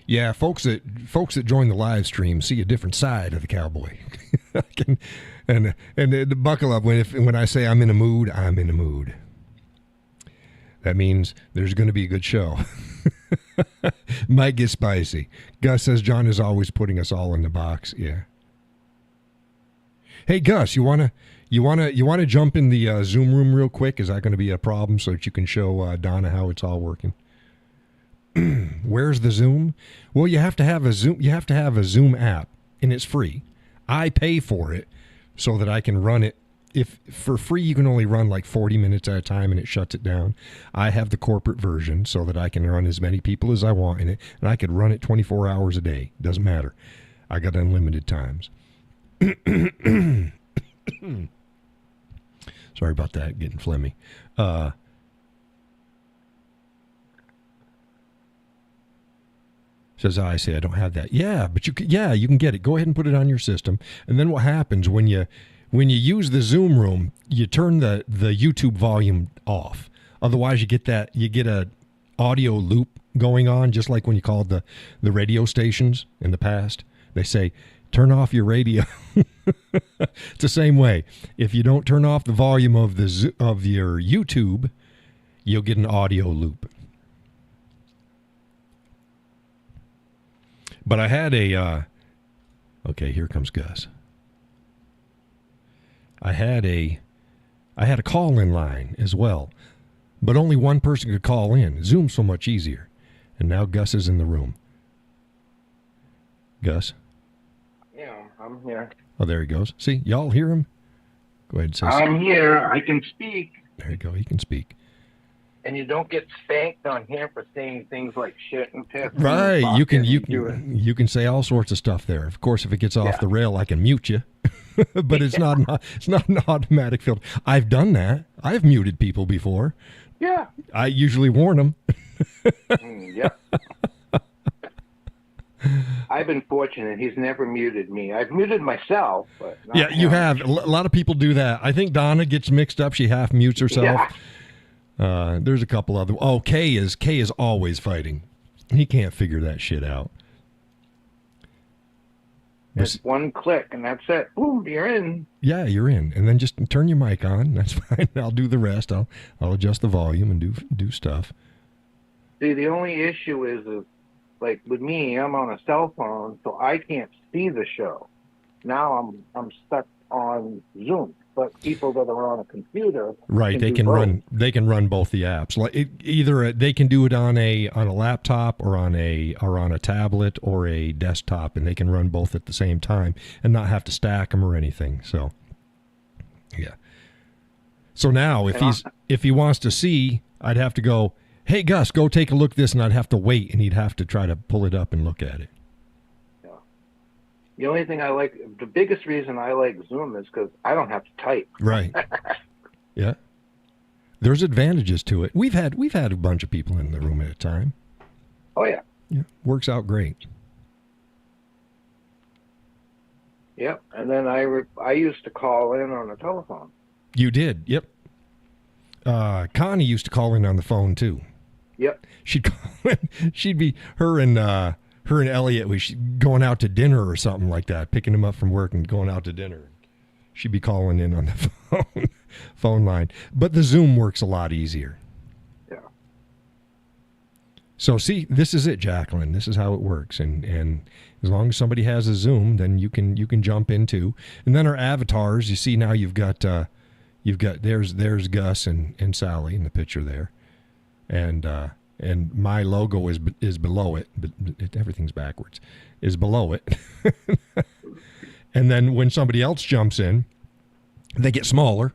Yeah, folks that join the live stream see a different side of the cowboy. and buckle up when I say I'm in a mood, I'm in a mood. That means there's going to be a good show. Might get spicy. Gus says John is always putting us all in the box. Yeah. Hey Gus, you wanna jump in the Zoom room real quick? Is that going to be a problem so that you can show Donna how it's all working? Where's the Zoom? Well, you have to have a Zoom. You have to have a Zoom app, and it's free. I pay for it so that I can run it. If for free, you can only run like 40 minutes at a time, and it shuts it down. I have the corporate version so that I can run as many people as I want in it, and I could run it 24 hours a day. Doesn't matter. I got unlimited times. Sorry about that, getting phlegmy. Says, I say I don't have that. Yeah, but you can get it. Go ahead and put it on your system. And then what happens when you use the Zoom room, you turn the YouTube volume off. Otherwise, you get a audio loop going on, just like when you called the radio stations in the past. They say, turn off your radio. It's the same way. If you don't turn off the volume of your YouTube, you'll get an audio loop. But I had okay, here comes Gus. I had a call-in line as well, but only one person could call in. Zoom's so much easier. And now Gus is in the room. Gus? Yeah, I'm here. Oh, there he goes. See, y'all hear him? Go ahead and say I'm here. I can speak. There you go. He can speak. And you don't get spanked on here for saying things like shit and piss. Right. You can say all sorts of stuff there. Of course, if it gets off the rail, I can mute you. But it's not an automatic filter. I've done that. I've muted people before. Yeah. I usually warn them. Yeah. I've been fortunate. He's never muted me. I've muted myself, but not Yeah, you him. have. A lot of people do that. I think Donna gets mixed up. She half mutes herself. Yeah. There's a couple other. Oh, Kay is always fighting. He can't figure that shit out. It's one click, and that's it. Boom, you're in. Yeah, you're in, and then just turn your mic on. That's fine. I'll do the rest. I'll adjust the volume and do stuff. See, the only issue is like with me, I'm on a cell phone, so I can't see the show. Now I'm stuck on Zoom. But people that are on a computer, right? They can run both the apps. Like either they can do it on a laptop or on a tablet or a desktop, and they can run both at the same time and not have to stack them or anything. So, yeah. So now, if he wants to see, I'd have to go, hey Gus, go take a look at this, and I'd have to wait, and he'd have to try to pull it up and look at it. The only thing the biggest reason I like Zoom is because I don't have to type. Right. Yeah. There's advantages to it. We've had a bunch of people in the room at a time. Oh yeah. Yeah. Works out great. Yep. And then I used to call in on a telephone. You did. Yep. Connie used to call in on the phone too. Yep. She'd call in. She'd be her and Elliot was going out to dinner or something like that, picking him up from work and going out to dinner. She'd be calling in on the phone line. But the Zoom works a lot easier. Yeah. So see, this is it, Jacqueline. This is how it works. And as long as somebody has a Zoom, then you can jump into. And then our avatars, you see now you've got there's Gus and Sally in the picture there. And my logo is below it, but everything's backwards, is below it. And then when somebody else jumps in, they get smaller.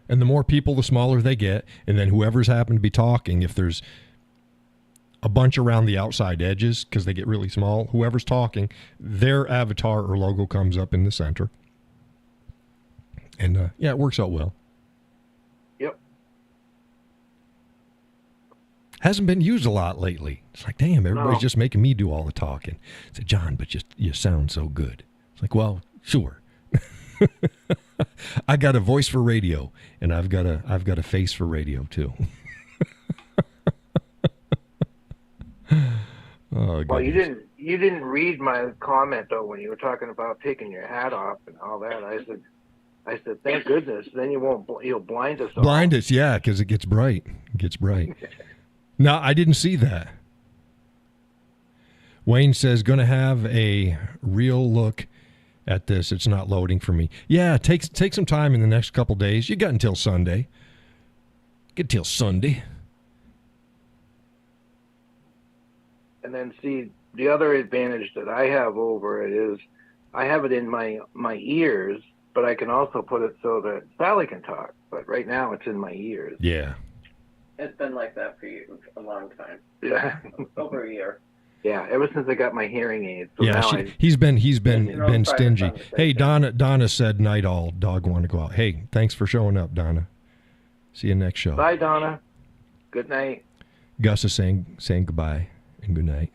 And the more people, the smaller they get. And then whoever's happened to be talking, if there's a bunch around the outside edges, because they get really small, whoever's talking, their avatar or logo comes up in the center. And yeah, it works out well. Hasn't been used a lot lately. It's like, damn, everybody's just making me do all the talking. I said, John, but you sound so good. It's like, well, sure. I got a voice for radio, and I've got a face for radio too. Oh, well, you didn't read my comment though when you were talking about taking your hat off and all that. I said, thank goodness. Then you'll blind us all. Blind us, yeah, because it gets bright. No, I didn't see that. Wayne says, going to have a real look at this. It's not loading for me. Yeah, take some time in the next couple days. You got until Sunday. Get till Sunday. And then see, the other advantage that I have over it is I have it in my ears, but I can also put it so that Sally can talk. But right now it's in my ears. Yeah. It's been like that for you a long time. Yeah. Over a year. Yeah, ever since I got my hearing aids. So yeah, now he's been stingy. Hey, Donna said night all. Dog want to go out. Hey, thanks for showing up, Donna. See you next show. Bye, Donna. Good night. Gus is saying goodbye and good night.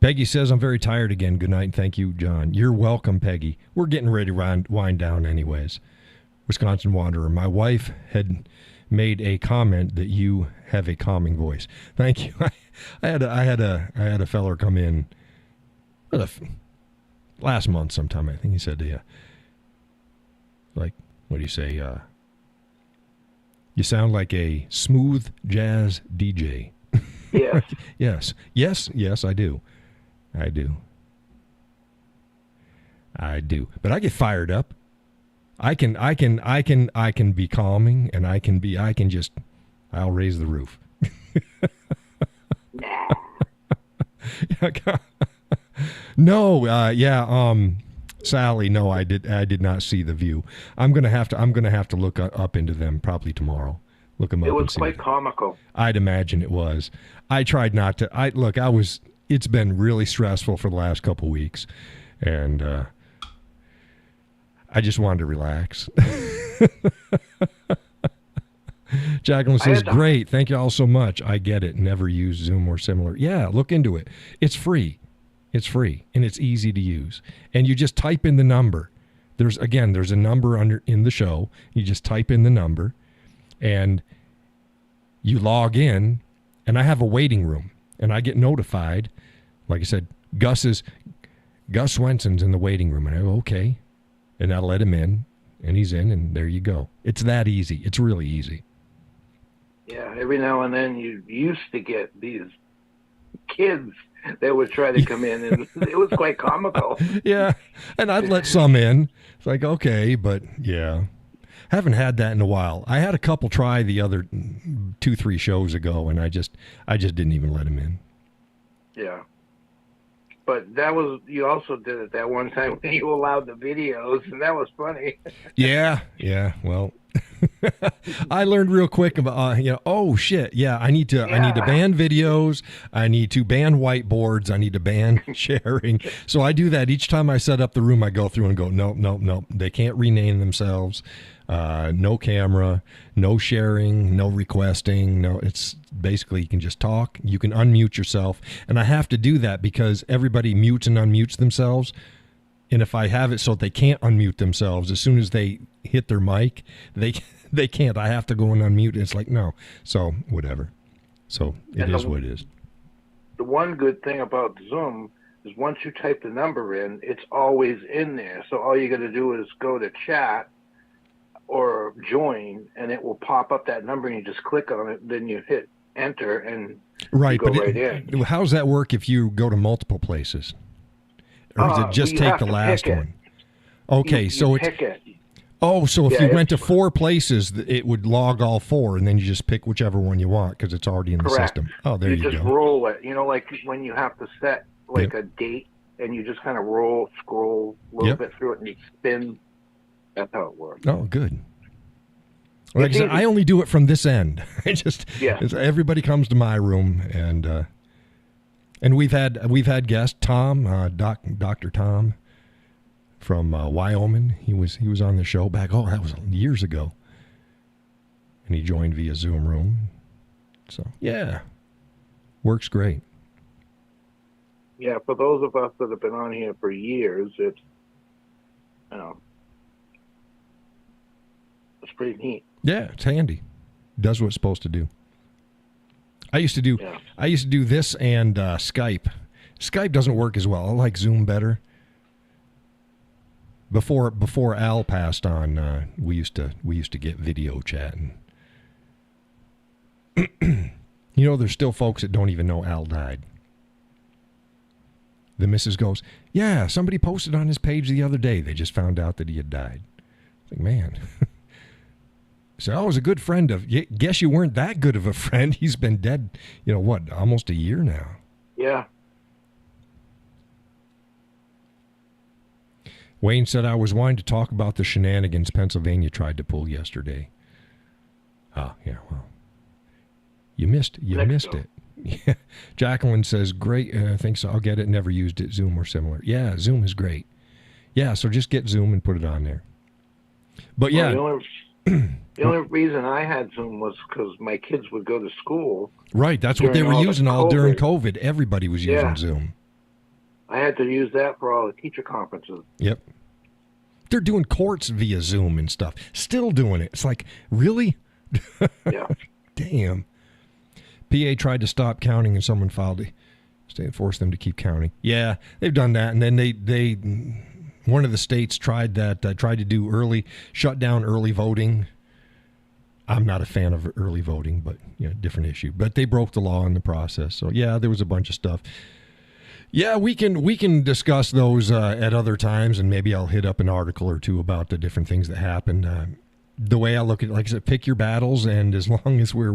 Peggy says, I'm very tired again. Good night and thank you, John. You're welcome, Peggy. We're getting ready to wind down anyways. Wisconsin Wanderer. My wife had made a comment that you have a calming voice. Thank you. I had a feller come in last month sometime. I think he said, like, what do you say? You sound like a smooth jazz DJ. Yes. Yes, I do. But I get fired up. I can be calming, and I'll raise the roof. No, Sally, no, I did not see The View. I'm gonna have to look up into them probably tomorrow. Look them up. It was quite comical. I'd imagine it was. I tried not to. It's been really stressful for the last couple weeks, and I just wanted to relax. Jacqueline I says, had to- great. Thank you all so much. I get it. Never use Zoom or similar. Yeah, look into it. It's free. It's free, and it's easy to use. And you just type in the number. There's a number in the show. You just type in the number, and you log in, and I have a waiting room, and I get notified. Like I said, Gus Swenson's in the waiting room, and I go, okay. And I'll let him in, and he's in, and there you go. It's that easy. It's really easy. Yeah, every now and then you used to get these kids that would try to come in, and it was quite comical. Yeah, and I'd let some in. It's like, okay, but yeah. Haven't had that in a while. I had a couple try the other 2-3 shows ago, and I just didn't even let them in. Yeah. But you also did it that one time when you allowed the videos, and that was funny. Yeah. Well, I learned real quick about, oh shit. Yeah. I need to ban videos. I need to ban whiteboards. I need to ban sharing. So I do that each time I set up the room. I go through and go, nope. They can't rename themselves. No camera, no sharing, no requesting. No, it's basically you can just talk. You can unmute yourself. And I have to do that because everybody mutes and unmutes themselves. And if I have it so they can't unmute themselves, as soon as they hit their mic, they can't. I have to go and unmute. It's like, no. So whatever. So it is what it is. The one good thing about Zoom is once you type the number in, it's always in there. So all you got to do is go to chat or join, and it will pop up that number, and you just click on it. Then you hit enter, and right, you go right in. How does that work if you go to multiple places? Or does it just take the last one? Okay, you pick it. Oh, so if you went to 4 places, it would log all 4, and then you just pick whichever one you want because it's already in the system. Oh, there you go. You just roll it. Like when you have to set a date, and you just kind of scroll a little bit through it, and you spin. That's how it works. Oh, good. Like I said, I only do it from this end. Everybody comes to my room, and we've had guests. Tom, Dr. Tom from Wyoming. He was on the show back. Oh, that was years ago, and he joined via Zoom room. So yeah, works great. Yeah, for those of us that have been on here for years, it's it's pretty neat. Yeah, it's handy. Does what it's supposed to do. I used to do this and Skype. Skype doesn't work as well. I like Zoom better. Before Al passed on, we used to get video chatting. There's still folks that don't even know Al died. The missus goes, yeah, somebody posted on his page the other day. They just found out that he had died. It's like, man. So I was a good friend of. Guess you weren't that good of a friend. He's been dead, almost a year now. Yeah. Wayne said I was wanting to talk about the shenanigans Pennsylvania tried to pull yesterday. Oh, yeah, well. You missed it. Yeah. Jacqueline says, great, thanks, I'll get it, never used it, Zoom or similar. Yeah, Zoom is great. Yeah, so just get Zoom and put it on there. But yeah. The only reason I had Zoom was because my kids would go to school. Right, that's what they were using all during COVID. Everybody was using Zoom. I had to use that for all the teacher conferences. Yep. They're doing courts via Zoom and stuff. Still doing it. It's like, really? Yeah. Damn. PA tried to stop counting and someone filed to force them to keep counting. Yeah, they've done that. And then they one of the states tried to do shut down early voting. I'm not a fan of early voting, but different issue. But they broke the law in the process. So yeah, there was a bunch of stuff. Yeah, we can discuss those at other times, and maybe I'll hit up an article or two about the different things that happened. The way I look at it, like I said, pick your battles, and as long as we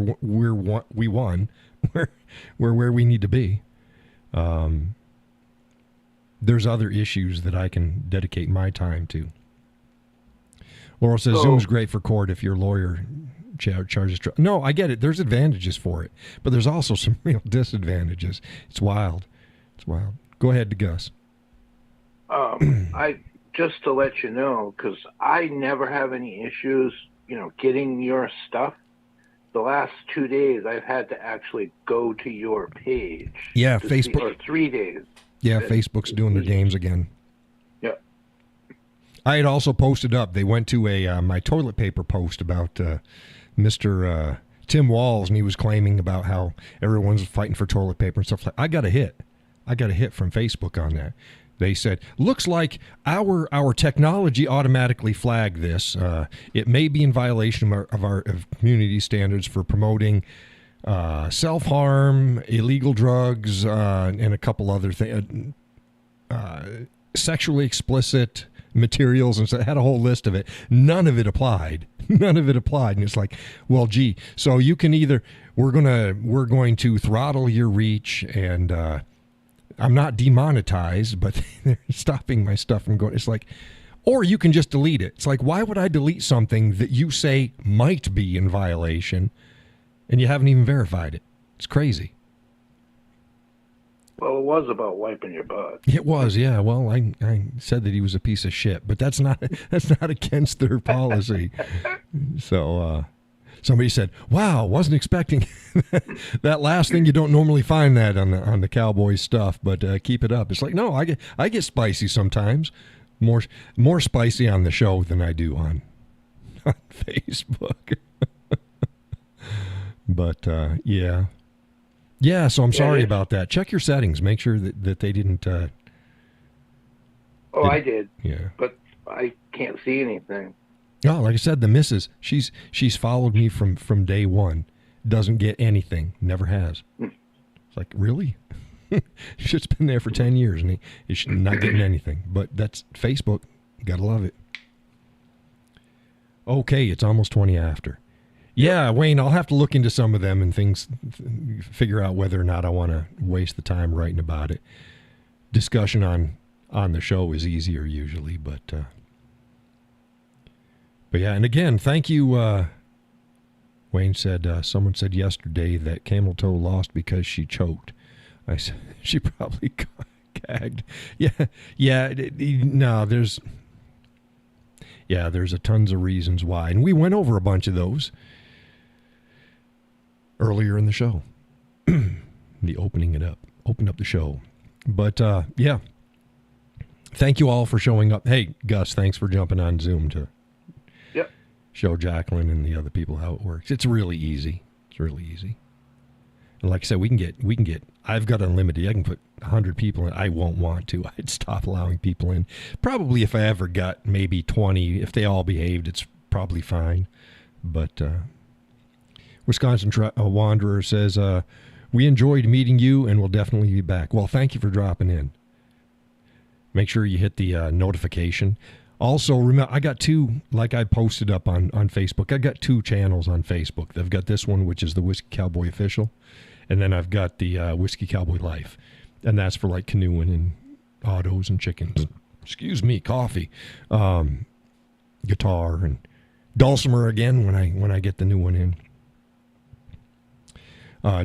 won, we're where we need to be. There's other issues that I can dedicate my time to. Laurel says Zoom's great for court if your lawyer charges. No, I get it. There's advantages for it, but there's also some real disadvantages. It's wild. Go ahead to Gus. I just to let you know, because I never have any issues, getting your stuff. the last 2 days I've had to actually go to your page. Yeah, to Facebook. or 3 days. Yeah, And- Facebook's doing their games again. Yeah. I had also posted up. They went to a my toilet paper post about Mr. Tim Walls, and he was claiming about how everyone's fighting for toilet paper and stuff like. I got a hit from Facebook on that. They said, looks like our technology automatically flagged this. It may be in violation of our community standards for promoting self-harm, illegal drugs, and a couple other things, sexually explicit materials, and so it had a whole list of it. None of it applied. And it's like, well, gee, so you can either we're going to throttle your reach, and I'm not demonetized, but they're stopping my stuff from going. It's like, or you can just delete it. It's like, why would I delete something that you say might be in violation, and you haven't even verified it? It's crazy. Well, it was about wiping your butt. It was, yeah. Well, I said that he was a piece of shit, but that's not against their policy. So somebody said, "Wow, wasn't expecting that last thing. You don't normally find that on the Cowboy stuff, but keep it up." It's like, no, I get spicy sometimes, more spicy on the show than I do on Facebook. But yeah. Yeah, so I'm sorry about that. Check your settings. Make sure that they didn't. I did. Yeah. But I can't see anything. Oh, like I said, the missus, she's followed me from day one. Doesn't get anything. Never has. It's like, really? Shit's been there for 10 years, and he's not getting anything. But that's Facebook. Gotta love it. Okay, it's almost 20 after. Yeah, Wayne, I'll have to look into some of them and things, figure out whether or not I want to waste the time writing about it. Discussion on the show is easier usually, but yeah, and again, thank you. Wayne said, someone said yesterday that Camel Toe lost because she choked. I said, she probably gagged. Yeah, no, there's a tons of reasons why, and we went over a bunch of those earlier in the show. The open up the show. But yeah, thank you all for showing up. Hey, Gus, thanks for jumping on Zoom to show Jacqueline and the other people how it works. It's really easy. And like I said, we can get. I've got unlimited. I can put 100 people in. I won't want to. I'd stop allowing people in. Probably if I ever got maybe 20, if they all behaved, it's probably fine. But Wisconsin Wanderer says, we enjoyed meeting you and we'll definitely be back. Well, thank you for dropping in. Make sure you hit the notification. Also, remember, I got two, like I posted up on Facebook, I got two channels on Facebook. I've got this one, which is the Whiskey Cowboy Official, and then I've got the Whiskey Cowboy Life, and that's for like canoeing and autos and chickens. Excuse me, coffee, guitar, and dulcimer again when I get the new one in.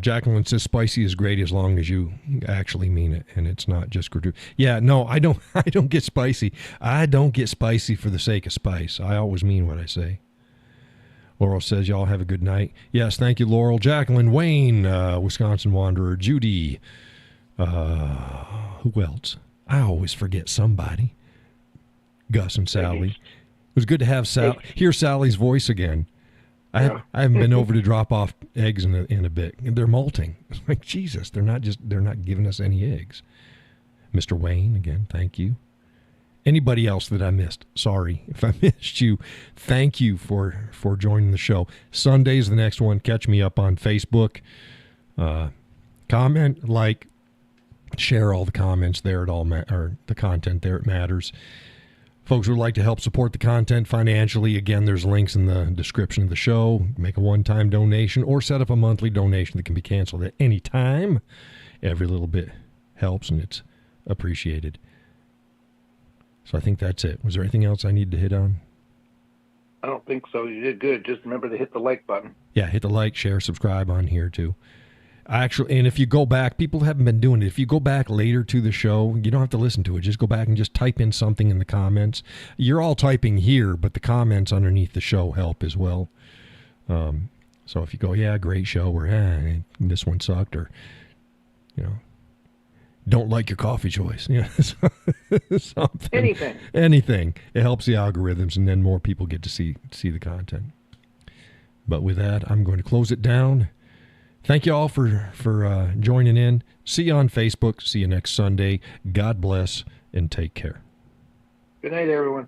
Jacqueline says spicy is great as long as you actually mean it and it's not just gratuitous. Yeah, no, I don't get spicy. I don't get spicy for the sake of spice. I always mean what I say. Laurel says y'all have a good night. Yes, thank you, Laurel. Jacqueline, Wayne, Wisconsin Wanderer, Judy. Who else? I always forget somebody. Gus and Sally. It was good to have hear Sally's voice again. I haven't been over to drop off eggs in a bit. They're molting. It's like, Jesus, they're not giving us any eggs. Mr. Wayne, again, thank you. Anybody else that I missed, sorry if I missed you. Thank you for joining the show. Sunday's the next one. Catch me up on Facebook. Comment, like, share all the comments there. Or the content there. It matters. Folks who would like to help support the content financially, again, there's links in the description of the show. Make a one-time donation or set up a monthly donation that can be canceled at any time. Every little bit helps, and it's appreciated. So I think that's it. Was there anything else I need to hit on? I don't think so. You did good. Just remember to hit the like button. Yeah, hit the like, share, subscribe on here, too. Actually, and if you go back, people haven't been doing it. If you go back later to the show, you don't have to listen to it. Just go back and just type in something in the comments. You're all typing here, but the comments underneath the show help as well. So if you go, yeah, great show, or this one sucked, or don't like your coffee choice, something, anything, it helps the algorithms, and then more people get to see the content. But with that, I'm going to close it down. Thank you all for joining in. See you on Facebook. See you next Sunday. God bless and take care. Good night, everyone.